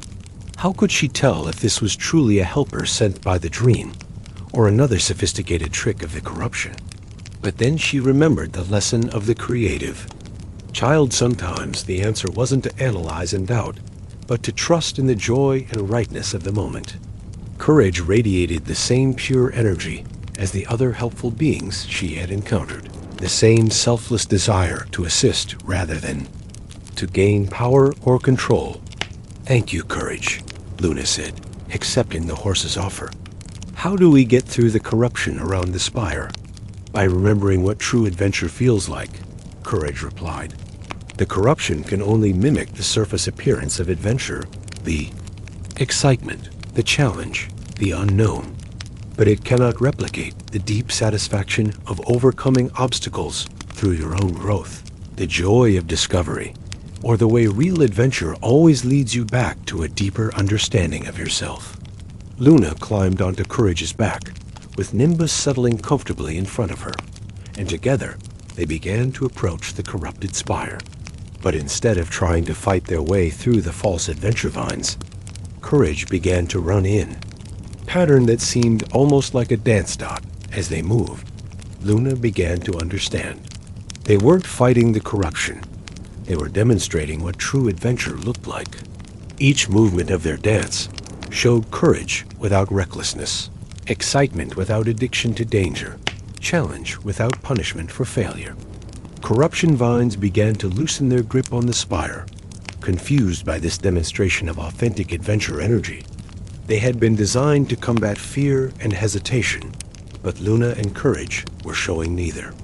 How could she tell if this was truly a helper sent by the dream, or another sophisticated trick of the corruption? But then she remembered the lesson of the creative. Child, sometimes the answer wasn't to analyze and doubt, but to trust in the joy and rightness of the moment. Courage radiated the same pure energy as the other helpful beings she had encountered, the same selfless desire to assist rather than to gain power or control. "Thank you, Courage," Luna said, accepting the horse's offer. "How do we get through the corruption around the spire?" "By remembering what true adventure feels like," Courage replied. "The corruption can only mimic the surface appearance of adventure, the excitement, the challenge, the unknown. But it cannot replicate the deep satisfaction of overcoming obstacles through your own growth, the joy of discovery, or the way real adventure always leads you back to a deeper understanding of yourself." Luna climbed onto Courage's back, with Nimbus settling comfortably in front of her, and together they began to approach the corrupted spire. But instead of trying to fight their way through the false adventure vines, Courage began to run in, pattern that seemed almost like a dance dot. As they moved, Luna began to understand. They weren't fighting the corruption. They were demonstrating what true adventure looked like. Each movement of their dance showed courage without recklessness, excitement without addiction to danger, challenge without punishment for failure. Corruption vines began to loosen their grip on the spire, confused by this demonstration of authentic adventure energy. They had been designed to combat fear and hesitation, but Luna and Courage were showing neither.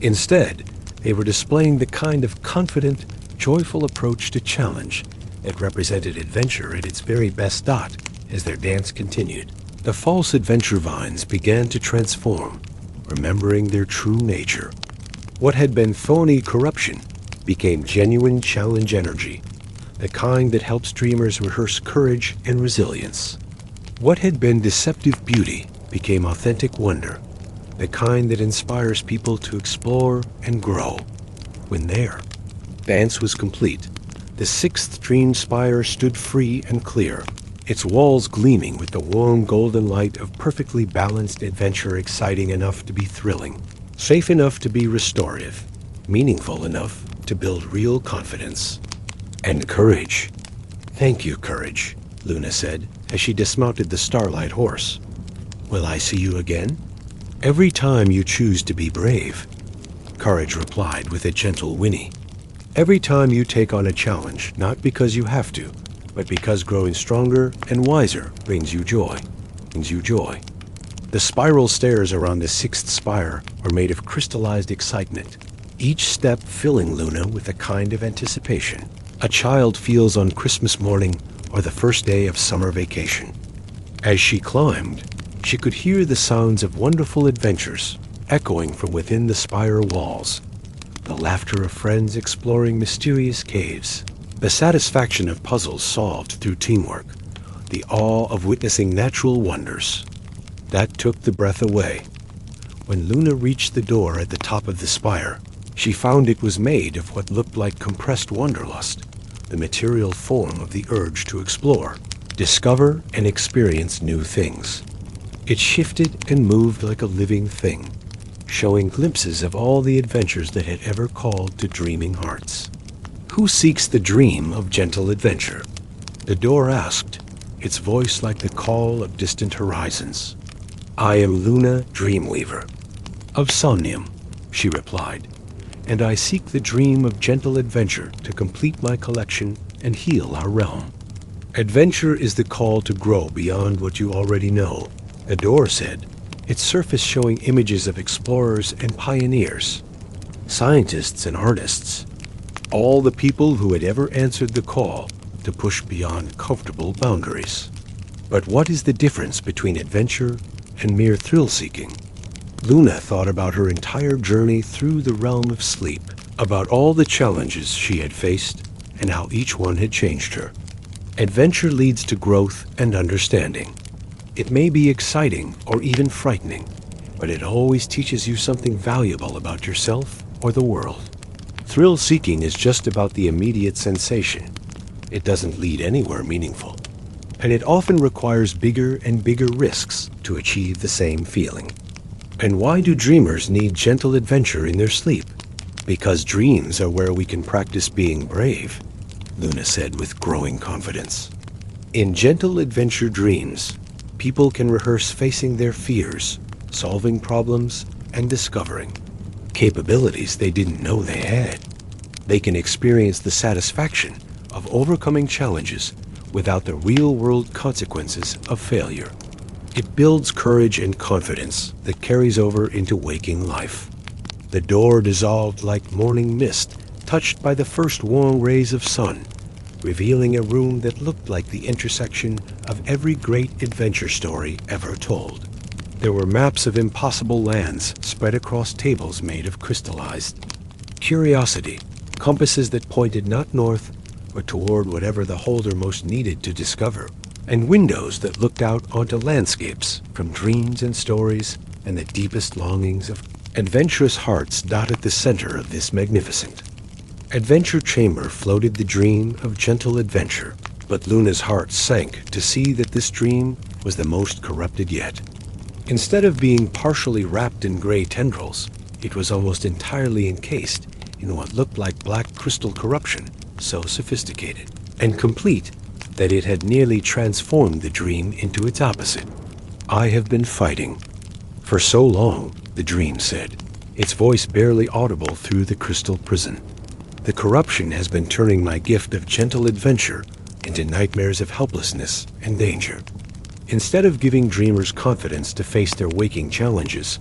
Instead, they were displaying the kind of confident, joyful approach to challenge that represented adventure at its very best dot as their dance continued. The false adventure vines began to transform, remembering their true nature. What had been phony corruption became genuine challenge energy, the kind that helps dreamers rehearse courage and resilience. What had been deceptive beauty became authentic wonder, the kind that inspires people to explore and grow. When their dance was complete, the sixth dream spire stood free and clear, its walls gleaming with the warm golden light of perfectly balanced adventure, exciting enough to be thrilling, safe enough to be restorative, meaningful enough to build real confidence. And courage. "Thank you, Courage," Luna said as she dismounted the Starlight horse. "Will I see you again?" "Every time you choose to be brave," Courage replied with a gentle whinny. "Every time you take on a challenge, not because you have to, but because growing stronger and wiser brings you joy. The spiral stairs around the sixth spire were made of crystallized excitement, each step filling Luna with a kind of anticipation a child feels on Christmas morning or the first day of summer vacation. As she climbed, she could hear the sounds of wonderful adventures echoing from within the spire walls, the laughter of friends exploring mysterious caves, the satisfaction of puzzles solved through teamwork, the awe of witnessing natural wonders. That took the breath away. When Luna reached the door at the top of the spire, she found it was made of what looked like compressed wanderlust, the material form of the urge to explore, discover, and experience new things. It shifted and moved like a living thing, showing glimpses of all the adventures that had ever called to dreaming hearts. "Who seeks the dream of gentle adventure?" the door asked, its voice like the call of distant horizons. "I am Luna Dreamweaver, of Somnium," she replied, "and I seek the dream of gentle adventure to complete my collection and heal our realm." "Adventure is the call to grow beyond what you already know," the door said, its surface showing images of explorers and pioneers, scientists and artists, all the people who had ever answered the call to push beyond comfortable boundaries. But what is the difference between adventure and mere thrill-seeking? Luna thought about her entire journey through the realm of sleep, about all the challenges she had faced and how each one had changed her. Adventure leads to growth and understanding. It may be exciting or even frightening, but it always teaches you something valuable about yourself or the world. Thrill-seeking is just about the immediate sensation. It doesn't lead anywhere meaningful, and it often requires bigger and bigger risks to achieve the same feeling. And why do dreamers need gentle adventure in their sleep? Because dreams are where we can practice being brave, Luna said with growing confidence. In gentle adventure dreams, people can rehearse facing their fears, solving problems, and discovering capabilities they didn't know they had. They can experience the satisfaction of overcoming challenges without the real-world consequences of failure. It builds courage and confidence that carries over into waking life. The door dissolved like morning mist, touched by the first warm rays of sun, revealing a room that looked like the intersection of every great adventure story ever told. There were maps of impossible lands spread across tables made of crystallized curiosity, compasses that pointed not north, but toward whatever the holder most needed to discover, and windows that looked out onto landscapes from dreams and stories and the deepest longings of adventurous hearts dotted the center of this magnificent adventure chamber. Floated the dream of gentle adventure, but Luna's heart sank to see that this dream was the most corrupted yet. Instead of being partially wrapped in gray tendrils, it was almost entirely encased in what looked like black crystal corruption, so sophisticated and complete that it had nearly transformed the dream into its opposite. I have been fighting for so long, the dream said, its voice barely audible through the crystal prison. The corruption has been turning my gift of gentle adventure into nightmares of helplessness and danger. Instead of giving dreamers confidence to face their waking challenges,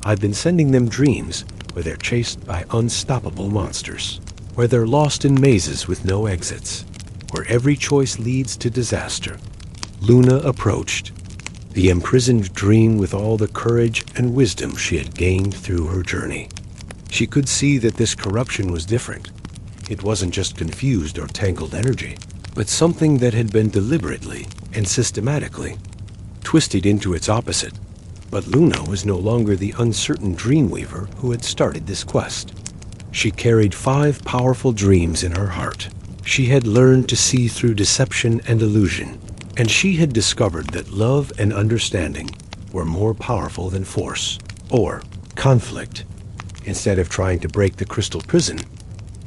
I've been sending them dreams where they're chased by unstoppable monsters, where they're lost in mazes with no exits, where every choice leads to disaster. Luna approached the imprisoned dream with all the courage and wisdom she had gained through her journey. She could see that this corruption was different. It wasn't just confused or tangled energy, but something that had been deliberately and systematically twisted into its opposite. But Luna was no longer the uncertain dreamweaver who had started this quest. She carried 5 powerful dreams in her heart. She had learned to see through deception and illusion, and she had discovered that love and understanding were more powerful than force or conflict. Instead of trying to break the crystal prison,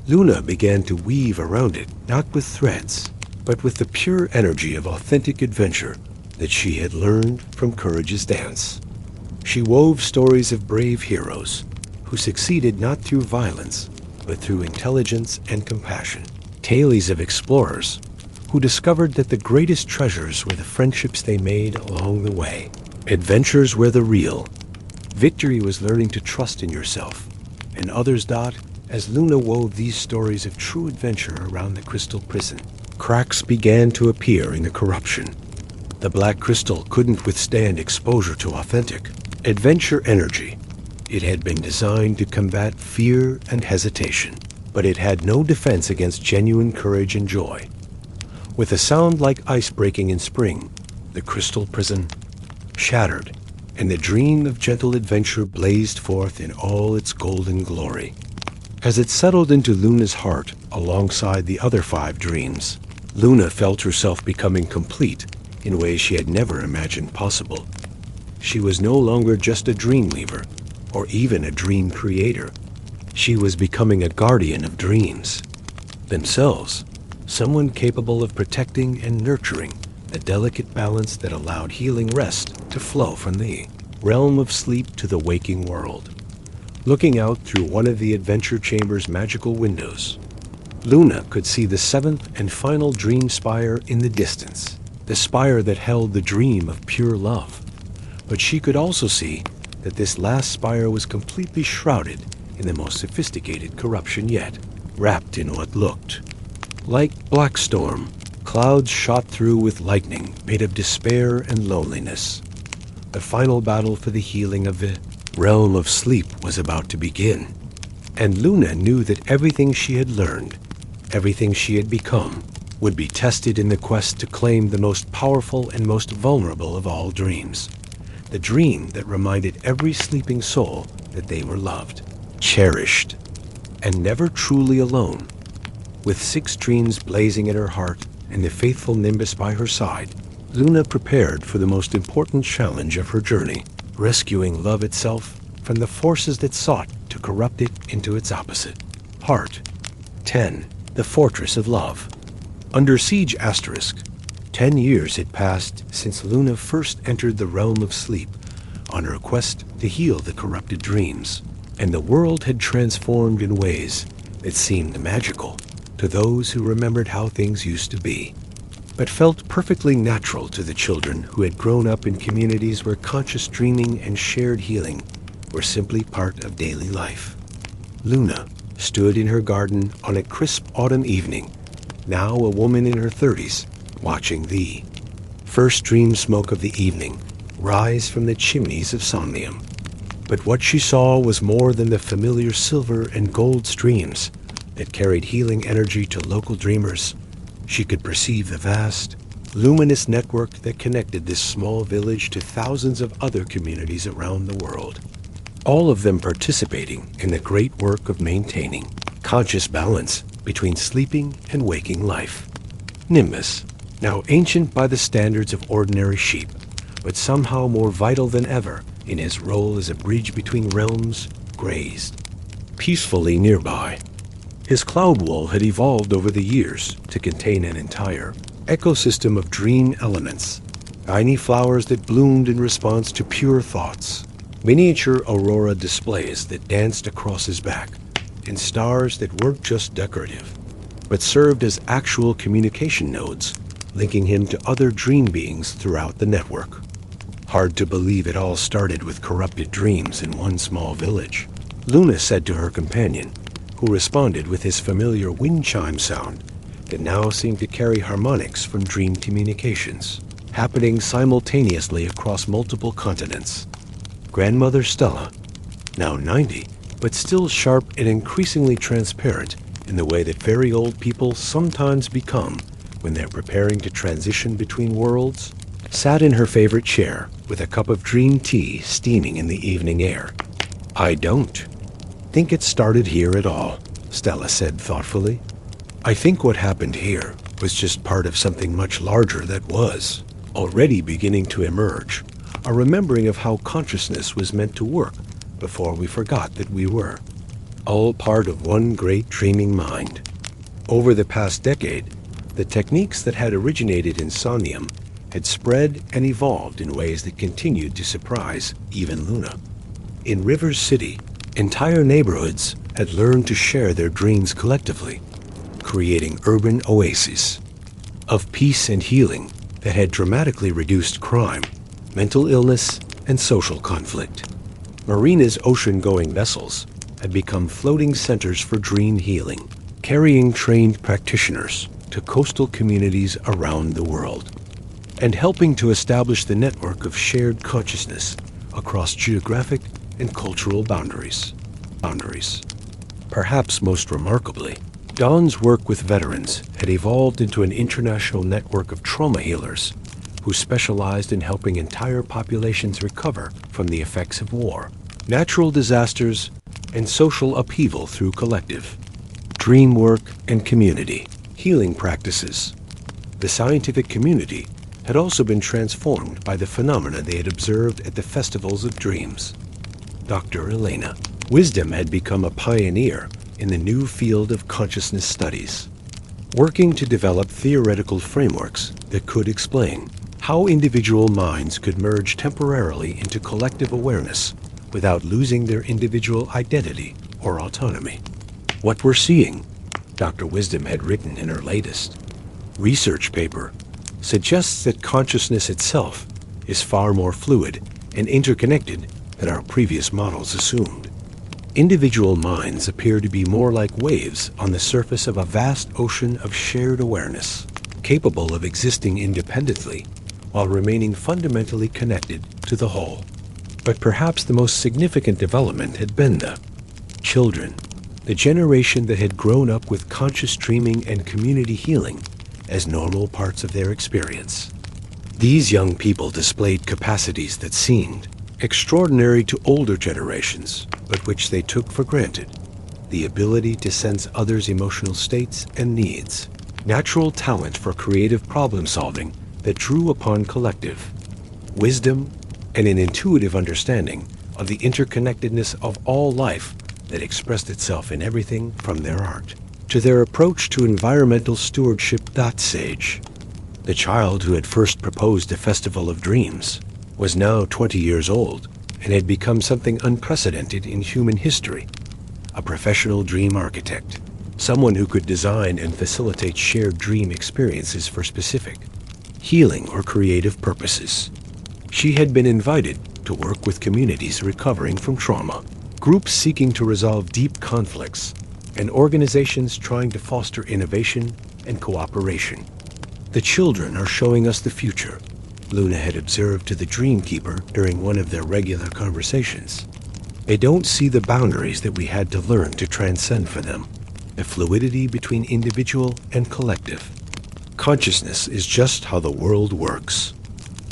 Luna began to weave around it, not with threads, but with the pure energy of authentic adventure that she had learned from Courage's dance. She wove stories of brave heroes who succeeded not through violence, but through intelligence and compassion. Tales of explorers who discovered that the greatest treasures were the friendships they made along the way. Adventures were the real. Victory was learning to trust in yourself, and others. As Luna wove these stories of true adventure around the crystal prison, cracks began to appear in the corruption. The black crystal couldn't withstand exposure to authentic adventure energy. It had been designed to combat fear and hesitation, but it had no defense against genuine courage and joy. With a sound like ice breaking in spring, the crystal prison shattered, and the dream of gentle adventure blazed forth in all its golden glory. As it settled into Luna's heart alongside the other 5 dreams, Luna felt herself becoming complete in ways she had never imagined possible. She was no longer just a dream weaver, or even a dream creator. She was becoming a guardian of dreams themselves, someone capable of protecting and nurturing the delicate balance that allowed healing rest to flow from the realm of sleep to the waking world. Looking out through one of the adventure chamber's magical windows, Luna could see the 7th and final dream spire in the distance, the spire that held the dream of pure love. But she could also see that this last spire was completely shrouded in the most sophisticated corruption yet, wrapped in what looked like black storm. Clouds shot through with lightning made of despair and loneliness. The final battle for the healing of the realm of sleep was about to begin, and Luna knew that everything she had learned, everything she had become, would be tested in the quest to claim the most powerful and most vulnerable of all dreams, the dream that reminded every sleeping soul that they were loved, cherished, and never truly alone. With 6 dreams blazing in her heart and the faithful Nimbus by her side, Luna prepared for the most important challenge of her journey. rescuing love itself from the forces that sought to corrupt it into its opposite. Heart. 10. The Fortress of Love. Under siege asterisk. 10 years had passed since Luna first entered the realm of sleep on her quest to heal the corrupted dreams, and the world had transformed in ways that seemed magical to those who remembered how things used to be, but felt perfectly natural to the children who had grown up in communities where conscious dreaming and shared healing were simply part of daily life. Luna stood in her garden on a crisp autumn evening, now a woman in her 30s, watching the first dream smoke of the evening rise from the chimneys of Somnium. But what she saw was more than the familiar silver and gold streams that carried healing energy to local dreamers. She could perceive the vast, luminous network that connected this small village to thousands of other communities around the world, all of them participating in the great work of maintaining conscious balance between sleeping and waking life. Nimbus, now ancient by the standards of ordinary sheep, but somehow more vital than ever in his role as a bridge between realms, grazed peacefully nearby. His cloud wool had evolved over the years to contain an entire ecosystem of dream elements, tiny flowers that bloomed in response to pure thoughts, miniature aurora displays that danced across his back, and stars that weren't just decorative, but served as actual communication nodes, linking him to other dream beings throughout the network. Hard to believe it all started with corrupted dreams in one small village, Luna said to her companion, who responded with his familiar wind chime sound that now seemed to carry harmonics from dream communications, happening simultaneously across multiple continents. Grandmother Stella, now 90, but still sharp and increasingly transparent in the way that very old people sometimes become when they're preparing to transition between worlds, sat in her favorite chair with a cup of dream tea steaming in the evening air. "I don't think it started here at all," Stella said thoughtfully. "I think what happened here was just part of something much larger that was already beginning to emerge, a remembering of how consciousness was meant to work before we forgot that we were, all part of one great dreaming mind. Over the past decade, the techniques that had originated in Somnium had spread and evolved in ways that continued to surprise even Luna. In Rivers City, entire neighborhoods had learned to share their dreams collectively, creating urban oases of peace and healing that had dramatically reduced crime, mental illness, and social conflict. Marina's ocean-going vessels had become floating centers for dream healing, carrying trained practitioners to coastal communities around the world, and helping to establish the network of shared consciousness across geographic and cultural boundaries. Perhaps most remarkably, Dawn's work with veterans had evolved into an international network of trauma healers who specialized in helping entire populations recover from the effects of war, natural disasters, and social upheaval through collective dream work and community healing practices. The scientific community had also been transformed by the phenomena they had observed at the festivals of dreams. Dr. Elena Wisdom had become a pioneer in the new field of consciousness studies, working to develop theoretical frameworks that could explain how individual minds could merge temporarily into collective awareness without losing their individual identity or autonomy. What we're seeing, Dr. Wisdom had written in her latest research paper, suggests that consciousness itself is far more fluid and interconnected than our previous models assumed. Individual minds appear to be more like waves on the surface of a vast ocean of shared awareness, capable of existing independently while remaining fundamentally connected to the whole. But perhaps the most significant development had been the children, the generation that had grown up with conscious dreaming and community healing as normal parts of their experience. These young people displayed capacities that seemed extraordinary to older generations, but which they took for granted: the ability to sense others' emotional states and needs, natural talent for creative problem solving that drew upon collective wisdom and an intuitive understanding of the interconnectedness of all life that expressed itself in everything from their art to their approach to environmental stewardship. Sage, the child who had first proposed a festival of dreams, was now 20 years old and had become something unprecedented in human history. A professional dream architect, someone who could design and facilitate shared dream experiences for specific, healing or creative purposes. She had been invited to work with communities recovering from trauma, groups seeking to resolve deep conflicts, and organizations trying to foster innovation and cooperation. The children are showing us the future, Luna had observed to the Dreamkeeper during one of their regular conversations. They don't see the boundaries that we had to learn to transcend for them, the fluidity between individual and collective. Consciousness is just how the world works.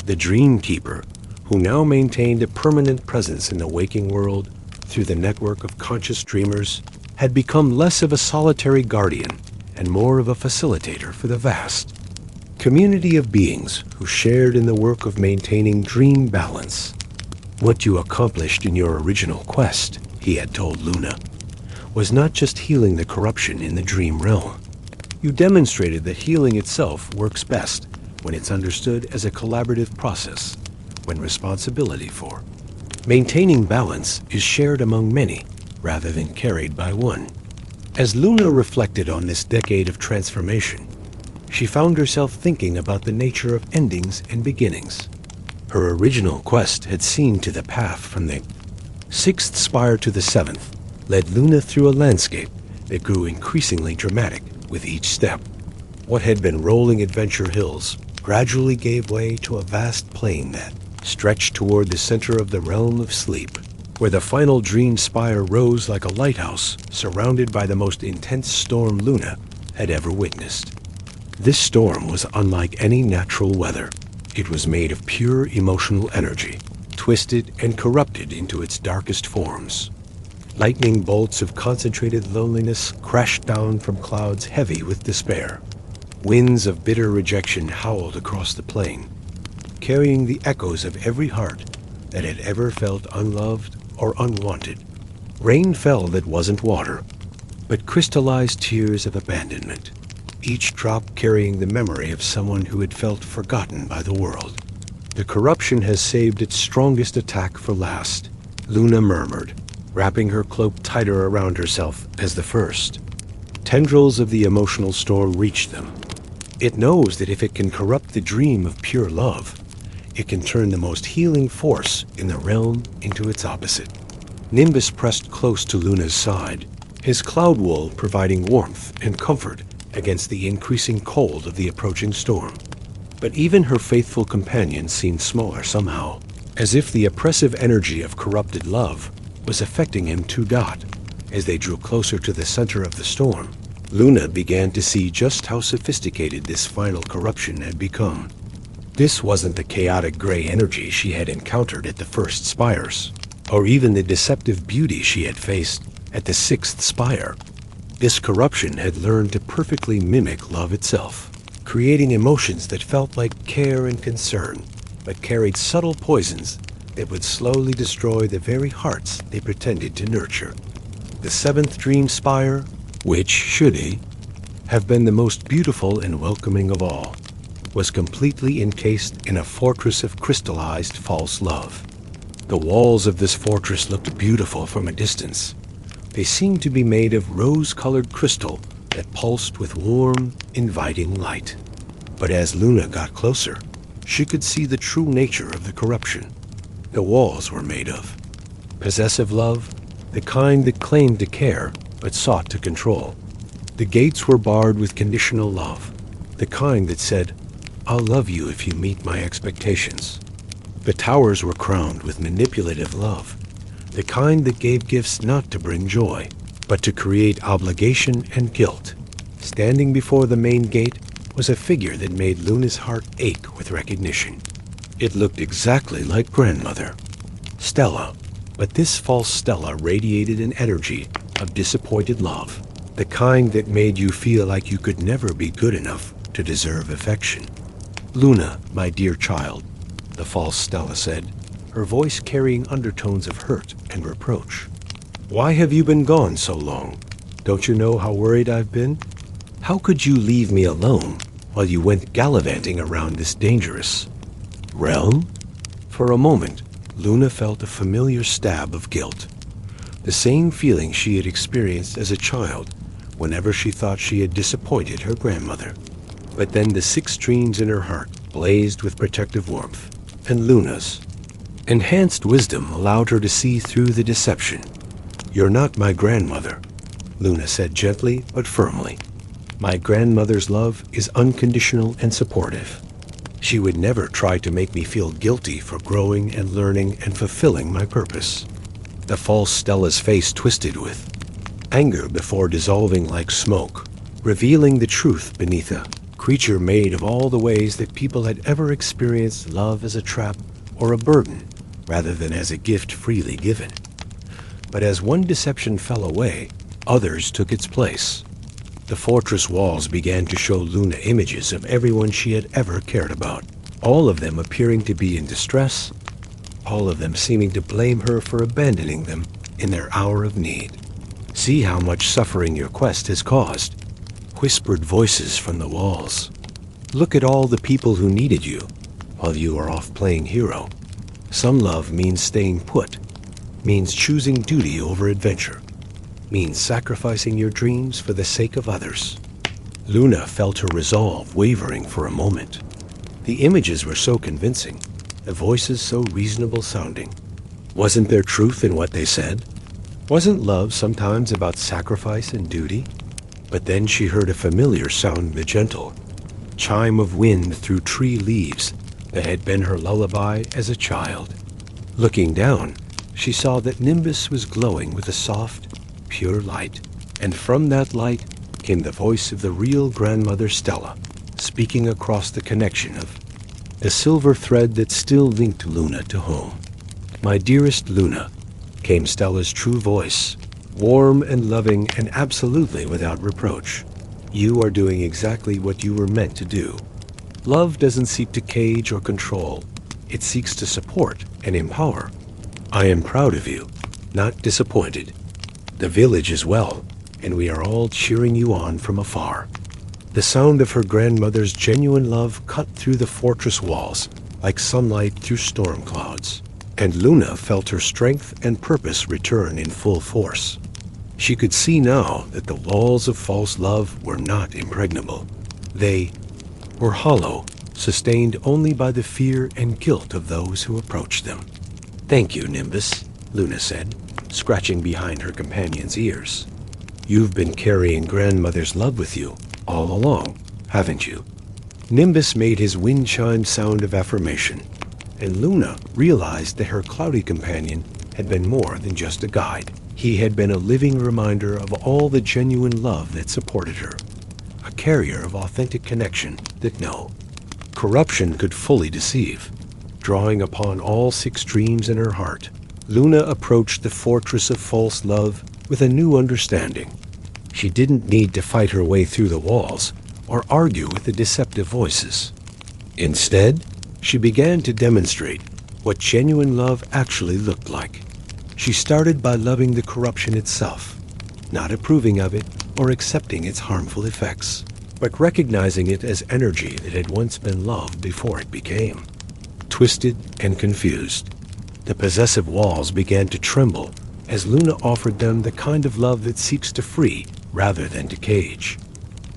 The Dreamkeeper, who now maintained a permanent presence in the waking world through the network of conscious dreamers, had become less of a solitary guardian and more of a facilitator for the vast community of beings who shared in the work of maintaining dream balance. What you accomplished in your original quest, he had told Luna, was not just healing the corruption in the dream realm. You demonstrated that healing itself works best when it's understood as a collaborative process, when responsibility for maintaining balance is shared among many rather than carried by one. As Luna reflected on this decade of transformation, she found herself thinking about the nature of endings and beginnings. Her original quest had seen to the path from the 6th spire to the 7th, led Luna through a landscape that grew increasingly dramatic with each step. What had been rolling adventure hills gradually gave way to a vast plain that stretched toward the center of the realm of sleep, where the final dream spire rose like a lighthouse surrounded by the most intense storm Luna had ever witnessed. This storm was unlike any natural weather. It was made of pure emotional energy, twisted and corrupted into its darkest forms. Lightning bolts of concentrated loneliness crashed down from clouds heavy with despair. Winds of bitter rejection howled across the plain, carrying the echoes of every heart that had ever felt unloved or unwanted. Rain fell that wasn't water, but crystallized tears of abandonment, each drop carrying the memory of someone who had felt forgotten by the world. The corruption has saved its strongest attack for last, Luna murmured, wrapping her cloak tighter around herself as the first. Tendrils of the emotional storm reached them. It knows that if it can corrupt the dream of pure love, it can turn the most healing force in the realm into its opposite. Nimbus pressed close to Luna's side, his cloud wool providing warmth and comfort against the increasing cold of the approaching storm. But even her faithful companion seemed smaller somehow, as if the oppressive energy of corrupted love was affecting him too. As they drew closer to the center of the storm, Luna began to see just how sophisticated this final corruption had become. This wasn't the chaotic gray energy she had encountered at the first spires, or even the deceptive beauty she had faced at the 6th spire. This corruption had learned to perfectly mimic love itself, creating emotions that felt like care and concern, but carried subtle poisons that would slowly destroy the very hearts they pretended to nurture. The 7th dream spire, which, should he, have been the most beautiful and welcoming of all, was completely encased in a fortress of crystallized false love. The walls of this fortress looked beautiful from a distance. They seemed to be made of rose-colored crystal that pulsed with warm, inviting light. But as Luna got closer, she could see the true nature of the corruption. The walls were made of possessive love, the kind that claimed to care but sought to control. The gates were barred with conditional love, the kind that said, "I'll love you if you meet my expectations." The towers were crowned with manipulative love, the kind that gave gifts not to bring joy, but to create obligation and guilt. Standing before the main gate was a figure that made Luna's heart ache with recognition. It looked exactly like grandmother, Stella, but this false Stella radiated an energy of disappointed love, the kind that made you feel like you could never be good enough to deserve affection. "Luna, my dear child," the false Stella said, her voice carrying undertones of hurt and reproach. "Why have you been gone so long? Don't you know how worried I've been? How could you leave me alone while you went gallivanting around this dangerous realm?" For a moment, Luna felt a familiar stab of guilt. The same feeling she had experienced as a child whenever she thought she had disappointed her grandmother. But then the 6 streams in her heart blazed with protective warmth, and Luna's enhanced wisdom allowed her to see through the deception. "You're not my grandmother," Luna said gently but firmly. "My grandmother's love is unconditional and supportive. She would never try to make me feel guilty for growing and learning and fulfilling my purpose." The false Stella's face twisted with anger before dissolving like smoke, revealing the truth beneath a creature made of all the ways that people had ever experienced love as a trap or a burden, rather than as a gift freely given. But as one deception fell away, others took its place. The fortress walls began to show Luna images of everyone she had ever cared about, all of them appearing to be in distress, all of them seeming to blame her for abandoning them in their hour of need. "See how much suffering your quest has caused," whispered voices from the walls. "Look at all the people who needed you while you are off playing hero. Some love means staying put, means choosing duty over adventure, means sacrificing your dreams for the sake of others." Luna felt her resolve wavering for a moment. The images were so convincing, the voices so reasonable sounding. Wasn't there truth in what they said? Wasn't love sometimes about sacrifice and duty? But then she heard a familiar sound, the gentle chime of wind through tree leaves that had been her lullaby as a child. Looking down, she saw that Nimbus was glowing with a soft, pure light, and from that light came the voice of the real grandmother Stella, speaking across the connection of a silver thread that still linked Luna to home. "My dearest Luna," came Stella's true voice, warm and loving and absolutely without reproach. "You are doing exactly what you were meant to do. Love doesn't seek to cage or control. It seeks to support and empower. I am proud of you, not disappointed. The village is well, and we are all cheering you on from afar." The sound of her grandmother's genuine love cut through the fortress walls like sunlight through storm clouds, and Luna felt her strength and purpose return in full force. She could see now that the walls of false love were not impregnable. They were hollow, sustained only by the fear and guilt of those who approached them. "Thank you, Nimbus," Luna said, scratching behind her companion's ears. "You've been carrying grandmother's love with you all along, haven't you?" Nimbus made his wind chime sound of affirmation, and Luna realized that her cloudy companion had been more than just a guide. He had been a living reminder of all the genuine love that supported her, a carrier of authentic connection that no corruption could fully deceive. Drawing upon all 6 streams in her heart, Luna approached the fortress of false love with a new understanding. She didn't need to fight her way through the walls or argue with the deceptive voices. Instead, she began to demonstrate what genuine love actually looked like. She started by loving the corruption itself, not approving of it or accepting its harmful effects, but recognizing it as energy that had once been love before it became twisted and confused. The possessive walls began to tremble as Luna offered them the kind of love that seeks to free rather than to cage.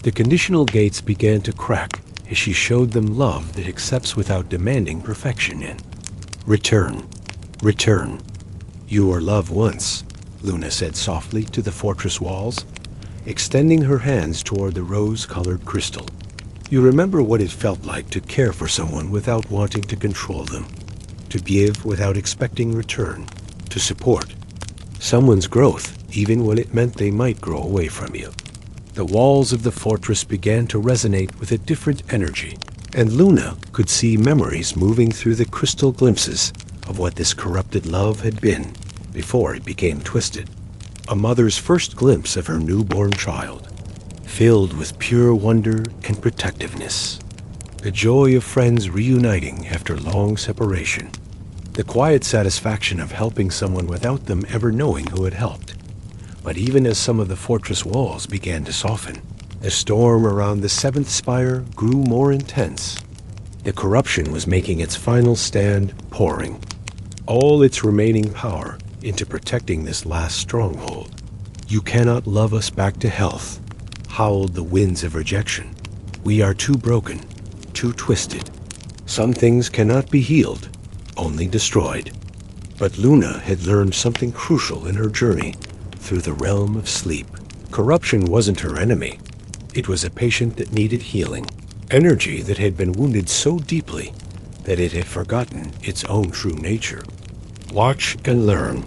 The conditional gates began to crack as she showed them love that accepts without demanding perfection in return. Return. "You were loved once," Luna said softly to the fortress walls, extending her hands toward the rose-colored crystal. "You remember what it felt like to care for someone without wanting to control them, to give without expecting return, to support someone's growth even when it meant they might grow away from you." The walls of the fortress began to resonate with a different energy, and Luna could see memories moving through the crystal glimpses of what this corrupted love had been before it became twisted. A mother's first glimpse of her newborn child, filled with pure wonder and protectiveness. The joy of friends reuniting after long separation. the quiet satisfaction of helping someone without them ever knowing who had helped. But even as some of the fortress walls began to soften, the storm around the seventh spire grew more intense. The corruption was making its final stand, pouring all its remaining power into protecting this last stronghold. "You cannot love us back to health," howled the winds of rejection. "We are too broken, too twisted. Some things cannot be healed, only destroyed." But Luna had learned something crucial in her journey through the realm of sleep. Corruption wasn't her enemy. It was a patient that needed healing, energy that had been wounded so deeply that it had forgotten its own true nature. "Watch and learn,"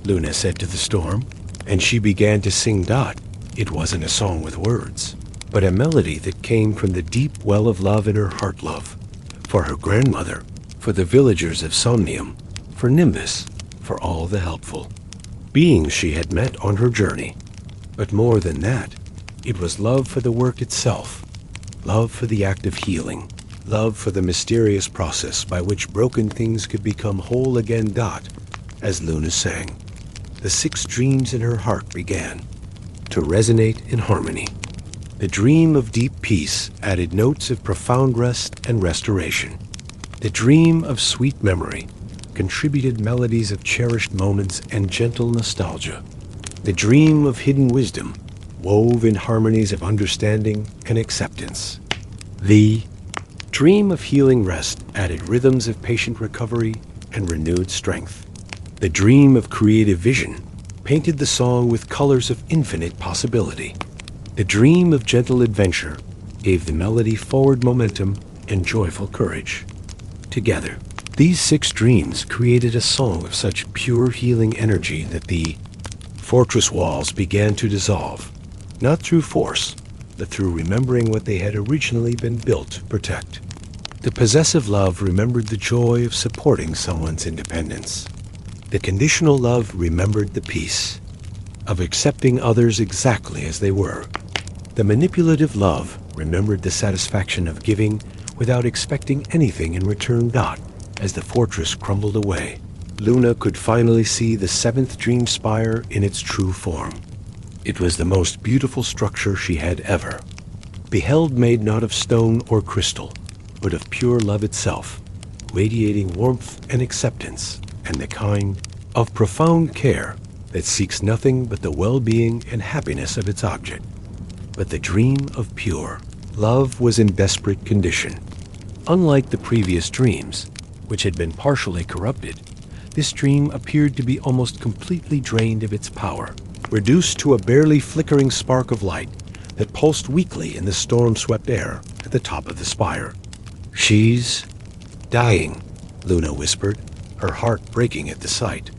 Luna said to the storm, and she began to sing Dot. It wasn't a song with words, but a melody that came from the deep well of love in her heart, love for her grandmother, for the villagers of Somnium, for Nimbus, for all the helpful beings she had met on her journey. But more than that, it was love for the work itself, love for the act of healing, love for the mysterious process by which broken things could become whole again. Dot, as Luna sang, the 6 dreams in her heart began to resonate in harmony. The dream of deep peace added notes of profound rest and restoration. The dream of sweet memory contributed melodies of cherished moments and gentle nostalgia. The dream of hidden wisdom wove in harmonies of understanding and acceptance. The dream of healing rest added rhythms of patient recovery and renewed strength. The dream of creative vision painted the song with colors of infinite possibility. The dream of gentle adventure gave the melody forward momentum and joyful courage. Together, these 6 dreams created a song of such pure healing energy that the fortress walls began to dissolve, not through force, but through remembering what they had originally been built to protect. The possessive love remembered the joy of supporting someone's independence. The conditional love remembered the peace of accepting others exactly as they were. The manipulative love remembered the satisfaction of giving without expecting anything in return. Dot, as the fortress crumbled away, Luna could finally see the 7th dream spire in its true form. It was the most beautiful structure she had ever beheld, made not of stone or crystal, but of pure love itself, radiating warmth and acceptance, and the kind of profound care that seeks nothing but the well-being and happiness of its object. But the dream of pure love was in desperate condition. Unlike the previous dreams, which had been partially corrupted, this dream appeared to be almost completely drained of its power, reduced to a barely flickering spark of light that pulsed weakly in the storm-swept air at the top of the spire. "She's dying," Luna whispered, her heart breaking at the sight.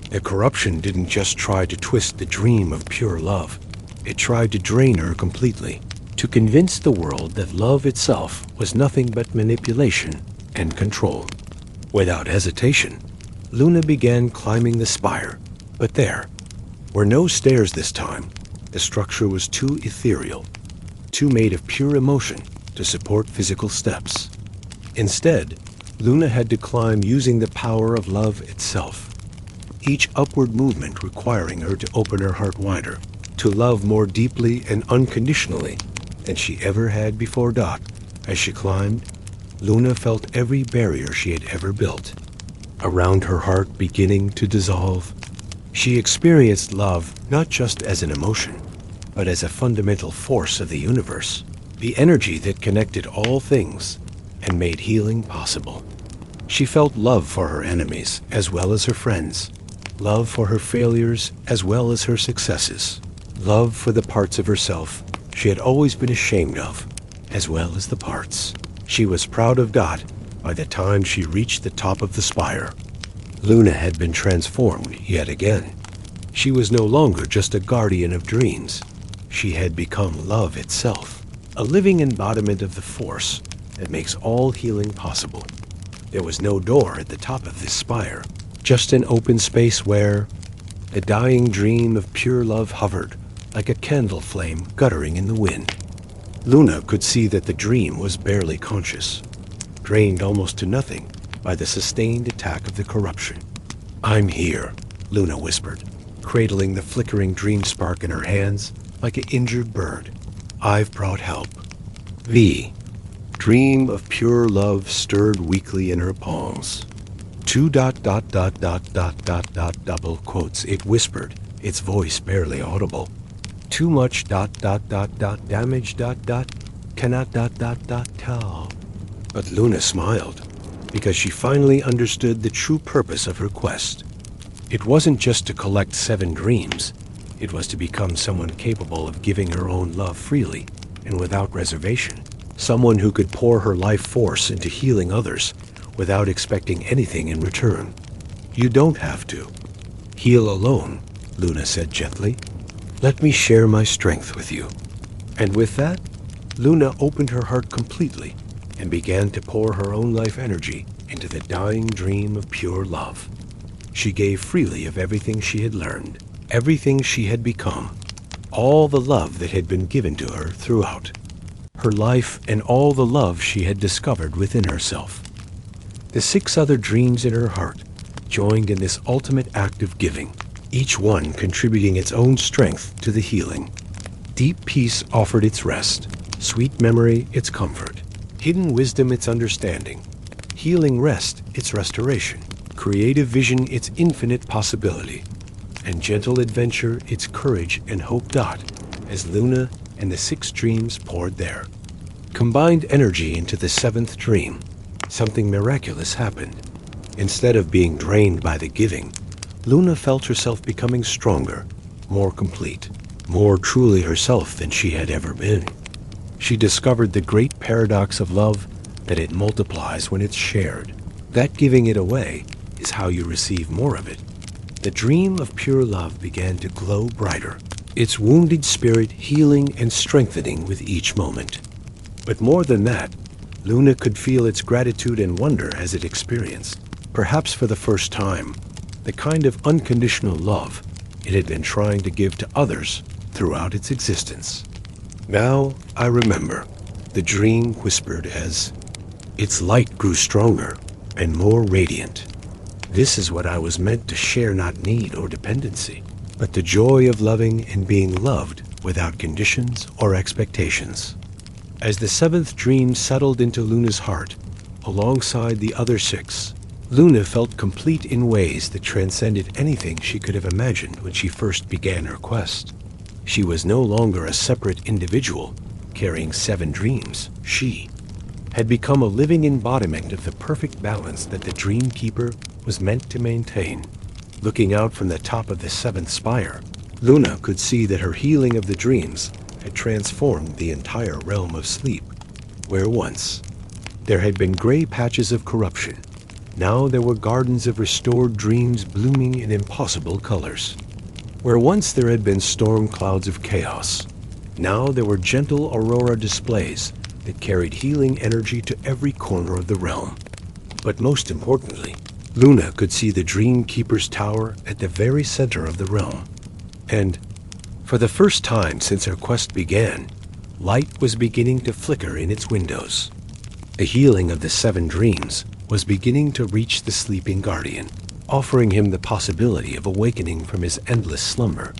The corruption didn't just try to twist the dream of pure love. It tried to drain her completely, to convince the world that love itself was nothing but manipulation and control. Without hesitation, Luna began climbing the spire, but there were no stairs this time. The structure was too ethereal, too made of pure emotion to support physical steps. Instead, Luna had to climb using the power of love itself, each upward movement requiring her to open her heart wider, to love more deeply and unconditionally than she ever had before. Dot, as she climbed, Luna felt every barrier she had ever built around her heart beginning to dissolve. She experienced love not just as an emotion, but as a fundamental force of the universe, the energy that connected all things and made healing possible. She felt love for her enemies as well as her friends, love for her failures as well as her successes, love for the parts of herself she had always been ashamed of, as well as the parts she was proud of. Dot, by the time she reached the top of the spire, Luna had been transformed yet again. She was no longer just a guardian of dreams. She had become love itself, a living embodiment of the force that makes all healing possible. There was no door at the top of this spire, just an open space where a dying dream of pure love hovered like a candle flame guttering in the wind. Luna could see that the dream was barely conscious, drained almost to nothing by the sustained attack of the corruption. "I'm here," Luna whispered, cradling the flickering dream spark in her hands like an injured bird. "I've brought help." The dream of pure love stirred weakly in her palms. Two double quotes, it whispered, its voice barely audible. "Too much damage cannot tell." But Luna smiled, because she finally understood the true purpose of her quest. It wasn't just to collect 7 dreams. It was to become someone capable of giving her own love freely and without reservation. Someone who could pour her life force into healing others without expecting anything in return. "You don't have to heal alone," Luna said gently. "Let me share my strength with you." And with that, Luna opened her heart completely and began to pour her own life energy into the dying dream of pure love. She gave freely of everything she had learned, everything she had become, all the love that had been given to her throughout her life and all the love she had discovered within herself. The 6 other dreams in her heart joined in this ultimate act of giving, each one contributing its own strength to the healing. Deep peace offered its rest, sweet memory its comfort, hidden wisdom its understanding, healing rest its restoration, creative vision its infinite possibility, and gentle adventure its courage and hope. As Luna and the 6 dreams poured their combined energy into the 7th dream, something miraculous happened. Instead of being drained by the giving, Luna felt herself becoming stronger, more complete, more truly herself than she had ever been. She discovered the great paradox of love, that it multiplies when it's shared. That giving it away is how you receive more of it. The dream of pure love began to glow brighter, its wounded spirit healing and strengthening with each moment. But more than that, Luna could feel its gratitude and wonder as it experienced, perhaps for the first time, the kind of unconditional love it had been trying to give to others throughout its existence. "Now I remember," the dream whispered as its light grew stronger and more radiant. "This is what I was meant to share, not need or dependency, but the joy of loving and being loved without conditions or expectations." As the 7th dream settled into Luna's heart, alongside the other 6, Luna felt complete in ways that transcended anything she could have imagined when she first began her quest. She was no longer a separate individual carrying 7 dreams. She had become a living embodiment of the perfect balance that the Dream Keeper was meant to maintain. Looking out from the top of the 7th spire, Luna could see that her healing of the dreams had transformed the entire realm of sleep. Where once there had been gray patches of corruption, now there were gardens of restored dreams blooming in impossible colors. Where once there had been storm clouds of chaos, now there were gentle aurora displays that carried healing energy to every corner of the realm. But most importantly, Luna could see the Dream Keeper's tower at the very center of the realm. And for the first time since her quest began, light was beginning to flicker in its windows. The healing of the 7 dreams was beginning to reach the sleeping guardian, offering him the possibility of awakening from his endless slumber.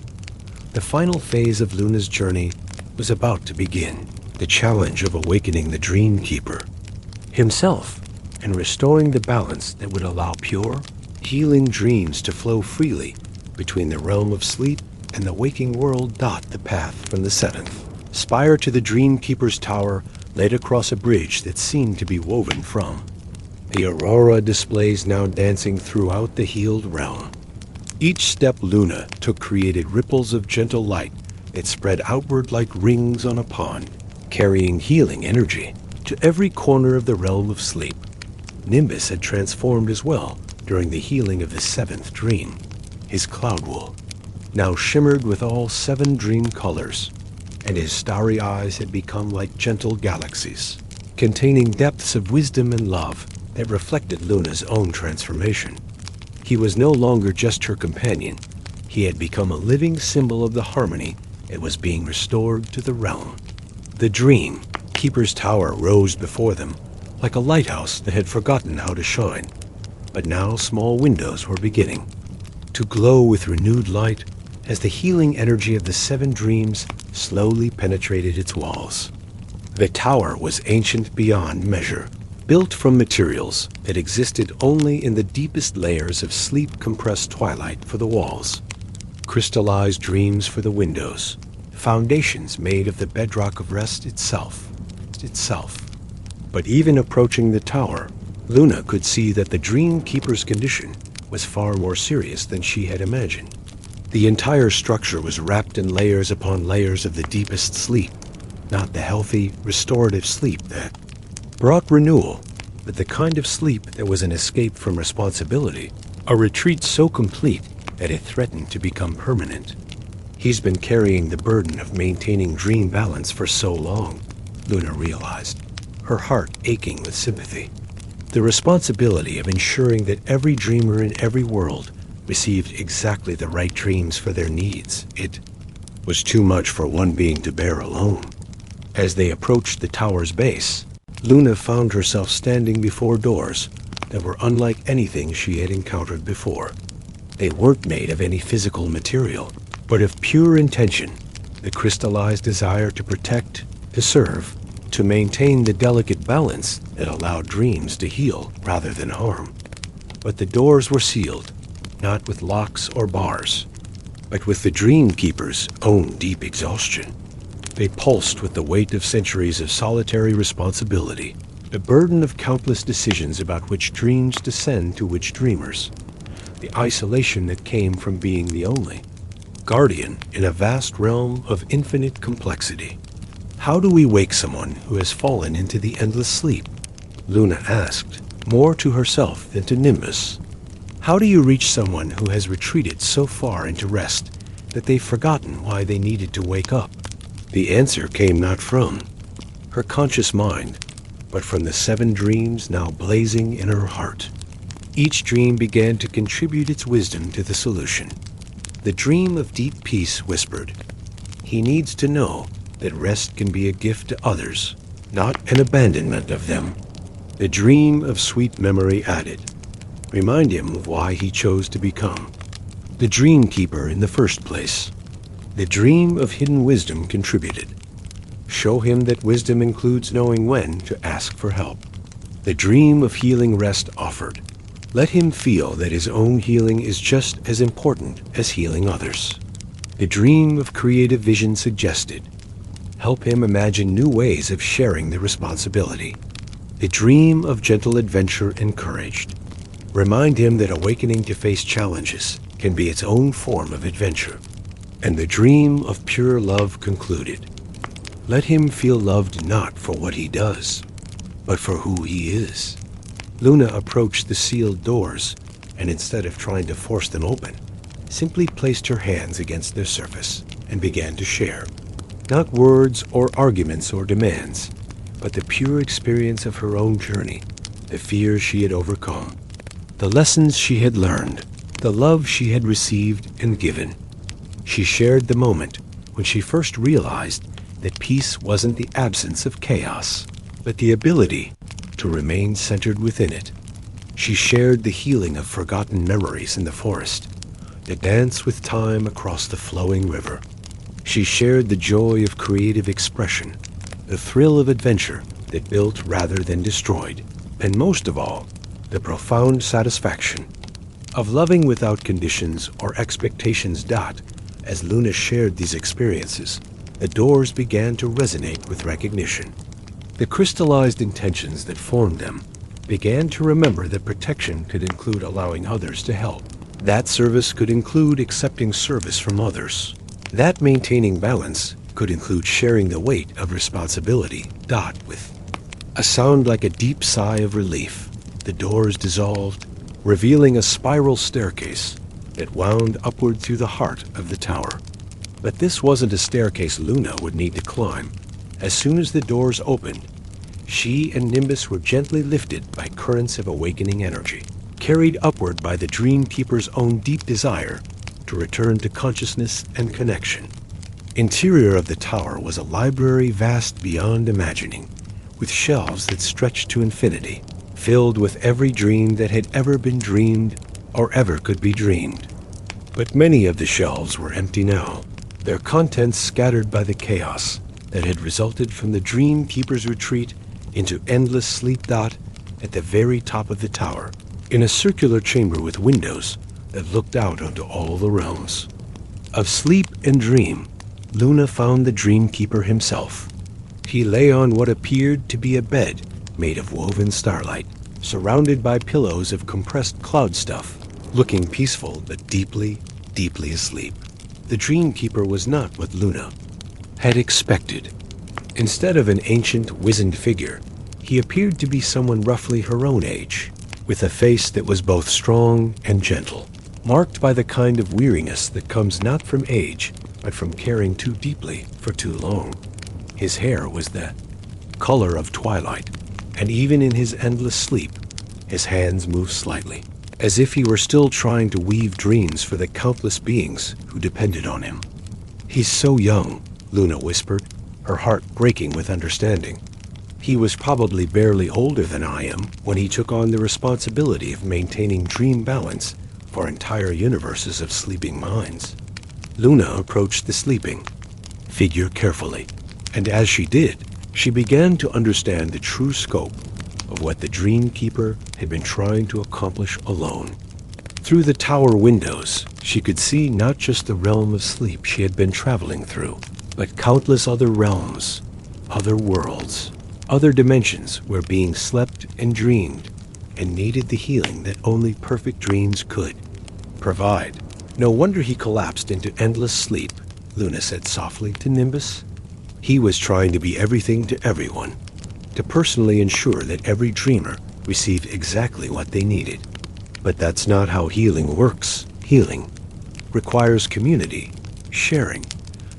The final phase of Luna's journey was about to begin, the challenge of awakening the Dream Keeper himself and restoring the balance that would allow pure, healing dreams to flow freely between the realm of sleep and the waking world. The path from the 7th spire to the Dream Keeper's tower led across a bridge that seemed to be woven from the aurora displays now dancing throughout the healed realm. Each step Luna took created ripples of gentle light that spread outward like rings on a pond, carrying healing energy to every corner of the realm of sleep. Nimbus had transformed as well during the healing of the 7th dream. His cloud wool now shimmered with all 7 dream colors, and his starry eyes had become like gentle galaxies, containing depths of wisdom and love that reflected Luna's own transformation. He was no longer just her companion. He had become a living symbol of the harmony that was being restored to the realm. The Dream Keeper's tower rose before them, like a lighthouse that had forgotten how to shine. But now small windows were beginning to glow with renewed light as the healing energy of the 7 dreams slowly penetrated its walls. The tower was ancient beyond measure, built from materials that existed only in the deepest layers of sleep-compressed twilight for the walls, crystallized dreams for the windows, foundations made of the bedrock of rest itself. But even approaching the tower, Luna could see that the Dream Keeper's condition was far more serious than she had imagined. The entire structure was wrapped in layers upon layers of the deepest sleep, not the healthy, restorative sleep that brought renewal, but the kind of sleep that was an escape from responsibility, a retreat so complete that it threatened to become permanent. He's been carrying the burden of maintaining dream balance for so long, Luna realized, her heart aching with sympathy. The responsibility of ensuring that every dreamer in every world received exactly the right dreams for their needs, it was too much for one being to bear alone. As they approached the tower's base, Luna found herself standing before doors that were unlike anything she had encountered before. They weren't made of any physical material, but of pure intention, the crystallized desire to protect, to serve, to maintain the delicate balance that allowed dreams to heal rather than harm. But the doors were sealed, not with locks or bars, but with the Dream Keeper's own deep exhaustion. They pulsed with the weight of centuries of solitary responsibility, the burden of countless decisions about which dreams descend to which dreamers, the isolation that came from being the only guardian in a vast realm of infinite complexity. How do we wake someone who has fallen into the endless sleep? Luna asked, more to herself than to Nimbus. How do you reach someone who has retreated so far into rest that they've forgotten why they needed to wake up? The answer came not from her conscious mind, but from the 7 dreams now blazing in her heart. Each dream began to contribute its wisdom to the solution. The dream of deep peace whispered, he needs to know that rest can be a gift to others, not an abandonment of them. The dream of sweet memory added, remind him of why he chose to become the Dream Keeper in the first place. The dream of hidden wisdom contributed, show him that wisdom includes knowing when to ask for help. The dream of healing rest offered, let him feel that his own healing is just as important as healing others. The dream of creative vision suggested, help him imagine new ways of sharing the responsibility. The dream of gentle adventure encouraged, remind him that awakening to face challenges can be its own form of adventure. And the dream of pure love concluded, let him feel loved not for what he does, but for who he is. Luna approached the sealed doors, and instead of trying to force them open, simply placed her hands against their surface and began to share. Not words or arguments or demands, but the pure experience of her own journey, the fears she had overcome, the lessons she had learned, the love she had received and given. She shared the moment when she first realized that peace wasn't the absence of chaos, but the ability to remain centered within it. She shared the healing of forgotten memories in the forest, the dance with time across the flowing river. She shared the joy of creative expression, the thrill of adventure that built rather than destroyed, and most of all, the profound satisfaction of loving without conditions or expectations. As Luna shared these experiences, the doors began to resonate with recognition. The crystallized intentions that formed them began to remember that protection could include allowing others to help. That service could include accepting service from others. That maintaining balance could include sharing the weight of responsibility. With a sound like a deep sigh of relief, the doors dissolved, revealing a spiral staircase that wound upward through the heart of the tower. But this wasn't a staircase Luna would need to climb. As soon as the doors opened, she and Nimbus were gently lifted by currents of awakening energy, carried upward by the Dream Keeper's own deep desire to return to consciousness and connection. Interior of the tower was a library vast beyond imagining, with shelves that stretched to infinity, filled with every dream that had ever been dreamed or ever could be dreamed. But many of the shelves were empty now, their contents scattered by the chaos that had resulted from the Dream Keeper's retreat into endless sleep. At the very top of the tower, in a circular chamber with windows that looked out onto all the realms. Of sleep and dream, Luna found the Dream Keeper himself. He lay on what appeared to be a bed made of woven starlight, surrounded by pillows of compressed cloud stuff, looking peaceful but deeply, deeply asleep. The Dream Keeper was not what Luna had expected. Instead of an ancient, wizened figure, he appeared to be someone roughly her own age, with a face that was both strong and gentle, marked by the kind of weariness that comes not from age, but from caring too deeply for too long. His hair was the color of twilight, and even in his endless sleep, his hands moved slightly, as if he were still trying to weave dreams for the countless beings who depended on him. "He's so young," Luna whispered, her heart breaking with understanding. "He was probably barely older than I am when he took on the responsibility of maintaining dream balance for entire universes of sleeping minds." Luna approached the sleeping figure carefully, and as she did, she began to understand the true scope of what the Dream Keeper had been trying to accomplish alone. Through the tower windows, she could see not just the realm of sleep she had been traveling through, but countless other realms, other worlds, other dimensions where beings slept and dreamed and needed the healing that only perfect dreams could provide. "No wonder he collapsed into endless sleep," Luna said softly to Nimbus. "He was trying to be everything to everyone, to personally ensure that every dreamer received exactly what they needed. But that's not how healing works. Healing requires community, sharing,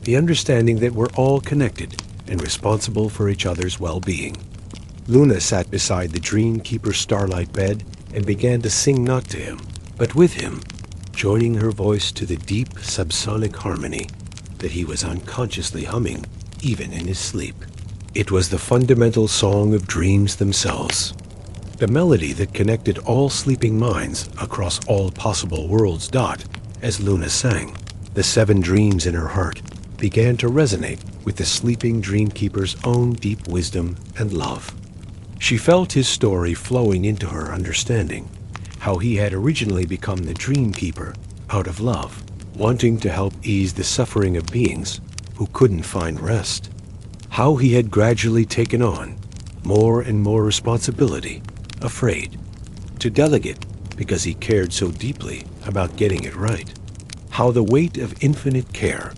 the understanding that we're all connected and responsible for each other's well-being." Luna sat beside the Dream Keeper's starlight bed and began to sing not to him, but with him, joining her voice to the deep subsonic harmony that he was unconsciously humming even in his sleep. It was the fundamental song of dreams themselves, the melody that connected all sleeping minds across all possible worlds. As Luna sang, the 7 dreams in her heart began to resonate with the sleeping Dream Keeper's own deep wisdom and love. She felt his story flowing into her understanding, how he had originally become the Dream Keeper out of love, wanting to help ease the suffering of beings who couldn't find rest, how he had gradually taken on more and more responsibility, afraid to delegate because he cared so deeply about getting it right, how the weight of infinite care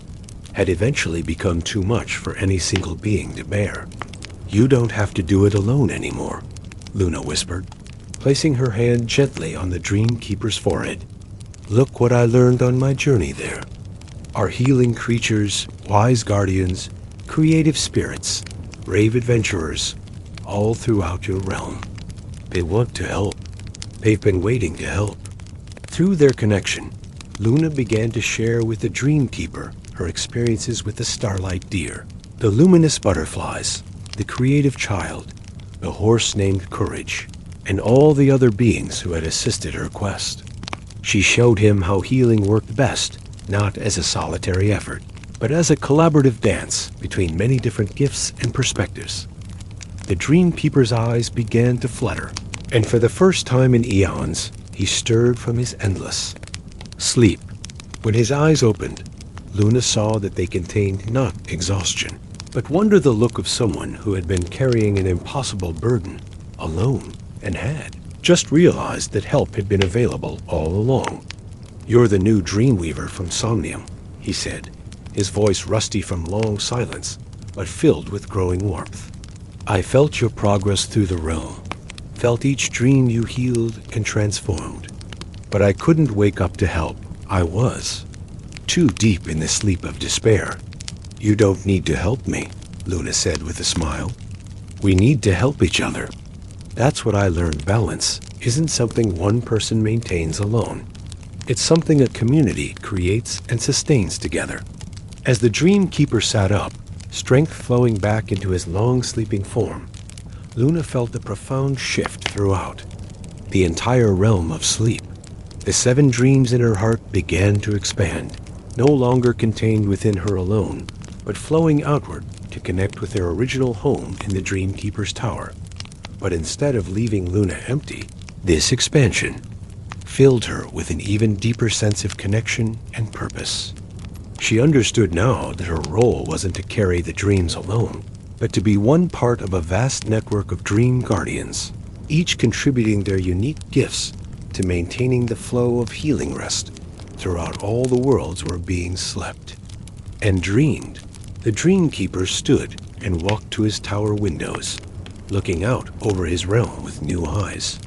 had eventually become too much for any single being to bear. "You don't have to do it alone anymore," Luna whispered, placing her hand gently on the Dream Keeper's forehead. "Look what I learned on my journey there. Our healing creatures, wise guardians, creative spirits, brave adventurers, all throughout your realm. They want to help. They've been waiting to help." Through their connection, Luna began to share with the Dream Keeper her experiences with the starlight deer, the luminous butterflies, the creative child, the horse named Courage, and all the other beings who had assisted her quest. She showed him how healing worked best, not as a solitary effort, but as a collaborative dance between many different gifts and perspectives. The Dream Keeper's eyes began to flutter, and for the first time in eons, he stirred from his endless sleep. When his eyes opened, Luna saw that they contained not exhaustion, but wonder, the look of someone who had been carrying an impossible burden alone and had just realized that help had been available all along. "You're the new Dreamweaver from Somnium," he said, his voice rusty from long silence, but filled with growing warmth. "I felt your progress through the realm, felt each dream you healed and transformed, but I couldn't wake up to help. I was too deep in the sleep of despair." "You don't need to help me," Luna said with a smile. "We need to help each other. That's what I learned. Balance isn't something one person maintains alone. It's something a community creates and sustains together." As the Dream Keeper sat up, strength flowing back into his long sleeping form, Luna felt a profound shift throughout the entire realm of sleep. The 7 dreams in her heart began to expand, no longer contained within her alone, but flowing outward to connect with their original home in the Dreamkeeper's tower. But instead of leaving Luna empty, this expansion filled her with an even deeper sense of connection and purpose. She understood now that her role wasn't to carry the dreams alone, but to be one part of a vast network of dream guardians, each contributing their unique gifts to maintaining the flow of healing rest throughout all the worlds where beings slept and dreamed. The Dreamkeeper stood and walked to his tower windows, looking out over his realm with new eyes.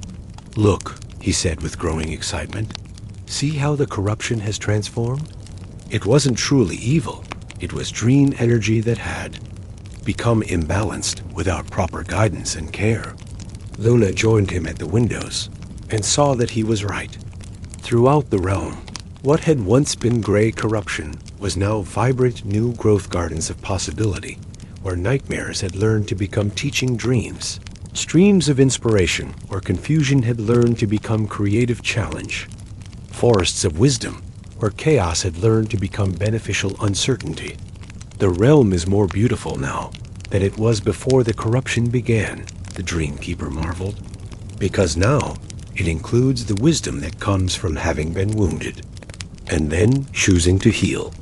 "Look," he said with growing excitement. "See how the corruption has transformed? It wasn't truly evil. It was dream energy that had become imbalanced without proper guidance and care." Luna joined him at the windows and saw that he was right. Throughout the realm, what had once been gray corruption was now vibrant new growth gardens of possibility, where nightmares had learned to become teaching dreams, streams of inspiration where confusion had learned to become creative challenge, forests of wisdom where chaos had learned to become beneficial uncertainty. The realm is more beautiful now than it was before the corruption began, the Dreamkeeper marveled, because now it includes the wisdom that comes from having been wounded, and then choosing to heal.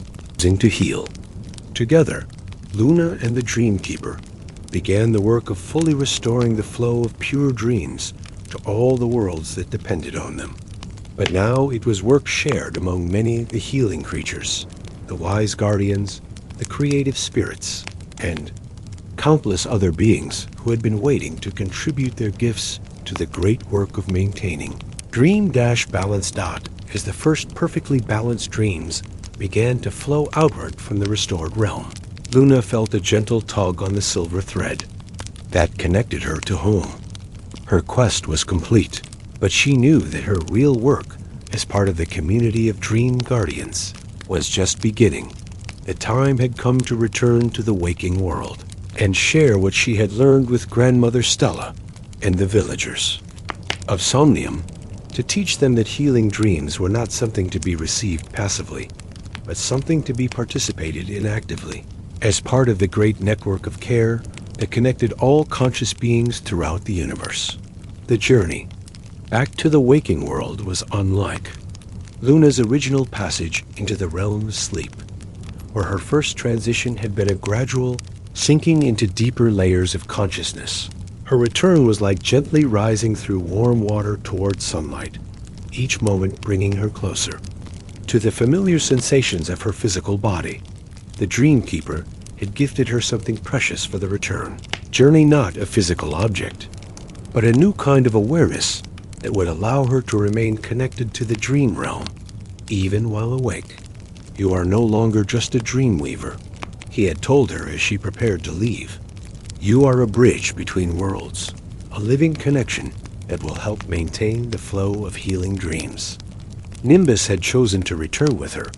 Together, Luna and the Dreamkeeper began the work of fully restoring the flow of pure dreams to all the worlds that depended on them. But now it was work shared among many the healing creatures, the wise guardians, the creative spirits, and countless other beings who had been waiting to contribute their gifts to the great work of maintaining. Dream-Balance. As the first perfectly balanced dreams began to flow outward from the restored realm, Luna felt a gentle tug on the silver thread that connected her to home. Her quest was complete, but she knew that her real work as part of the community of Dream Guardians was just beginning. The time had come to return to the waking world and share what she had learned with Grandmother Stella and the villagers of Somnium, to teach them that healing dreams were not something to be received passively, but something to be participated in actively, as part of the great network of care that connected all conscious beings throughout the universe. The journey back to the waking world was unlike Luna's original passage into the realm of sleep, where her first transition had been a gradual sinking into deeper layers of consciousness. Her return was like gently rising through warm water toward sunlight, each moment bringing her closer to the familiar sensations of her physical body. The Dreamkeeper had gifted her something precious for the return. Journey, not a physical object, but a new kind of awareness that would allow her to remain connected to the dream realm, even while awake. "You are no longer just a dream weaver," he had told her as she prepared to leave. "You are a bridge between worlds, a living connection that will help maintain the flow of healing dreams." Nimbus had chosen to return with her,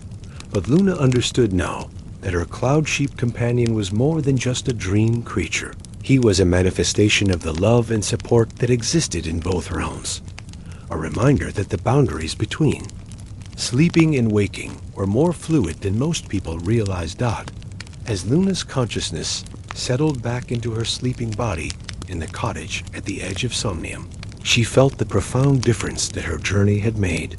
but Luna understood now that her cloud sheep companion was more than just a dream creature. He was a manifestation of the love and support that existed in both realms, a reminder that the boundaries between sleeping and waking were more fluid than most people realized. As Luna's consciousness settled back into her sleeping body in the cottage at the edge of Somnium, she felt the profound difference that her journey had made.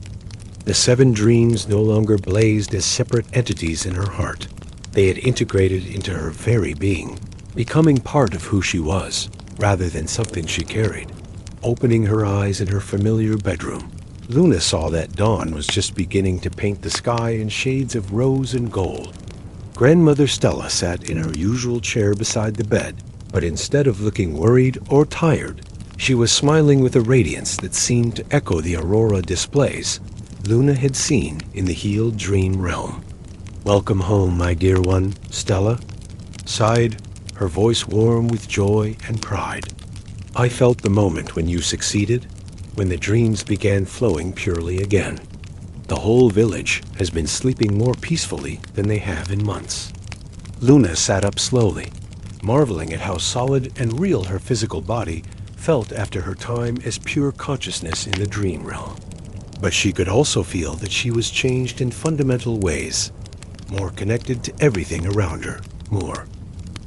The 7 dreams no longer blazed as separate entities in her heart. They had integrated into her very being, becoming part of who she was, rather than something she carried. Opening her eyes in her familiar bedroom, Luna saw that dawn was just beginning to paint the sky in shades of rose and gold. Grandmother Stella sat in her usual chair beside the bed, but instead of looking worried or tired, she was smiling with a radiance that seemed to echo the aurora displays Luna had seen in the healed dream realm. "Welcome home, my dear one," Stella sighed, her voice warm with joy and pride. "I felt the moment when you succeeded, when the dreams began flowing purely again. The whole village has been sleeping more peacefully than they have in months." Luna sat up slowly, marveling at how solid and real her physical body felt after her time as pure consciousness in the dream realm. But she could also feel that she was changed in fundamental ways, more connected to everything around her, more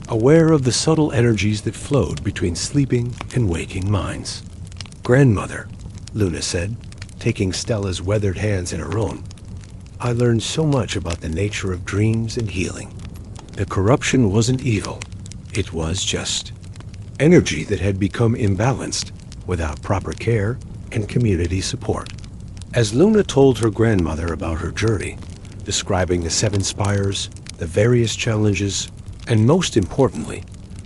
aware of the subtle energies that flowed between sleeping and waking minds. "Grandmother," Luna said, taking Stella's weathered hands in her own, "I learned so much about the nature of dreams and healing. The corruption wasn't evil. It was just energy that had become imbalanced without proper care and community support." As Luna told her grandmother about her journey, describing the 7 spires, the various challenges, and most importantly,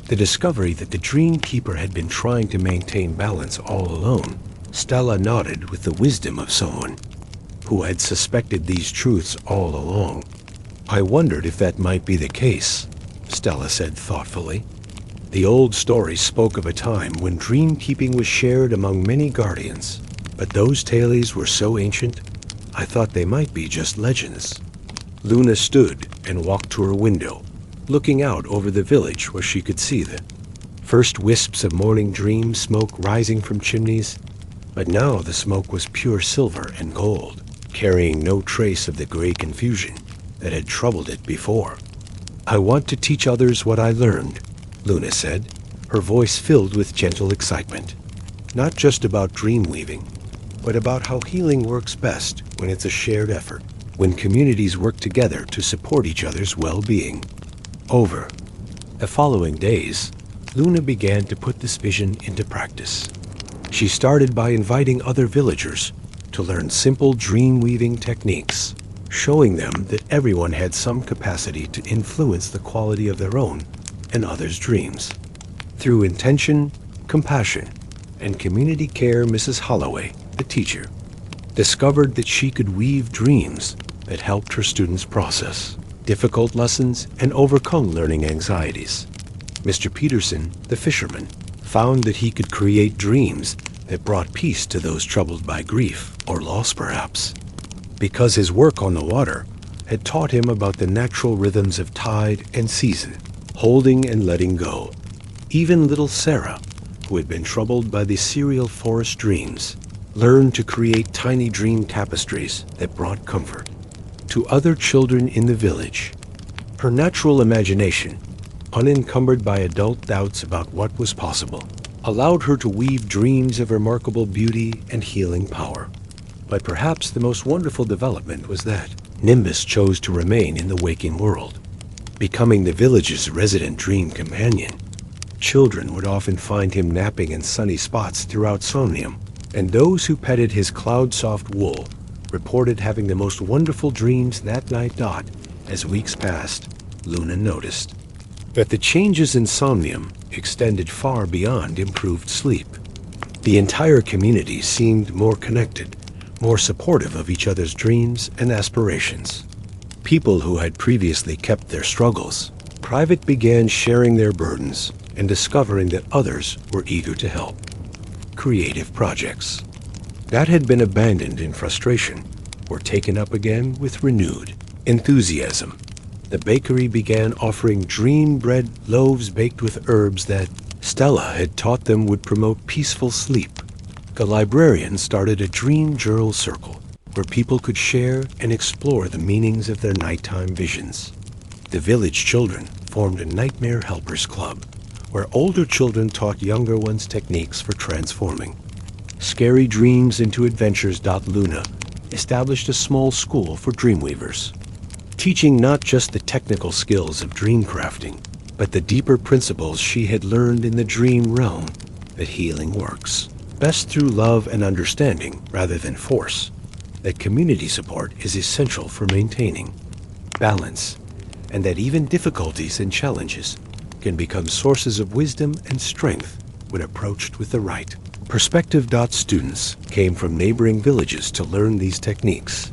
the discovery that the Dream Keeper had been trying to maintain balance all alone, Stella nodded with the wisdom of someone who had suspected these truths all along. "I wondered if that might be the case," Stella said thoughtfully. "The old story spoke of a time when dream-keeping was shared among many guardians, but those tales were so ancient, I thought they might be just legends." Luna stood and walked to her window, looking out over the village where she could see the first wisps of morning dream smoke rising from chimneys, but now the smoke was pure silver and gold, carrying no trace of the gray confusion that had troubled it before. "I want to teach others what I learned," Luna said, her voice filled with gentle excitement. "Not just about dream weaving, but about how healing works best when it's a shared effort, when communities work together to support each other's well-being." Over the following days, Luna began to put this vision into practice. She started by inviting other villagers to learn simple dream-weaving techniques, showing them that everyone had some capacity to influence the quality of their own and others' dreams. Through intention, compassion, and community care, Mrs. Holloway, the teacher, discovered that she could weave dreams that helped her students process difficult lessons and overcome learning anxieties. Mr. Peterson, the fisherman, found that he could create dreams that brought peace to those troubled by grief or loss perhaps, because his work on the water had taught him about the natural rhythms of tide and season, holding and letting go. Even little Sarah, who had been troubled by the serial forest dreams, learned to create tiny dream tapestries that brought comfort to other children in the village. Her natural imagination, unencumbered by adult doubts about what was possible, allowed her to weave dreams of remarkable beauty and healing power. But perhaps the most wonderful development was that Nimbus chose to remain in the waking world, becoming the village's resident dream companion. Children would often find him napping in sunny spots throughout Somnium, and those who petted his cloud-soft wool reported having the most wonderful dreams that night. As weeks passed, Luna noticed that the changes in Somnium extended far beyond improved sleep. The entire community seemed more connected, more supportive of each other's dreams and aspirations. People who had previously kept their struggles private began sharing their burdens and discovering that others were eager to help. Creative projects that had been abandoned in frustration were taken up again with renewed enthusiasm. The bakery began offering dream bread loaves baked with herbs that Stella had taught them would promote peaceful sleep. The librarian started a dream journal circle where people could share and explore the meanings of their nighttime visions. The village children formed a Nightmare Helpers Club where older children taught younger ones techniques for transforming scary dreams into adventures. Luna established a small school for dreamweavers, teaching not just the technical skills of dream crafting, but the deeper principles she had learned in the dream realm, that healing works best through love and understanding rather than force, that community support is essential for maintaining balance, and that even difficulties and challenges can become sources of wisdom and strength when approached with the right perspective. Students came from neighboring villages to learn these techniques,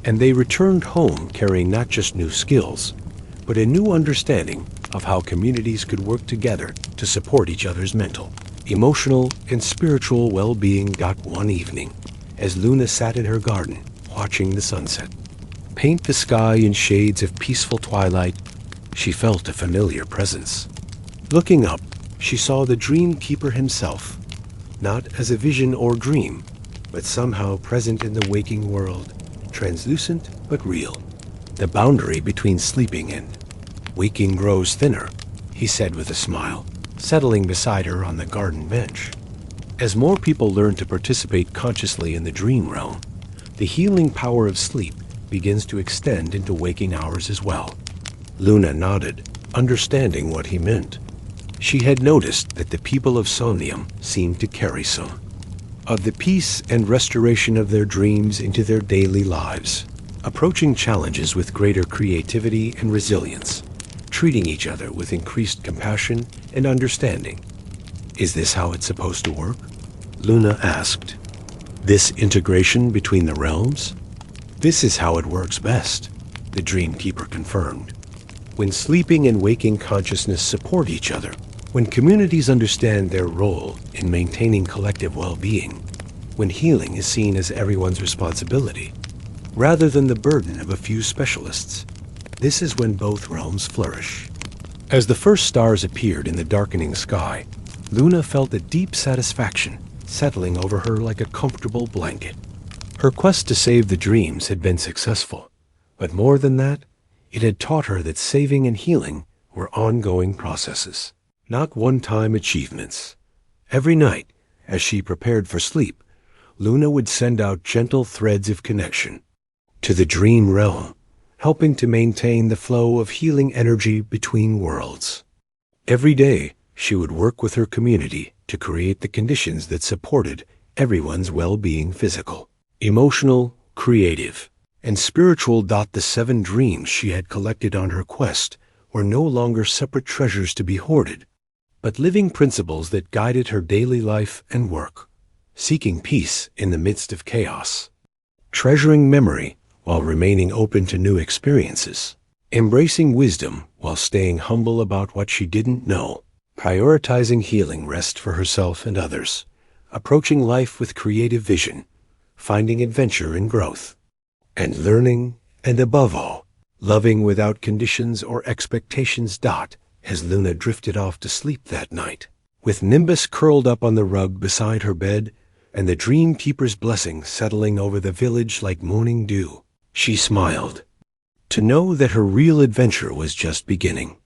and they returned home carrying not just new skills, but a new understanding of how communities could work together to support each other's mental, emotional, and spiritual well-being. One evening, as Luna sat in her garden watching the sunset paint the sky in shades of peaceful twilight, she felt a familiar presence. Looking up, she saw the dream keeper himself, not as a vision or dream, but somehow present in the waking world, translucent but real. The boundary between sleeping and waking grows thinner, he said with a smile, settling beside her on the garden bench. As more people learn to participate consciously in the dream realm, the healing power of sleep begins to extend into waking hours as well. Luna nodded, understanding what he meant. She had noticed that the people of Somnium seemed to carry some of the peace and restoration of their dreams into their daily lives, approaching challenges with greater creativity and resilience, treating each other with increased compassion and understanding. Is this how it's supposed to work? Luna asked. This integration between the realms? This is how it works best, the Dreamkeeper confirmed. When sleeping and waking consciousness support each other, when communities understand their role in maintaining collective well-being, when healing is seen as everyone's responsibility, rather than the burden of a few specialists, this is when both realms flourish. As the first stars appeared in the darkening sky, Luna felt a deep satisfaction settling over her like a comfortable blanket. Her quest to save the dreams had been successful, but more than that, it had taught her that saving and healing were ongoing processes, not one-time achievements. Every night, as she prepared for sleep, Luna would send out gentle threads of connection to the dream realm, helping to maintain the flow of healing energy between worlds. Every day, she would work with her community to create the conditions that supported everyone's well-being, physical, emotional, creative, and spiritual. The 7 dreams she had collected on her quest were no longer separate treasures to be hoarded, but living principles that guided her daily life and work, seeking peace in the midst of chaos, treasuring memory while remaining open to new experiences, embracing wisdom while staying humble about what she didn't know, prioritizing healing rest for herself and others, approaching life with creative vision, finding adventure in growth, and learning, and above all, loving without conditions or expectations. As Luna drifted off to sleep that night, with Nimbus curled up on the rug beside her bed and the Dreamkeeper's blessing settling over the village like morning dew, she smiled, to know that her real adventure was just beginning.